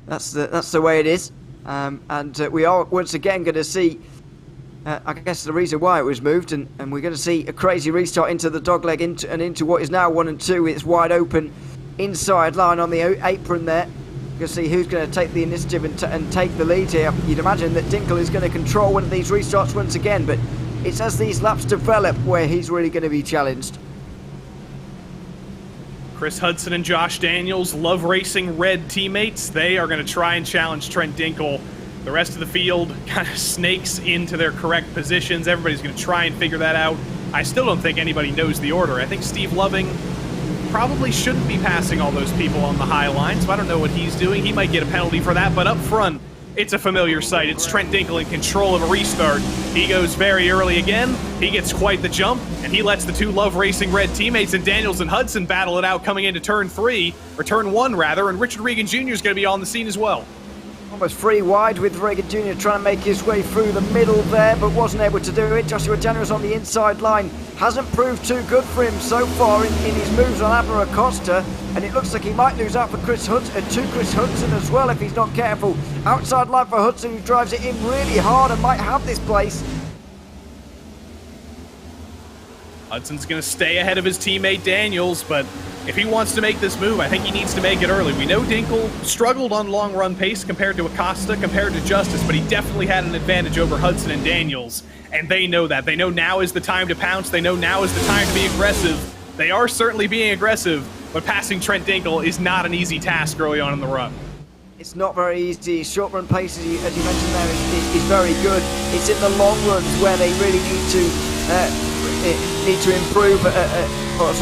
That's the way it is, and we are once again going to see. I guess the reason why it was moved, and we're going to see a crazy restart into the dogleg into what is now 1 and 2. It's wide open inside line on the apron there. You're going to see who's going to take the initiative and take the lead here. You'd imagine that Dinkle is going to control one of these restarts once again, but it's as these laps develop where he's really going to be challenged. Chris Hudson and Josh Daniels, Love Racing Red teammates, they are going to try and challenge Trent Dinkle. The rest of the field kind of snakes into their correct positions. Everybody's going to try and figure that out. I still don't think anybody knows the order. I think Steve Loving probably shouldn't be passing all those people on the high line, so I don't know what he's doing. He might get a penalty for that, but up front, it's a familiar sight. It's Trent Dinkle in control of a restart. He goes very early again. He gets quite the jump, and he lets the two Love Racing Red teammates and Daniels and Hudson battle it out coming into turn 3, or turn 1 rather, and Richard Regan Jr. is going to be on the scene as well. Almost free wide with Regan Jr. trying to make his way through the middle there, but wasn't able to do it. Joshua Daniels on the inside line hasn't proved too good for him so far in his moves on Abner Acosta, and it looks like he might lose out for Chris Hudson as well if he's not careful. Outside line for Hudson, who drives it in really hard and might have this place. Hudson's going to stay ahead of his teammate Daniels, but if he wants to make this move, I think he needs to make it early. We know Dinkle struggled on long run pace compared to Acosta, compared to Justice, but he definitely had an advantage over Hudson and Daniels, and they know that. They know now is the time to pounce. They know now is the time to be aggressive. They are certainly being aggressive, but passing Trent Dinkle is not an easy task early on in the run. It's not very easy. Short run pace, as you mentioned there, is very good. It's in the long runs where they really need to improve.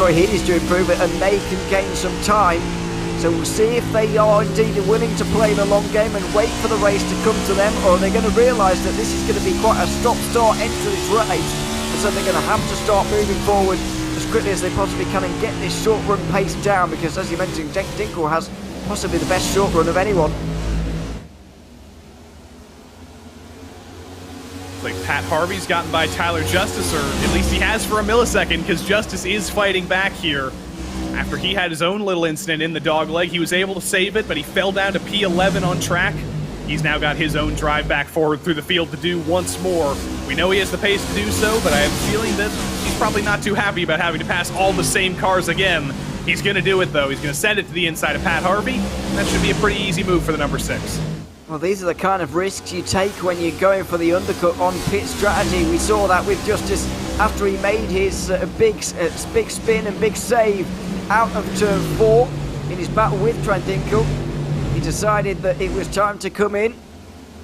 He needs to improve it, and they can gain some time. So we'll see if they are indeed willing to play the long game and wait for the race to come to them, or they're going to realise that this is going to be quite a stop-start end to this race, and so they're going to have to start moving forward as quickly as they possibly can and get this short run pace down, because as you mentioned, Dinkle has possibly the best short run of anyone. Like Pat Harvey's gotten by Tyler Justice, or at least he has for a millisecond, because Justice is fighting back here. After he had his own little incident in the dogleg, he was able to save it, but he fell down to P11 on track. He's now got his own drive back forward through the field to do once more. We know he has the pace to do so, but I have a feeling that he's probably not too happy about having to pass all the same cars again. He's going to do it, though. He's going to send it to the inside of Pat Harvey, and that should be a pretty easy move for the number 6. Well, these are the kind of risks you take when you're going for the undercut on pit strategy. We saw that with Justice after he made his big spin and big save out of turn 4 in his battle with Trent Dinkle. He decided that it was time to come in,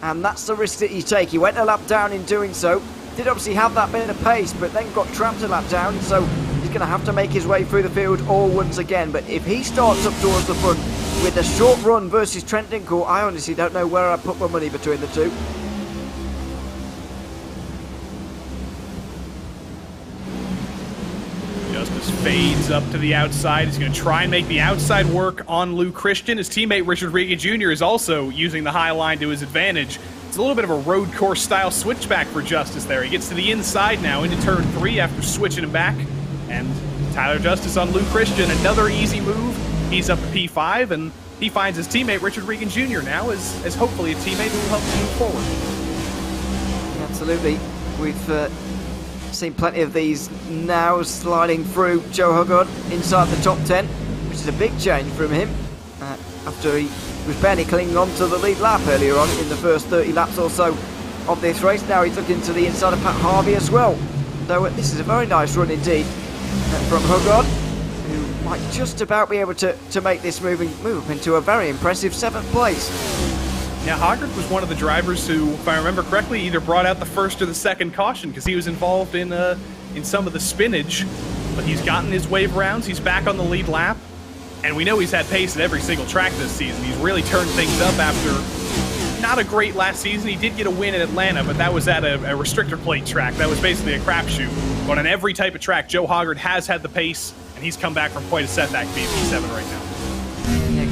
and that's the risk that you take. He went a lap down in doing so. Did obviously have that bit of pace, but then got trapped a lap down, so he's going to have to make his way through the field all once again. But if he starts up towards the front with a short run versus Trent Dinkle, I honestly don't know where I'd put my money between the two. Justice fades up to the outside. He's going to try and make the outside work on Lou Christian. His teammate Richard Regan Jr. is also using the high line to his advantage. It's a little bit of a road course style switchback for Justice there. He gets to the inside now into turn 3 after switching him back. And Tyler Justice on Lou Christian, another easy move. He's up to P5, and he finds his teammate Richard Regan Jr. now as hopefully a teammate who will help him move forward. Absolutely. We've seen plenty of these now sliding through Joe Huggard inside the top 10, which is a big change from him after he was barely clinging on to the lead lap earlier on in the first 30 laps or so of this race. Now he's looking to the inside of Pat Harvey as well. So this is a very nice run indeed from Huggard, who might just about be able to make this move up into a very impressive 7th place. Yeah, Hoggard was one of the drivers who, if I remember correctly, either brought out the first or the second caution, because he was involved in some of the spinnage but he's gotten his wave rounds. He's back on the lead lap. And we know he's had pace at every single track this season. He's really turned things up after not a great last season. He did get a win at Atlanta, but that was at a restrictor plate track. That was basically a crapshoot. But on every type of track, Joe Hoggard has had the pace, and he's come back from quite a setback being P7 right now. Yeah,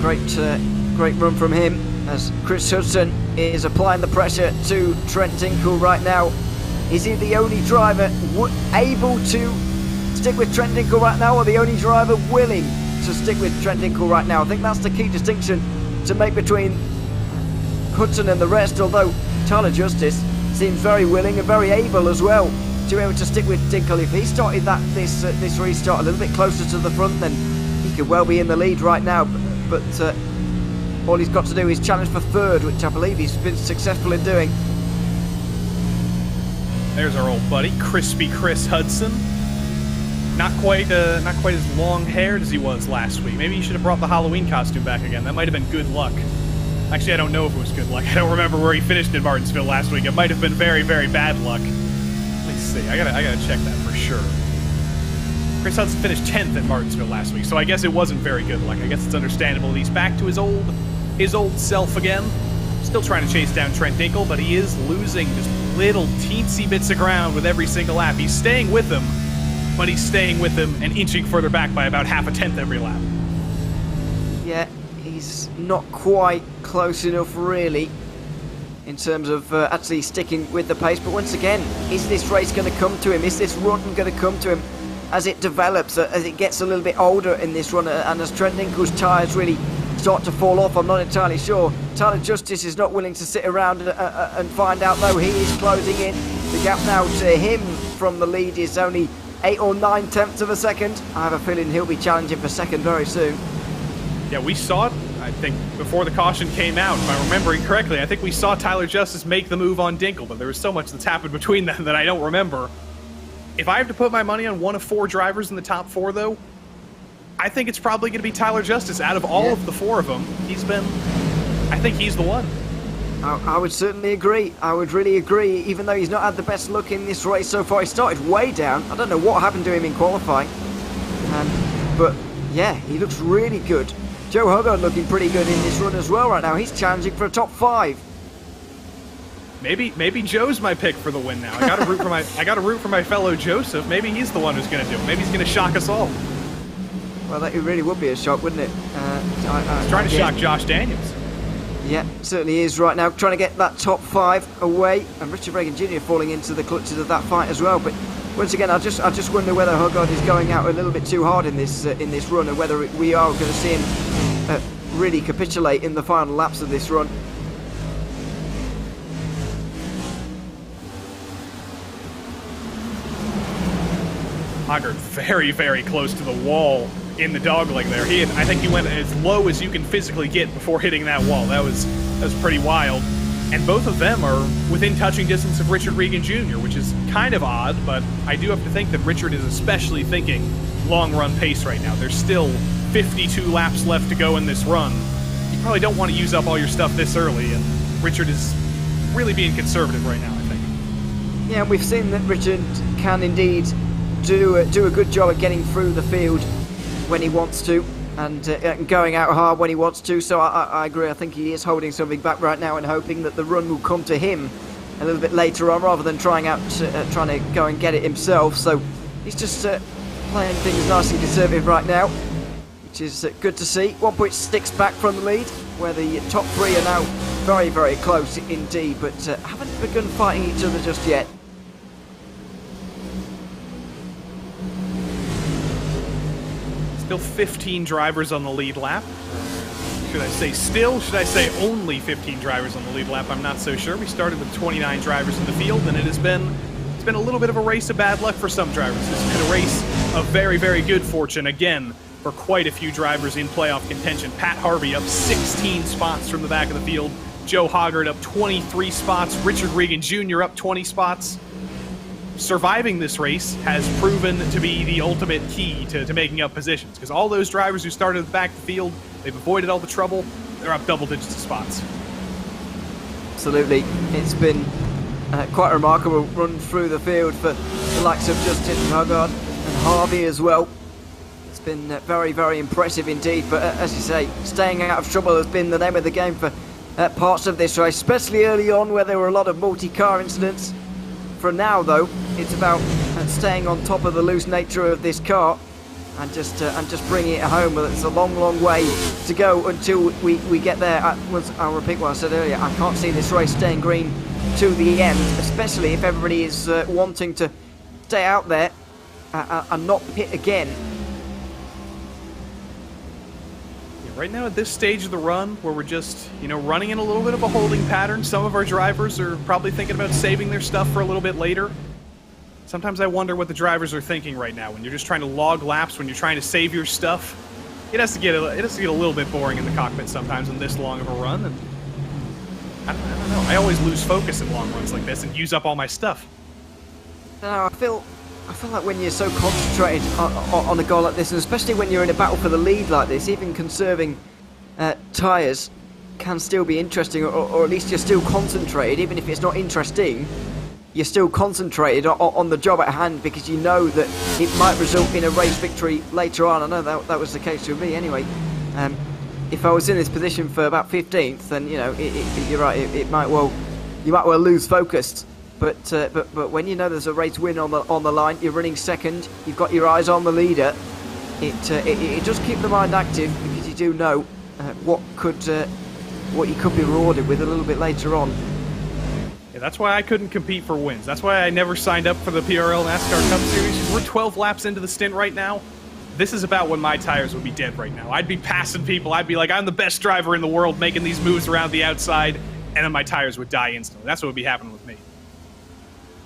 great run from him as Chris Hudson is applying the pressure to Trent Dinkle right now. Is he the only driver able to stick with Trent Dinkle right now, or the only driver willing to stick with Trent Dinkle right now? I think that's the key distinction to make between Hudson and the rest, although Tyler Justice seems very willing and very able as well to be able to stick with Dinkle. If he started this restart a little bit closer to the front, then he could well be in the lead right now, but all he's got to do is challenge for third, which I believe he's been successful in doing. There's our old buddy, Crispy Chris Hudson. Not quite as long-haired as he was last week. Maybe he should have brought the Halloween costume back again. That might have been good luck. Actually, I don't know if it was good luck. I don't remember where he finished in Martinsville last week. It might have been very, very bad luck. Let me see. I gotta check that for sure. Chris Hudson finished 10th in Martinsville last week, so I guess it wasn't very good luck. I guess it's understandable that he's back to his old self again. Still trying to chase down Trent Dinkle, but he is losing just little teensy bits of ground with every single lap. He's staying with him, but he's staying with him and inching further back by about half a tenth every lap. Yeah, he's not quite close enough really in terms of actually sticking with the pace, but once again, is this race going to come to him? Is this run going to come to him as it develops, as it gets a little bit older in this run, and as Trent Dinkle's tyres really start to fall off? I'm not entirely sure. Tyler Justice is not willing to sit around and find out, though. He is closing in. The gap now to him from the lead is only 8 or 9 tenths of a second. I have a feeling he'll be challenging for second very soon. Yeah, we saw it, I think, before the caution came out, if I'm remembering correctly. I think we saw Tyler Justice make the move on Dinkle, but there was so much that's happened between them that I don't remember. If I have to put my money on one of 4 drivers in the top 4, though, I think it's probably going to be Tyler Justice. Out of all of the 4 of them, I think he's the one. I would certainly agree. I would really agree, even though he's not had the best look in this race so far. He started way down. I don't know what happened to him in qualifying. But, yeah, he looks really good. Joe Hoggard looking pretty good in this run as well right now. He's challenging for a top 5. Maybe Joe's my pick for the win now. I got to root for my fellow Joseph. Maybe he's the one who's going to do it. Maybe he's going to shock us all. Well, that really would be a shock, wouldn't it? He's trying to shock Josh Daniels. Yeah, certainly is right now, trying to get that top 5 away, and Richard Reagan Jr. falling into the clutches of that fight as well. But once again, I just wonder whether Hoggard is going out a little bit too hard in this run, and whether we are going to see him really capitulate in the final laps of this run. Hoggard very, very close to the wall in the dogleg there. I think he went as low as you can physically get before hitting that wall. That was pretty wild. And both of them are within touching distance of Richard Regan Jr., which is kind of odd, but I do have to think that Richard is especially thinking long-run pace right now. There's still 52 laps left to go in this run. You probably don't want to use up all your stuff this early, and Richard is really being conservative right now, I think. Yeah, we've seen that Richard can indeed do a good job at getting through the field when he wants to, and going out hard when he wants to. So I agree. I think he is holding something back right now and hoping that the run will come to him a little bit later on, rather than trying to go and get it himself. So he's just playing things nice and conservative right now, which is good to see. 1.6 back from the lead, where the top 3 are now very, very close indeed, but haven't begun fighting each other just yet. Still 15 drivers on the lead lap. Should I say still? Should I say only 15 drivers on the lead lap? I'm not so sure. We started with 29 drivers in the field, and it's been a little bit of a race of bad luck for some drivers. It's been a race of very, very good fortune, again, for quite a few drivers in playoff contention. Pat Harvey up 16 spots from the back of the field. Joe Hoggard up 23 spots. Richard Regan Jr. up 20 spots. Surviving this race has proven to be the ultimate key to making up positions, because all those drivers who started at the back of the field, they've avoided all the trouble. They're up double digits of spots. Absolutely. It's been quite a remarkable run through the field for the likes of Justin Hoggard. and Harvey as well. It's been very, very impressive indeed. But as you say, staying out of trouble has been the name of the game for parts of this race, especially early on where there were a lot of multi-car incidents. For now, though, it's about staying on top of the loose nature of this car and just bringing it home. Well, it's a long, long way to go until we get there. I'll repeat what I said earlier. I can't see this race staying green to the end, especially if everybody is wanting to stay out there and not pit again. Right now at this stage of the run where we're just, running in a little bit of a holding pattern, some of our drivers are probably thinking about saving their stuff for a little bit later. Sometimes I wonder what the drivers are thinking right now when you're just trying to log laps, when you're trying to save your stuff. It has to get a little bit boring in the cockpit sometimes in this long of a run, and I don't know. I always lose focus in long runs like this and use up all my stuff. I feel like when you're so concentrated on a goal like this, and especially when you're in a battle for the lead like this, even conserving tyres can still be interesting, or at least you're still concentrated. Even if it's not interesting, you're still concentrated on the job at hand because you know that it might result in a race victory later on. I know that was the case with me anyway. If I was in this position for about 15th, then you're right. You might well lose focus. But when you know there's a race win on the line, you're running second, you've got your eyes on the leader, it does keep the mind active because you do know what you could be rewarded with a little bit later on. Yeah, that's why I couldn't compete for wins. That's why I never signed up for the PRL NASCAR Cup Series. We're 12 laps into the stint right now. This is about when my tires would be dead right now. I'd be passing people. I'd be like, I'm the best driver in the world making these moves around the outside, and then my tires would die instantly. That's what would be happening with me.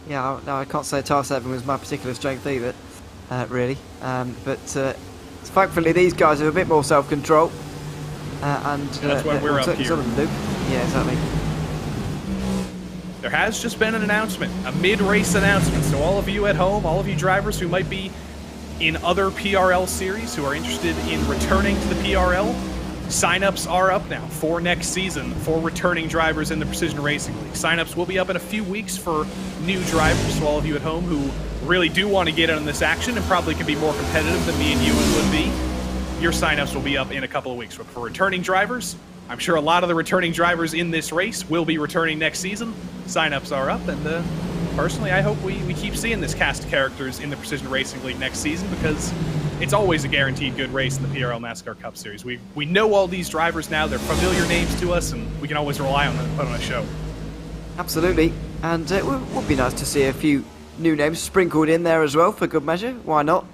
Yeah, no, I can't say Tire 7 was my particular strength either, really. But thankfully these guys have a bit more self-control. And that's why we're up here. Some of them do. Yeah, exactly. There has just been an announcement, a mid-race announcement. So all of you at home, all of you drivers who might be in other PRL series who are interested in returning to the PRL, sign-ups are up now for next season for returning drivers in the Precision Racing League. Sign-ups will be up in a few weeks for new drivers, so all of you at home who really do want to get in on this action and probably can be more competitive than me and you would be, your sign-ups will be up in a couple of weeks. But for returning drivers, I'm sure a lot of the returning drivers in this race will be returning next season. Sign-ups are up, and personally, I hope we keep seeing this cast of characters in the Precision Racing League next season because it's always a guaranteed good race in the PRL NASCAR Cup Series. We know all these drivers now. They're familiar names to us, and we can always rely on them to put on a show. Absolutely. And it would be nice to see a few new names sprinkled in there as well for good measure. Why not?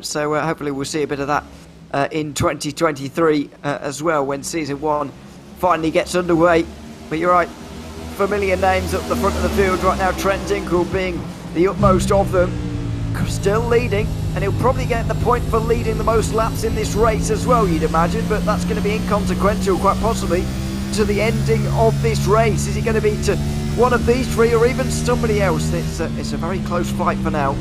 So hopefully we'll see a bit of that in 2023 as well when Season 1 finally gets underway. But you're right. Familiar names up the front of the field right now. Trent Dinkle being the utmost of them. Still leading, and he'll probably get the point for leading the most laps in this race as well, you'd imagine, but that's going to be inconsequential, quite possibly, to the ending of this race. Is it going to be to one of these three or even somebody else? It's a very close fight for now.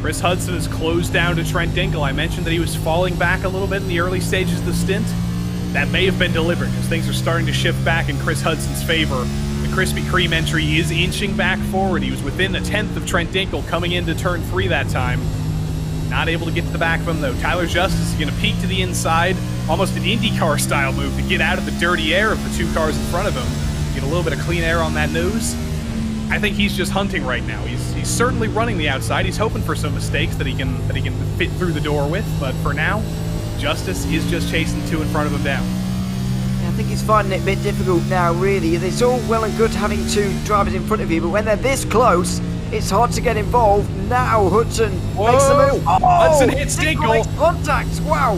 Chris Hudson has closed down to Trent Dinkle. I mentioned that he was falling back a little bit in the early stages of the stint. That may have been deliberate, as things are starting to shift back in Chris Hudson's favor. The Krispy Kreme entry is inching back forward. He was within a tenth of Trent Dinkle coming into turn 3 that time. Not able to get to the back of him, though. Tyler Justice is going to peek to the inside, almost an IndyCar style move to get out of the dirty air of the two cars in front of him. Get a little bit of clean air on that nose. I think he's just hunting right now. He's certainly running the outside. He's hoping for some mistakes that he can fit through the door with, but for now, Justice is just chasing two in front of him down. I think he's finding it a bit difficult now, really. It's all well and good having two drivers in front of you, but when they're this close, it's hard to get involved. Now Hudson makes the move. Oh, Hudson hits Dinkle. Contact. Wow.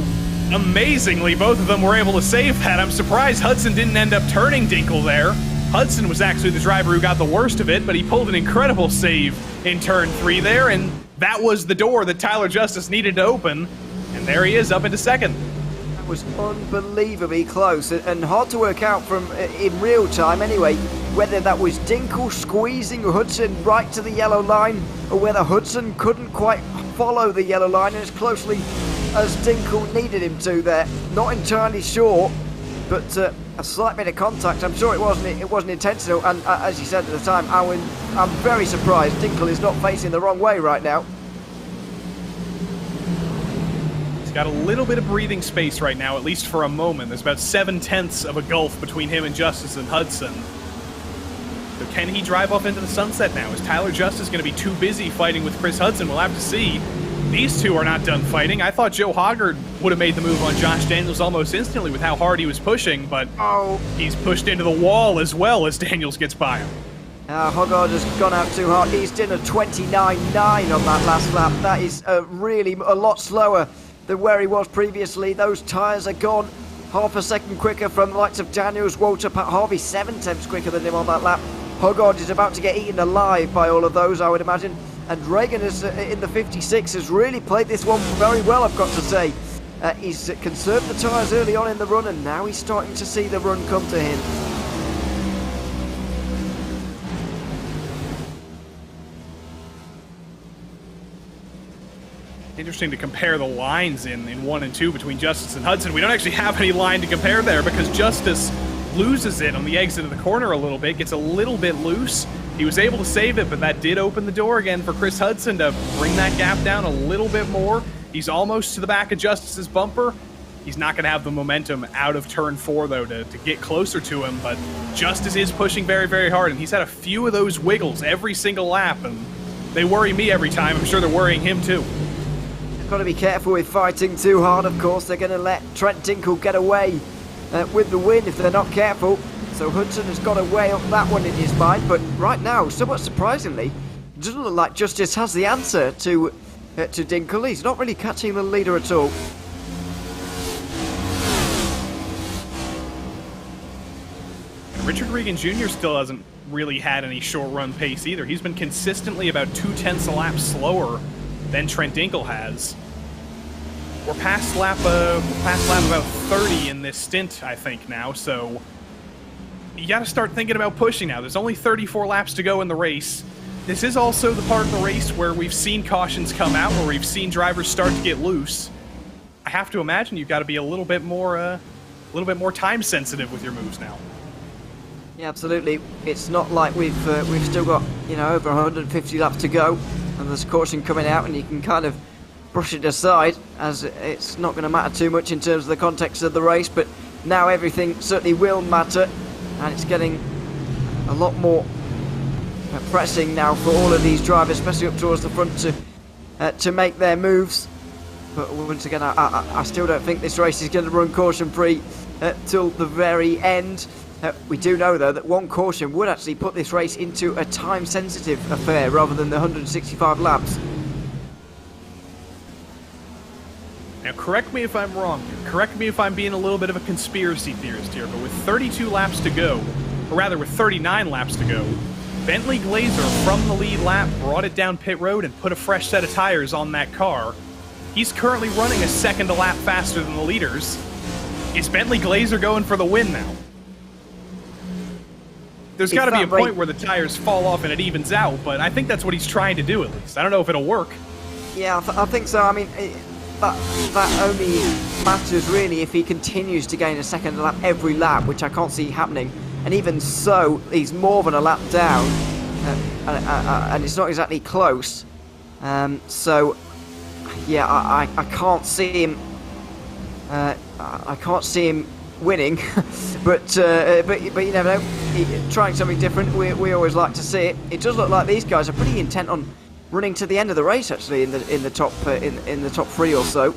Amazingly, both of them were able to save that. I'm surprised Hudson didn't end up turning Dinkle there. Hudson was actually the driver who got the worst of it, but he pulled an incredible save in turn 3 there, and that was the door that Tyler Justice needed to open. And there he is, up into second. That was unbelievably close and hard to work out from in real time anyway, whether that was Dinkle squeezing Hudson right to the yellow line or whether Hudson couldn't quite follow the yellow line as closely as Dinkle needed him to there. Not entirely sure, but a slight bit of contact. I'm sure it wasn't intentional, and as you said at the time, I'm very surprised Dinkle is not facing the wrong way right now. Got a little bit of breathing space right now, at least for a moment. There's about 7/10 of a gulf between him and Justice and Hudson. So can he drive off into the sunset now? Is Tyler Justice going to be too busy fighting with Chris Hudson? We'll have to see. These two are not done fighting. I thought Joe Hoggard would have made the move on Josh Daniels almost instantly with how hard he was pushing, but he's pushed into the wall as well as Daniels gets by him. Hoggard has gone out too hard. He's done a 29.9 on that last lap. That is really a lot slower than where he was previously. Those tyres are gone. Half a second quicker from the likes of Daniels, Walter, Pat Harvey, 7/10 quicker than him on that lap. Hoggard is about to get eaten alive by all of those, I would imagine. And Reagan is in the 56 has really played this one very well, I've got to say. He's conserved the tyres early on in the run, and now he's starting to see the run come to him. Interesting to compare the lines in 1 and 2 between Justice and Hudson. We don't actually have any line to compare there because Justice loses it on the exit of the corner a little bit, gets a little bit loose. He was able to save it, but that did open the door again for Chris Hudson to bring that gap down a little bit more. He's almost to the back of Justice's bumper. He's not going to have the momentum out of turn 4, though, to get closer to him, but Justice is pushing very, very hard, and he's had a few of those wiggles every single lap, and they worry me every time. I'm sure they're worrying him, too. Got to be careful with fighting too hard, of course. They're going to let Trent Dinkle get away with the win if they're not careful. So Hudson has got to weigh up that one in his mind. But right now, somewhat surprisingly, it doesn't look like Justice has the answer to Dinkle. He's not really catching the leader at all. Richard Regan Jr. still hasn't really had any short run pace either. He's been consistently about 0.2 a lap slower than Trent Dinkle has. We're past lap about 30 in this stint, I think, now, so you got to start thinking about pushing now. There's only 34 laps to go in the race. This is also the part of the race where we've seen cautions come out, where we've seen drivers start to get loose. I have to imagine you've got to be a little bit more time sensitive with your moves now. Yeah, absolutely. It's not like we've still got, over 150 laps to go, and there's caution coming out, and you can kind of brush it aside, as it's not going to matter too much in terms of the context of the race. But now everything certainly will matter, and it's getting a lot more pressing now for all of these drivers, especially up towards the front, to make their moves. But once again, I still don't think this race is going to run caution-free till the very end. We do know, though, that one caution would actually put this race into a time-sensitive affair rather than the 165 laps. Now, correct me if I'm wrong here. Correct me if I'm being a little bit of a conspiracy theorist here, but with 32 laps to go, or rather with 39 laps to go, Bentley Glazer, from the lead lap, brought it down pit road and put a fresh set of tires on that car. He's currently running a second a lap faster than the leaders. Is Bentley Glazer going for the win now? There's got to be a point where the tires fall off and it evens out, but I think that's what he's trying to do, at least. I don't know if it'll work. Yeah, I think so. I mean, that only matters really if he continues to gain a second lap every lap, which I can't see happening. And even so, he's more than a lap down, and it's not exactly close. So, yeah, I can't see him. I can't see him winning, but you never know. Trying something different, we always like to see it. It does look like these guys are pretty intent on running to the end of the race, actually, in the top three or so.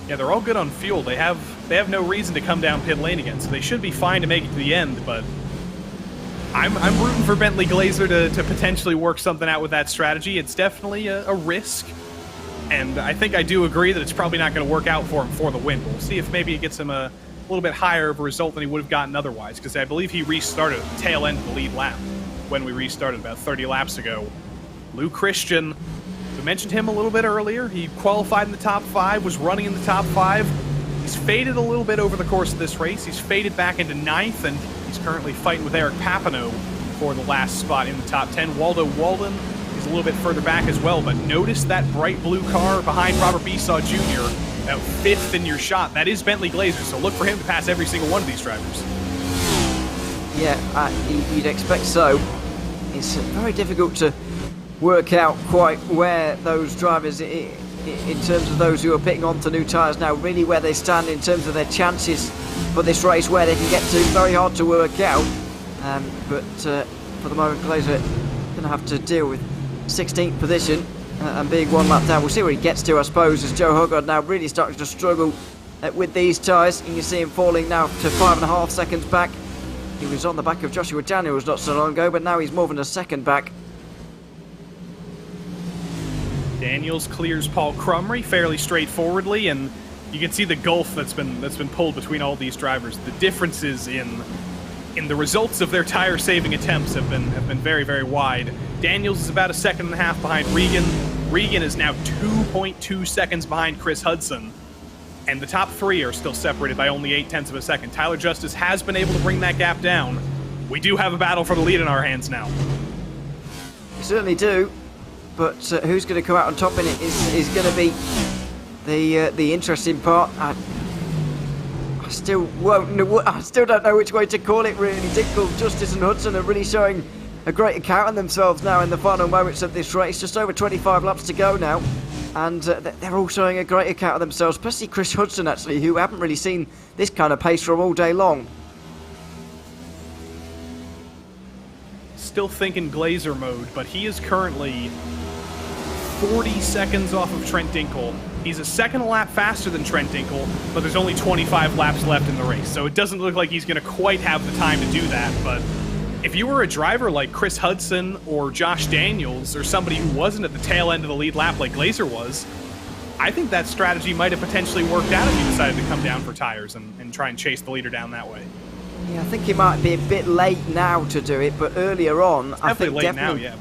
Yeah, they're all good on fuel. They have no reason to come down pit lane again, so they should be fine to make it to the end. But I'm rooting for Bentley Glazer to potentially work something out with that strategy. It's definitely a risk, and I think I do agree that it's probably not going to work out for him for the win. We'll see if maybe it gets him a little bit higher of a result than he would have gotten otherwise, because I believe he restarted at the tail end of the lead lap when we restarted about 30 laps ago. Lou Christian, we mentioned him a little bit earlier. He qualified in the top 5, was running in the top 5. He's faded a little bit over the course of this race. He's faded back into 9th, and he's currently fighting with Eric Papineau for the last spot in the top 10. Waldo Walden is a little bit further back as well, but notice that bright blue car behind Robert Besaw Jr., about 5th in your shot. That is Bentley Glazer, so look for him to pass every single one of these drivers. Yeah, you'd expect so. It's very difficult to work out quite where those drivers in terms of those who are pitting onto new tyres now, really where they stand in terms of their chances for this race, where they can get to. Very hard to work out. But for the moment, Glazer going to have to deal with 16th position and being one lap down. We'll see where he gets to, I suppose, as Joe Huggard now really starting to struggle with these tyres. And you see him falling now to 5.5 seconds back. He was on the back of Joshua Daniels not so long ago, but now he's more than a second back. Daniels clears Paul Crumry fairly straightforwardly, and you can see the gulf that's been pulled between all these drivers. The differences in the results of their tire saving attempts have been very, very wide. Daniels is about 1.5 seconds behind Regan. Regan is now 2.2 seconds behind Chris Hudson. And the top three are still separated by only 0.8 of a second. Tyler Justice has been able to bring that gap down. We do have a battle for the lead in our hands now. We certainly do, but who's going to come out on top in it is going to be the interesting part. I still don't know which way to call it, really. Dinkel, Justice and Hudson are really showing a great account of themselves now in the final moments of this race. Just over 25 laps to go now. And they're all showing a great account of themselves, especially Chris Hudson, actually, who haven't really seen this kind of pace from all day long. Still thinking Glazer mode, but he is currently 40 seconds off of Trent Dinkel. He's a second a lap faster than Trent Dinkel, but there's only 25 laps left in the race, so it doesn't look like he's going to quite have the time to do that. But if you were a driver like Chris Hudson or Josh Daniels or somebody who wasn't at the tail end of the lead lap like Glazer was, I think that strategy might have potentially worked out if you decided to come down for tires and try and chase the leader down that way. Yeah, I think it might be a bit late now to do it, but earlier on, I think definitely.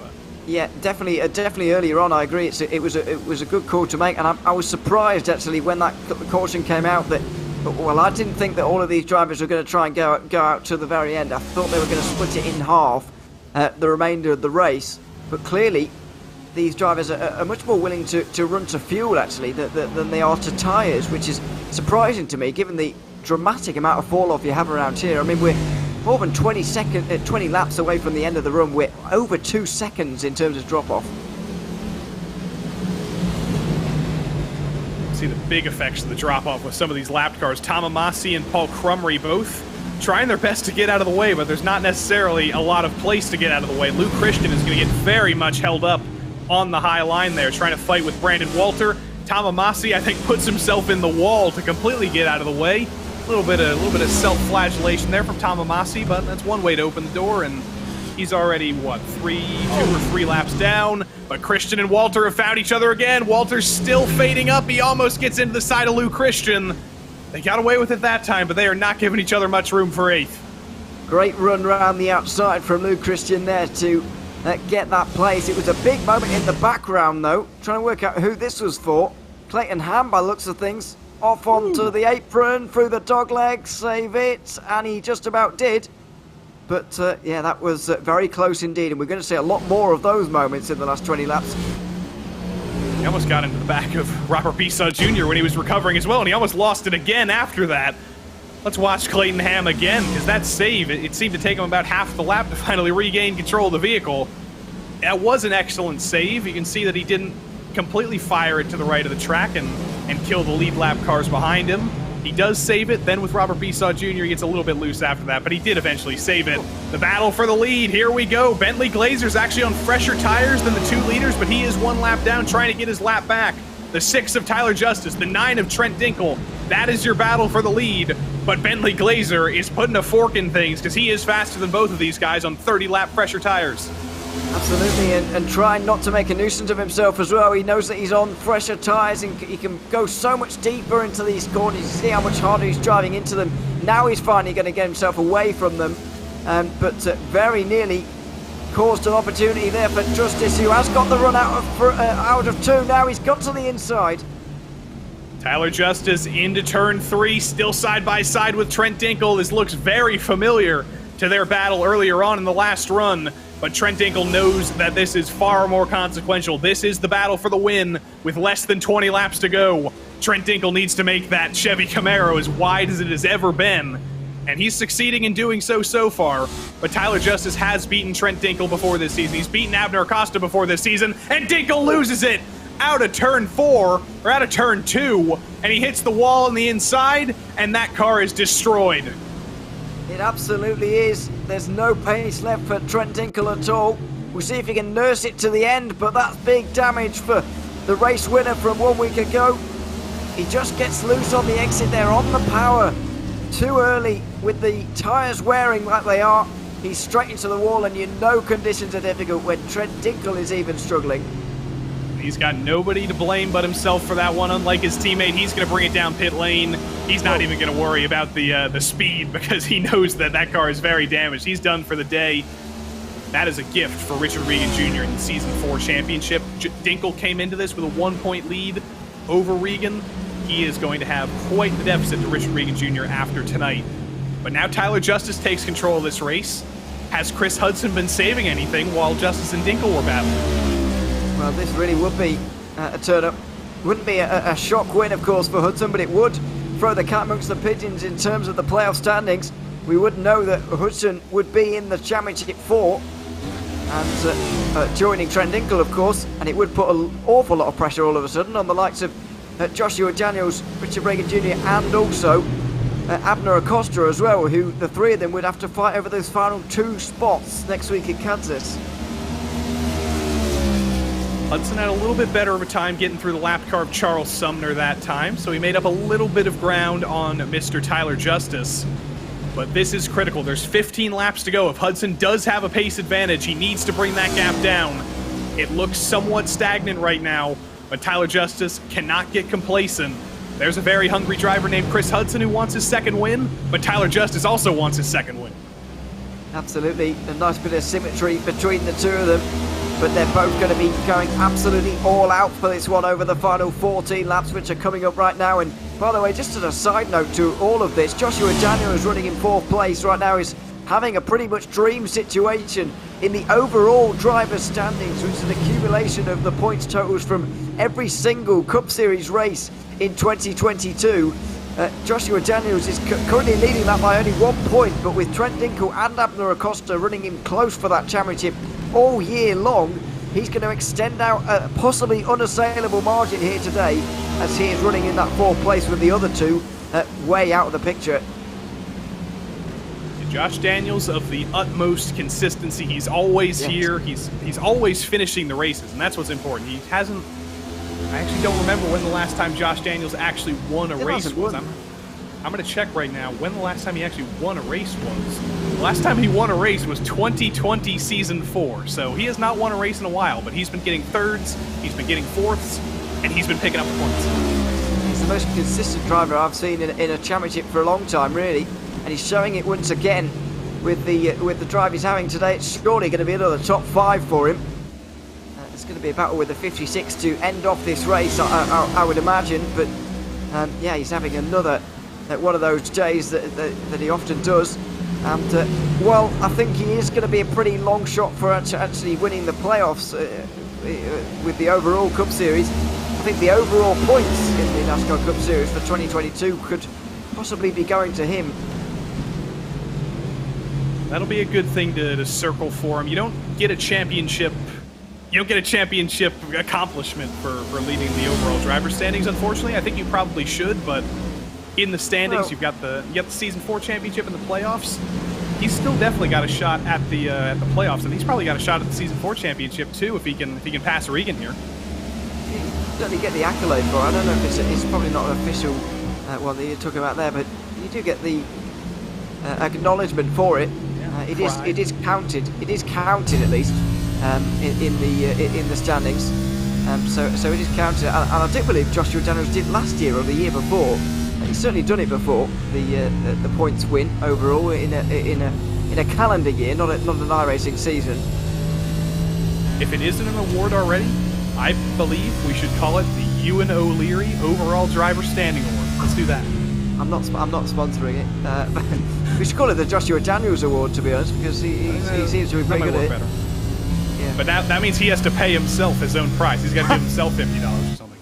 Yeah, definitely earlier on, I agree. It was a good call to make, and I was surprised actually when that caution came out that. Well, I didn't think that all of these drivers were going to try and go out to the very end. I thought they were going to split it in half the remainder of the race. But clearly, these drivers are much more willing to run to fuel, actually, than they are to tyres, which is surprising to me, given the dramatic amount of fall-off you have around here. I mean, we're more than 20 laps away from the end of the run. We're over 2 seconds in terms of drop-off. See the big effects of the drop-off with some of these lapped cars. Tom Amasi and Paul Crumry both trying their best to get out of the way, but there's not necessarily a lot of place to get out of the way. Luke Christian is going to get very much held up on the high line there, trying to fight with Brandon Walter. Tom Amasi, I think, puts himself in the wall to completely get out of the way. A little bit of self-flagellation there from Tom Amasi, but that's one way to open the door, and he's already, what, 2 or 3 laps down. But Christian and Walter have found each other again. Walter's still fading up. He almost gets into the side of Luke Christian. They got away with it that time, but they are not giving each other much room for 8th. Great run around the outside from Luke Christian there to get that place. It was a big moment in the background, though. Trying to work out who this was for. Clayton Ham, by looks of things, off onto the apron, through the dogleg, save it, and he just about did. But, yeah, that was very close indeed, and we're going to see a lot more of those moments in the last 20 laps. He almost got into the back of Robert Bissaw Jr. when he was recovering as well, and he almost lost it again after that. Let's watch Clayton Ham again, because that save, it seemed to take him about half the lap to finally regain control of the vehicle. That was an excellent save. You can see that he didn't completely fire it to the right of the track and kill the lead lap cars behind him. He does save it, then with Robert Bissaw Jr. he gets a little bit loose after that, but he did eventually save it. The battle for the lead, here we go. Bentley Glazer's actually on fresher tires than the 2 leaders, but he is 1 lap down trying to get his lap back. The 6 of Tyler Justice, the 9 of Trent Dinkel. That is your battle for the lead, but Bentley Glazer is putting a fork in things because he is faster than both of these guys on 30-lap fresher tires. Absolutely, and trying not to make a nuisance of himself as well. He knows that he's on fresher tyres and he can go so much deeper into these corners. You see how much harder he's driving into them. Now he's finally going to get himself away from them, but very nearly caused an opportunity there for Justice, who has got the run out of 2. Now he's got to the inside. Tyler Justice into turn 3, still side by side with Trent Dinkel. This looks very familiar to their battle earlier on in the last run. But Trent Dinkel knows that this is far more consequential. This is the battle for the win with less than 20 laps to go. Trent Dinkel needs to make that Chevy Camaro as wide as it has ever been. And he's succeeding in doing so far. But Tyler Justice has beaten Trent Dinkel before this season. He's beaten Abner Acosta before this season. And Dinkel loses it! out of turn 4, or out of turn 2, and he hits the wall on the inside, and that car is destroyed. It absolutely is. There's no pace left for Trent Dinkle at all. We'll see if he can nurse it to the end, but that's big damage for the race winner from 1 week ago. He just gets loose on the exit there on the power. Too early with the tyres wearing like they are. He's straight into the wall, and you know conditions are difficult when Trent Dinkle is even struggling. He's got nobody to blame but himself for that one. Unlike his teammate, he's going to bring it down pit lane. He's not even going to worry about the speed because he knows that that car is very damaged. He's done for the day. That is a gift for Richard Regan Jr. in the Season 4 championship. Dinkle came into this with a 1-point lead over Regan. He is going to have quite the deficit to Richard Regan Jr. after tonight. But now Tyler Justice takes control of this race. Has Chris Hudson been saving anything while Justice and Dinkle were battling? Well, this really would be a turn-up. Wouldn't be a shock win, of course, for Hudson, but it would throw the cat amongst the pigeons in terms of the playoff standings. We would know that Hudson would be in the Championship 4 and joining Trent Dinkle, of course, and it would put an awful lot of pressure all of a sudden on the likes of Joshua Daniels, Richard Regan Jr. and also Abner Acosta as well, who the three of them would have to fight over those final 2 spots next week in Kansas. Hudson had a little bit better of a time getting through the lap car of Charles Sumner that time, so he made up a little bit of ground on Mr. Tyler Justice. But this is critical. There's 15 laps to go. If Hudson does have a pace advantage, he needs to bring that gap down. It looks somewhat stagnant right now, but Tyler Justice cannot get complacent. There's a very hungry driver named Chris Hudson who wants his second win, but Tyler Justice also wants his second win. Absolutely. A nice bit of symmetry between the two of them, but they're both going to be going absolutely all out for this one over the final 14 laps, which are coming up right now. And by the way, just as a side note to all of this, Joshua Daniels running in 4th place right now is having a pretty much dream situation in the overall driver's standings, which is an accumulation of the points totals from every single Cup Series race in 2022. Joshua Daniels is currently leading that by only 1 point, but with Trent Dinkle and Abner Acosta running him close for that championship all year long, he's going to extend out a possibly unassailable margin here today as he is running in that 4th place with the other two way out of the picture. Josh Daniels of the utmost consistency. He's always here. He's always finishing the races, and that's what's important. He hasn't... I actually don't remember when the last time Josh Daniels actually won a race was. I'm going to check right now when the last time he actually won a race was. The last time he won a race was 2020 Season 4, so he has not won a race in a while, but he's been getting 3rds, he's been getting 4ths, and he's been picking up points. He's the most consistent driver I've seen in a championship for a long time, really, and he's showing it once again with the drive he's having today. It's surely going to be another top 5 for him. It's going to be a battle with the 56 to end off this race, I would imagine, but yeah, he's having another one of those days that he often does, and well, I think he is going to be a pretty long shot for actually winning the playoffs with the overall Cup Series. I think the overall points in the NASCAR Cup Series for 2022 could possibly be going to him. That'll be a good thing to circle for him. You don't get a championship accomplishment for leading the overall driver standings, unfortunately. I think you probably should, but in the standings, you've got the Season 4 championship and the playoffs. He's still definitely got a shot at the playoffs, and he's probably got a shot at the Season 4 championship too if he can pass Regan here. You certainly get the accolade for it. I don't know if it's probably not an official one that you're talking about there, but you do get the acknowledgement for it. It is counted. It is counted at least in the standings. So it is counted, and I do believe Joshua Daniels did last year or the year before. He's certainly done it before. The points win overall in a calendar year, not an iRacing season. If it isn't an award already, I believe we should call it the Ewan O'Leary Overall Driver Standing Award. Let's do that. I'm not sponsoring it. We should call it the Joshua Daniels Award, to be honest, because he seems to be pretty good at it. Better. Yeah. But that means he has to pay himself his own price. He's got to give himself $50 or something.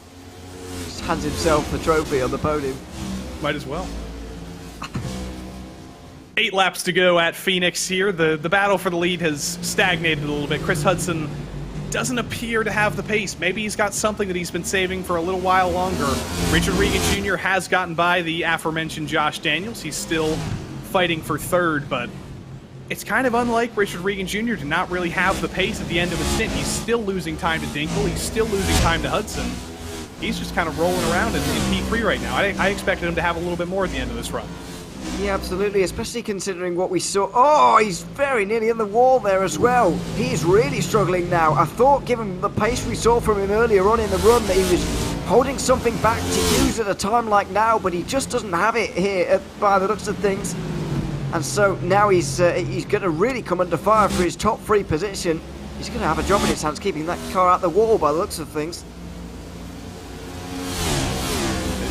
Just hands himself the trophy on the podium. Might as well. 8 laps to go at Phoenix here. The battle for the lead has stagnated a little bit. Chris Hudson doesn't appear to have the pace. Maybe he's got something that he's been saving for a little while longer. Richard Regan Jr. has gotten by the aforementioned Josh Daniels. He's still fighting for third, but it's kind of unlike Richard Regan Jr. to not really have the pace at the end of his stint. He's still losing time to Dinkle. He's still losing time to Hudson. He's just kind of rolling around in P3 right now. I expected him to have a little bit more at the end of this run. Yeah, absolutely, especially considering what we saw. Oh, he's very nearly in the wall there as well. He's really struggling now. I thought, given the pace we saw from him earlier on in the run, that he was holding something back to use at a time like now, but he just doesn't have it here by the looks of things. And so now he's going to really come under fire for his top 3 position. He's going to have a job in his hands keeping that car out the wall by the looks of things.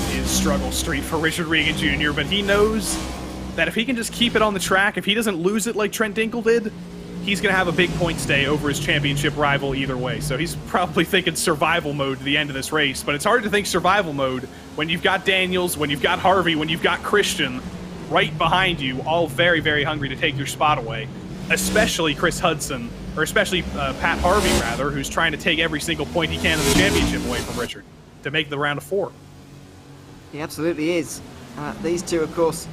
This is struggle street for Richard Regan Jr., but he knows that if he can just keep it on the track, if he doesn't lose it like Trent Dinkle did, he's going to have a big point stay over his championship rival either way. So he's probably thinking survival mode to the end of this race, but it's hard to think survival mode when you've got Daniels, when you've got Harvey, when you've got Christian right behind you, all very, very hungry to take your spot away, especially Chris Hudson, or especially Pat Harvey, rather, who's trying to take every single point he can in the championship away from Richard to make the round of 4. He absolutely is. These two, of course,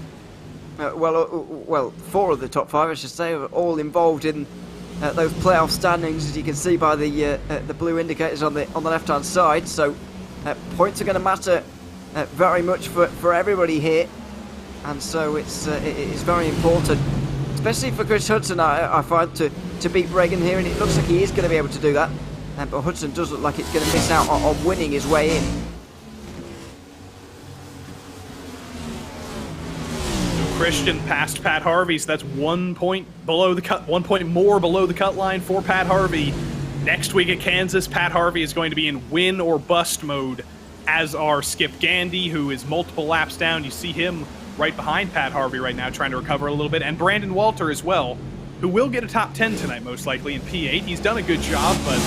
well, 4 of the top 5, I should say, are all involved in those playoff standings, as you can see by the blue indicators on the left-hand side. So points are going to matter very much for everybody here. And so it's very important, especially for Chris Hudson, I find, to beat Regan here, and it looks like he is going to be able to do that. But Hudson does look like he's going to miss out on winning his way in. Christian passed Pat Harvey, so that's 1 point below the cut, 1 point more below the cut line for Pat Harvey. Next week at Kansas, Pat Harvey is going to be in win or bust mode, as are Skip Gandy, who is multiple laps down. You see him right behind Pat Harvey right now, trying to recover a little bit, and Brandon Walter as well, who will get a top 10 tonight, most likely, in P8. He's done a good job, but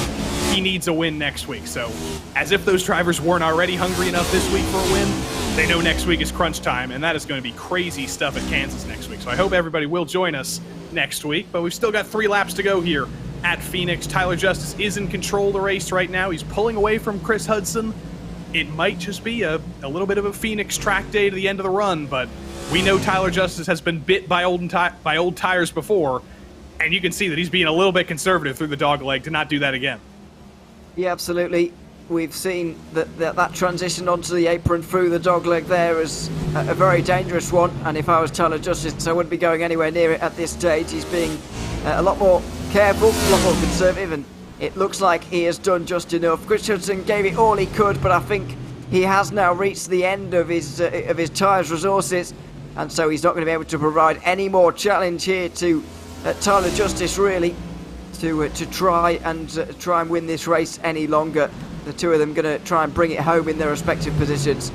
he needs a win next week. So, as if those drivers weren't already hungry enough this week for a win, they know next week is crunch time, and that is going to be crazy stuff at Kansas next week. So I hope everybody will join us next week, but we've still got 3 laps to go here at Phoenix. Tyler Justice is in control of the race right now. He's pulling away from Chris Hudson. It might just be a little bit of a Phoenix track day to the end of the run, but we know Tyler Justice has been bit by old tires before, and you can see that he's being a little bit conservative through the dog leg to not do that again. Yeah, absolutely. We've seen that transition onto the apron through the dog leg there is a very dangerous one, and if I was Tyler Justice, I wouldn't be going anywhere near it at this stage. He's being a lot more careful, a lot more conservative, and it looks like he has done just enough. Chris Hudson gave it all he could, but I think he has now reached the end of his tyres resources, and so he's not going to be able to provide any more challenge here to Tyler Justice, really, to try and win this race any longer. The two of them going to try and bring it home in their respective positions.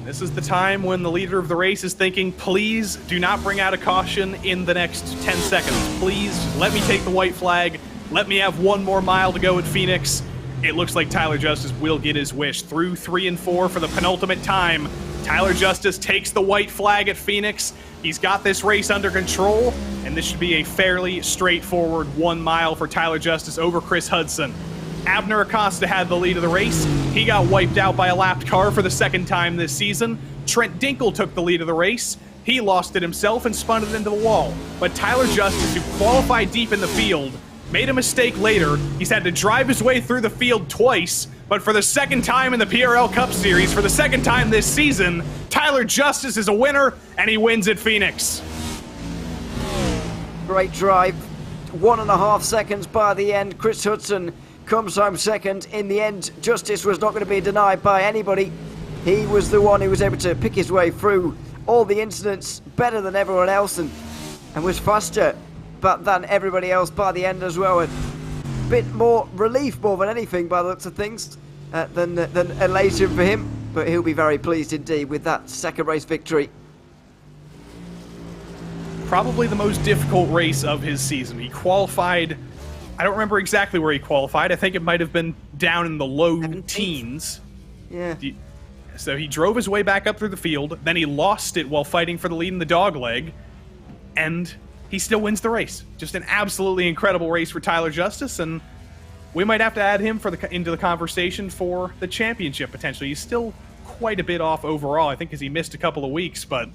This is the time when the leader of the race is thinking, please do not bring out a caution in the next 10 seconds. Please let me take the white flag. Let me have 1 more mile to go at Phoenix. It looks like Tyler Justice will get his wish. Through 3 and 4 for the penultimate time, Tyler Justice takes the white flag at Phoenix. He's got this race under control, and this should be a fairly straightforward 1 mile for Tyler Justice over Chris Hudson. Abner Acosta had the lead of the race. He got wiped out by a lapped car for the 2nd time this season. Trent Dinkle took the lead of the race. He lost it himself and spun it into the wall. But Tyler Justice, who qualified deep in the field, made a mistake later. He's had to drive his way through the field twice, but for the 2nd time in the PRL Cup Series, for the 2nd time this season, Tyler Justice is a winner, and he wins at Phoenix. Great drive. 1.5 seconds by the end. Chris Hudson comes home 2nd. In the end, Justice was not going to be denied by anybody. He was the one who was able to pick his way through all the incidents better than everyone else, and was faster but than everybody else by the end as well. A bit more relief, more than anything, by the looks of things, than elation for him, but he'll be very pleased indeed with that 2nd race victory. Probably the most difficult race of his season. He qualified, I don't remember exactly where he qualified. I think it might have been down in the low 17th. teens. Yeah. So he drove his way back up through the field, then he lost it while fighting for the lead in the dog leg, and he still wins the race. Just an absolutely incredible race for Tyler Justice, and we might have to add him into the conversation for the championship potentially. He's still quite a bit off overall, I think, because he missed a couple of weeks, but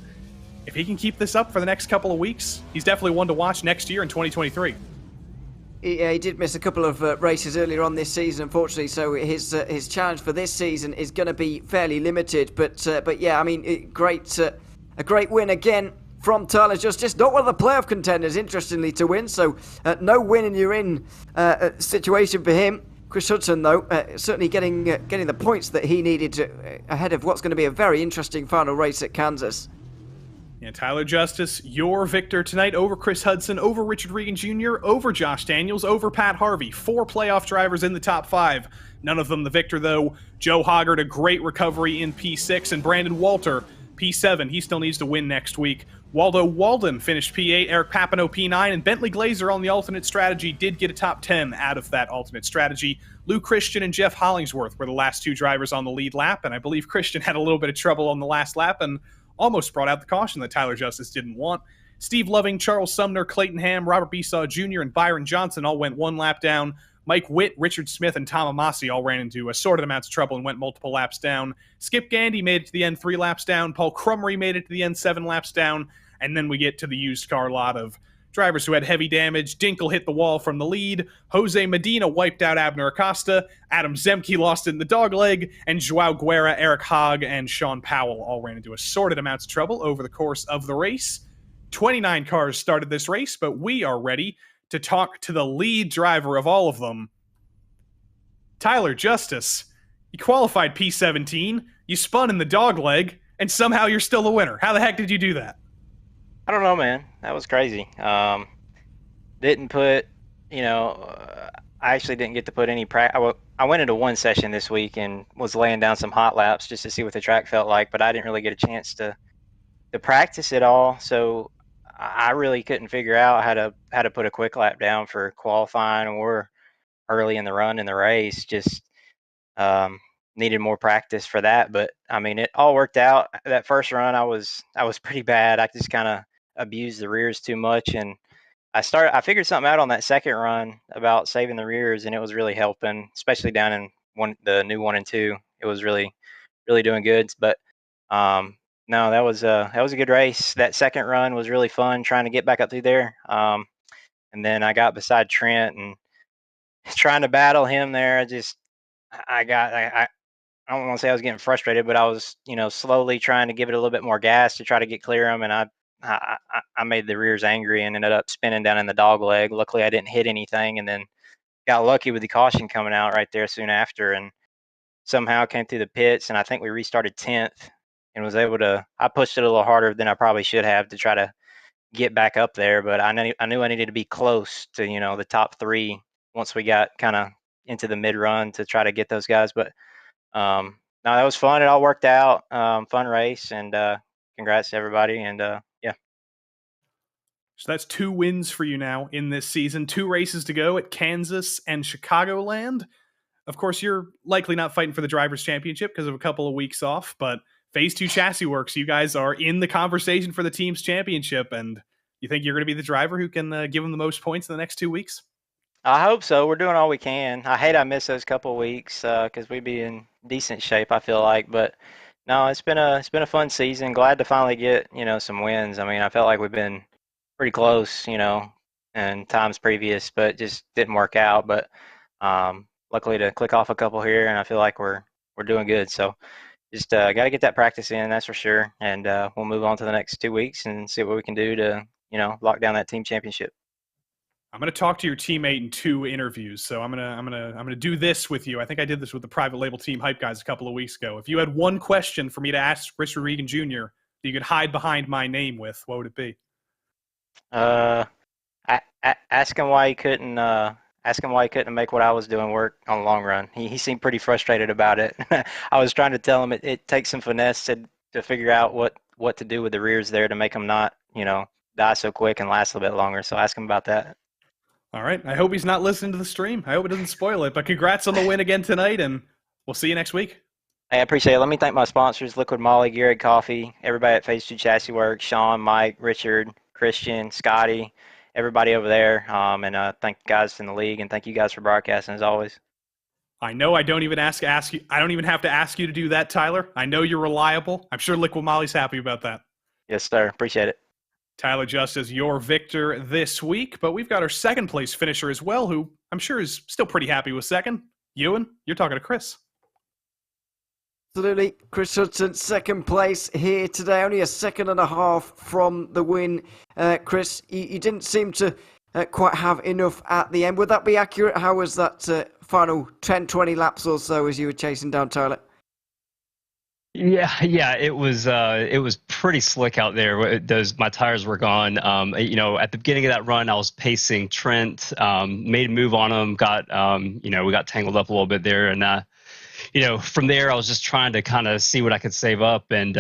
if he can keep this up for the next couple of weeks, he's definitely one to watch next year in 2023. He did miss a couple of races earlier on this season, unfortunately, so his challenge for this season is going to be fairly limited. But yeah, I mean, a great win again from Tyler Justice. Not one of the playoff contenders, interestingly, to win, so no win and you're in situation for him. Chris Hudson, though, certainly getting the points that he needed ahead of what's going to be a very interesting final race at Kansas. Yeah, Tyler Justice, your victor tonight over Chris Hudson, over Richard Regan Jr., over Josh Daniels, over Pat Harvey. 4 playoff drivers in the top 5. None of them the victor, though. Joe Hoggard, a great recovery in P6, and Brandon Walter, P7. He still needs to win next week. Waldo Walden finished P8, Eric Papineau P9, and Bentley Glazer on the alternate strategy did get a top 10 out of that alternate strategy. Lou Christian and Jeff Hollingsworth were the last 2 drivers on the lead lap, and I believe Christian had a little bit of trouble on the last lap and almost brought out the caution that Tyler Justice didn't want. Steve Loving, Charles Sumner, Clayton Ham, Robert Besaw Jr., and Byron Johnson all went 1 lap down. Mike Witt, Richard Smith, and Tom Amasi all ran into assorted amounts of trouble and went multiple laps down. Skip Gandy made it to the end 3 laps down. Paul Crumry made it to the end 7 laps down. And then we get to the used car lot of drivers who had heavy damage. Dinkel hit the wall from the lead. Jose Medina wiped out Abner Acosta. Adam Zemke lost it in the dogleg. And Joao Guerra, Eric Haag, and Sean Powell all ran into assorted amounts of trouble over the course of the race. 29 cars started this race, but we are ready to talk to the lead driver of all of them, Tyler Justice. You qualified P17, you spun in the dogleg, and somehow you're still the winner. How the heck did you do that? I don't know, man. That was crazy. Didn't put, I actually didn't get to put any practice. I went into one session this week and was laying down some hot laps just to see what the track felt like, but I didn't really get a chance to practice it all. So I really couldn't figure out how to put a quick lap down for qualifying or early in the run in the race. Just needed more practice for that. But I mean, it all worked out. That first run, I was pretty bad. I just kind of abused the rears too much, and I figured something out on that second run about saving the rears, and it was really helping, especially down in the new 1 and 2. It was really doing good. But no, that was a good race. That second run was really fun, trying to get back up through there. And then I got beside Trent and trying to battle him there. I don't want to say I was getting frustrated, but I was, slowly trying to give it a little bit more gas to try to get clear him. And I made the rears angry and ended up spinning down in the dog leg. Luckily, I didn't hit anything, and then got lucky with the caution coming out right there soon after, and somehow came through the pits. And I think we restarted 10th and was able to. I pushed it a little harder than I probably should have to try to get back up there, but I knew I needed to be close to the top 3 once we got kind of into the mid run to try to get those guys. But no, that was fun. It all worked out. Fun race, and congrats to everybody. And yeah. So that's 2 wins for you now in this season. 2 races to go at Kansas and Chicagoland. Of course, you're likely not fighting for the Drivers' Championship because of a couple of weeks off, but Phase 2 Chassis Works, you guys are in the conversation for the team's championship, and you think you're going to be the driver who can give them the most points in the next 2 weeks? I hope so. We're doing all we can. I hate I missed those couple of weeks because we'd be in decent shape, I feel like. But no, it's been a fun season. Glad to finally get some wins. I mean, I felt like we've been pretty close, in times previous, but just didn't work out. But luckily to click off a couple here, and I feel like we're doing good. So just got to get that practice in, that's for sure. And we'll move on to the next 2 weeks and see what we can do to lock down that team championship. I'm going to talk to your teammate in 2 interviews, so I'm going to do this with you. I think I did this with the private label team hype guys a couple of weeks ago. If you had one question for me to ask Richard Regan Jr. that you could hide behind my name with, what would it be? Ask him why he couldn't. Ask him why he couldn't make what I was doing work on the long run. He seemed pretty frustrated about it. I was trying to tell him it takes some finesse to figure out what to do with the rears there to make them not die so quick and last a little bit longer. So ask him about that. All right. I hope he's not listening to the stream. I hope it doesn't spoil it. But congrats on the win again tonight, and we'll see you next week. Hey, I appreciate it. Let me thank my sponsors, Liquid Molly, Gehrig Coffee, everybody at Phase 2 Chassis Works, Sean, Mike, Richard, Christian, Scotty, everybody over there. And thank you guys in the league, and thank you guys for broadcasting as always. I know I don't even ask you. I don't even have to ask you to do that, Tyler. I know you're reliable. I'm sure Liquid Molly's happy about that. Yes, sir. Appreciate it. Tyler just as your victor this week, but we've got our second place finisher as well, who I'm sure is still pretty happy with second. Ewan, you're talking to Chris. Absolutely. Chris Hudson, second place here today, only a second and a half from the win. Chris, you didn't seem to quite have enough at the end. Would that be accurate? How was that final 10, 20 laps or so as you were chasing down Tyler? Yeah, it was pretty slick out there. My tires were gone. At the beginning of that run, I was pacing Trent, made a move on him, we got tangled up a little bit there, and from there, I was just trying to kind of see what I could save up, and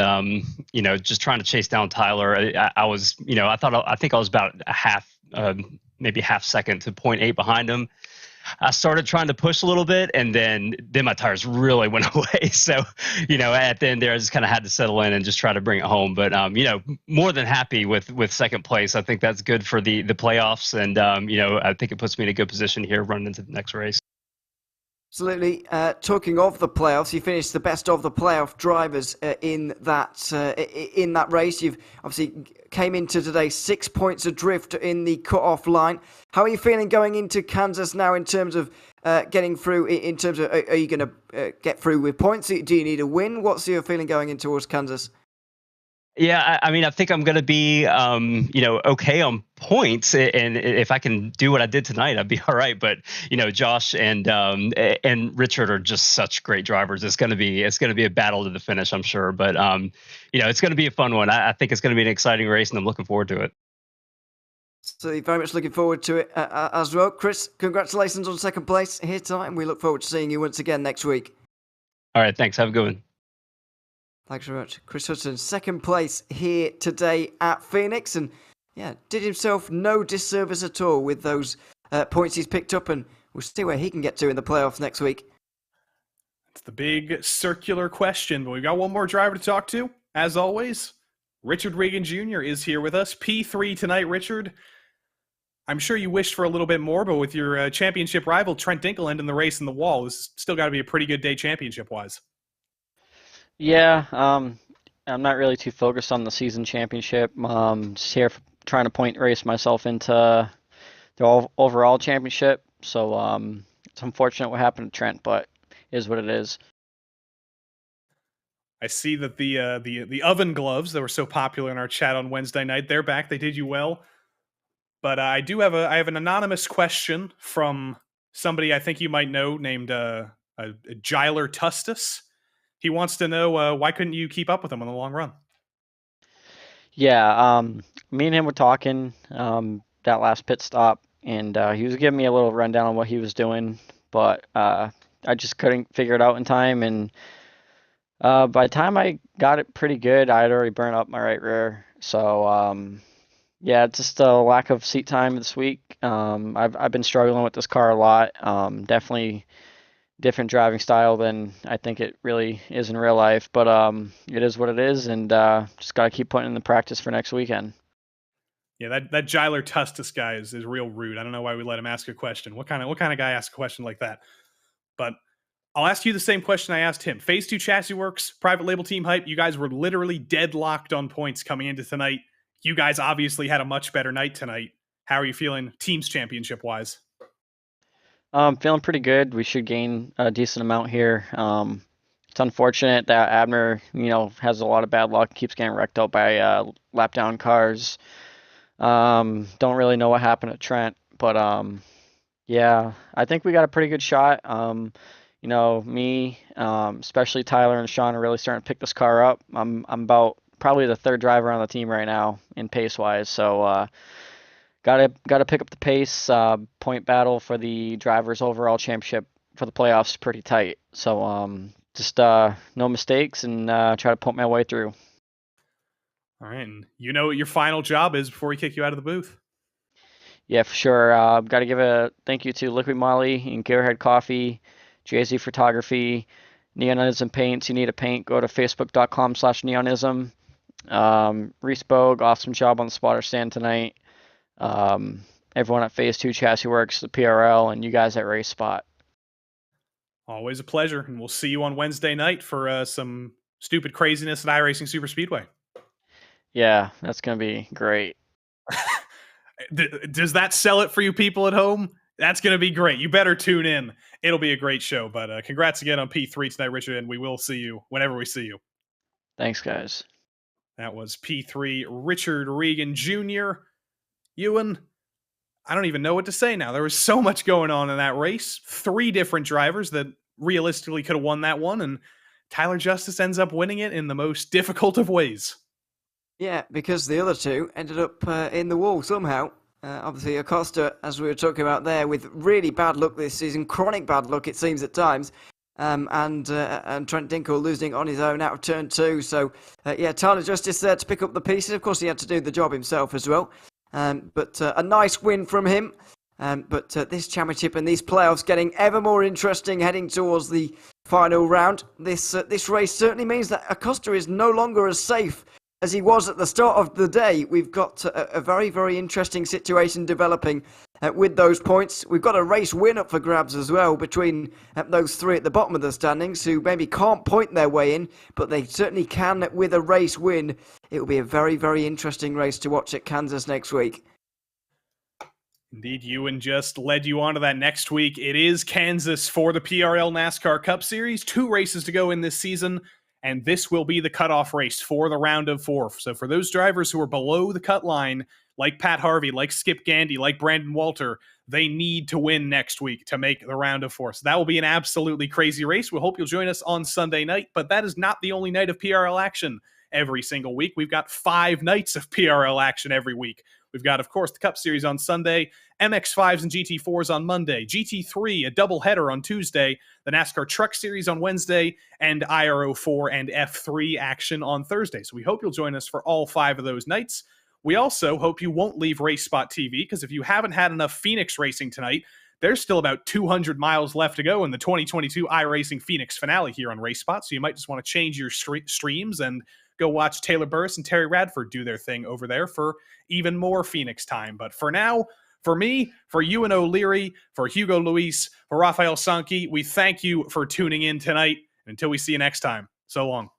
just trying to chase down Tyler. I think I was about maybe half second to 0.8 behind him. I started trying to push a little bit, and then my tires really went away. So, at the end there, I just kind of had to settle in and just try to bring it home. But, more than happy with second place. I think that's good for the playoffs, and I think it puts me in a good position here running into the next race. Absolutely. Talking of the playoffs, you finished the best of the playoff drivers in that race. You've obviously came into today 6 points adrift in the cut-off line. How are you feeling going into Kansas now in terms of getting through? In terms of, are you going to get through with points? Do you need a win? What's your feeling going in towards Kansas? Yeah, I think I'm going to be, okay on points, and if I can do what I did tonight, I'd be all right. But Josh and Richard are just such great drivers. It's going to be a battle to the finish, I'm sure. But it's going to be a fun one. I think it's going to be an exciting race, and I'm looking forward to it. So very much looking forward to it as well. Chris, congratulations on second place here tonight, and we look forward to seeing you once again next week. All right, thanks. Have a good one. Thanks very much. Chris Hudson, second place here today at Phoenix, and did himself no disservice at all with those points he's picked up, and we'll see where he can get to in the playoffs next week. It's the big circular question, but we've got one more driver to talk to. As always, Richard Regan Jr. is here with us. P3 tonight, Richard. I'm sure you wished for a little bit more, but with your championship rival, Trent Dinkle, ending the race in the wall, this still got to be a pretty good day championship-wise. Yeah, I'm not really too focused on the season championship. Just here trying to point race myself into the overall championship. So it's unfortunate what happened to Trent, but it is what it is. I see that the oven gloves that were so popular in our chat on Wednesday night, they're back. They did you well. But I have an anonymous question from somebody I think you might know named Giler Tustus. He wants to know why couldn't you keep up with him in the long run? Yeah, me and him were talking that last pit stop, and he was giving me a little rundown on what he was doing, but I just couldn't figure it out in time. And by the time I got it pretty good, I had already burned up my right rear. So just a lack of seat time this week. I've been struggling with this car a lot. Definitely different driving style than I think it really is in real life, but it is what it is, and just got to keep putting in the practice for next weekend. Yeah, that Giler Tustus guy is real rude. I don't know why we let him ask a question. What kind of guy asks a question like that? But I'll ask you the same question I asked him. Phase 2 Chassis Works, private label team hype, you guys were literally deadlocked on points coming into tonight. You guys obviously had a much better night tonight. How are you feeling teams championship wise? Feeling pretty good. We should gain a decent amount here. It's unfortunate that Abner, has a lot of bad luck, keeps getting wrecked out by lap down cars. Don't really know what happened to Trent, but I think we got a pretty good shot. Me, especially Tyler and Sean are really starting to pick this car up. I'm about probably the third driver on the team right now in pace wise, so Gotta pick up the pace. Point battle for the drivers' overall championship for the playoffs is pretty tight. So just no mistakes and try to pump my way through. All right, and you know what your final job is before we kick you out of the booth. Yeah, for sure. Got to give a thank you to Liquid Molly and Gearhead Coffee, JZ Photography, Neonism Paints. You need a paint, go to facebook.com/neonism. RaceSpot, awesome job on the spotter stand tonight. Everyone at Phase 2 Chassis Works, the PRL, and you guys at RaceSpot. Always a pleasure, and we'll see you on Wednesday night for some stupid craziness at iRacing Super Speedway. Yeah, that's going to be great. Does that sell it for you people at home? That's going to be great. You better tune in. It'll be a great show. But congrats again on P3 tonight, Richard, and we will see you whenever we see you. Thanks, guys. That was P3 Richard Regan Jr. Ewan, I don't even know what to say now. There was so much going on in that race. 3 different drivers that realistically could have won that one, and Tyler Justice ends up winning it in the most difficult of ways. Yeah, because the other 2 ended up in the wall somehow. Obviously, Acosta, as we were talking about there, with really bad luck this season, chronic bad luck it seems at times, and Trent Dinkle losing on his own out of turn 2. So, Tyler Justice there to pick up the pieces. Of course, he had to do the job himself as well. But a nice win from him. But this championship and these playoffs getting ever more interesting heading towards the final round. This race certainly means that Acosta is no longer as safe as he was at the start of the day. We've got a very, very interesting situation developing with those points. We've got a race win up for grabs as well between those 3 at the bottom of the standings who maybe can't point their way in, but they certainly can with a race win. It will be a very, very interesting race to watch at Kansas next week. Indeed, Ewan just led you on to that next week. It is Kansas for the PRL NASCAR Cup Series. 2 races to go in this season, and this will be the cutoff race for the round of 4. So for those drivers who are below the cut line, like Pat Harvey, like Skip Gandy, like Brandon Walter, they need to win next week to make the round of 4. So that will be an absolutely crazy race. We hope you'll join us on Sunday night, but that is not the only night of PRL action every single week. We've got 5 nights of PRL action every week. We've got, of course, the Cup Series on Sunday, MX5s and GT4s on Monday, GT3, a doubleheader on Tuesday, the NASCAR Truck Series on Wednesday, and IRO4 and F3 action on Thursday. So we hope you'll join us for all 5 of those nights. We also hope you won't leave RaceSpotTV, because if you haven't had enough Phoenix racing tonight, there's still about 200 miles left to go in the 2022 iRacing Phoenix finale here on RaceSpot, so you might just want to change your streams and go watch Taylor Burris and Terry Radford do their thing over there for even more Phoenix time. But for now, for me, for Ewan O'Leary, for Hugo Luis, for Rafael Sankey, we thank you for tuning in tonight. Until we see you next time, so long.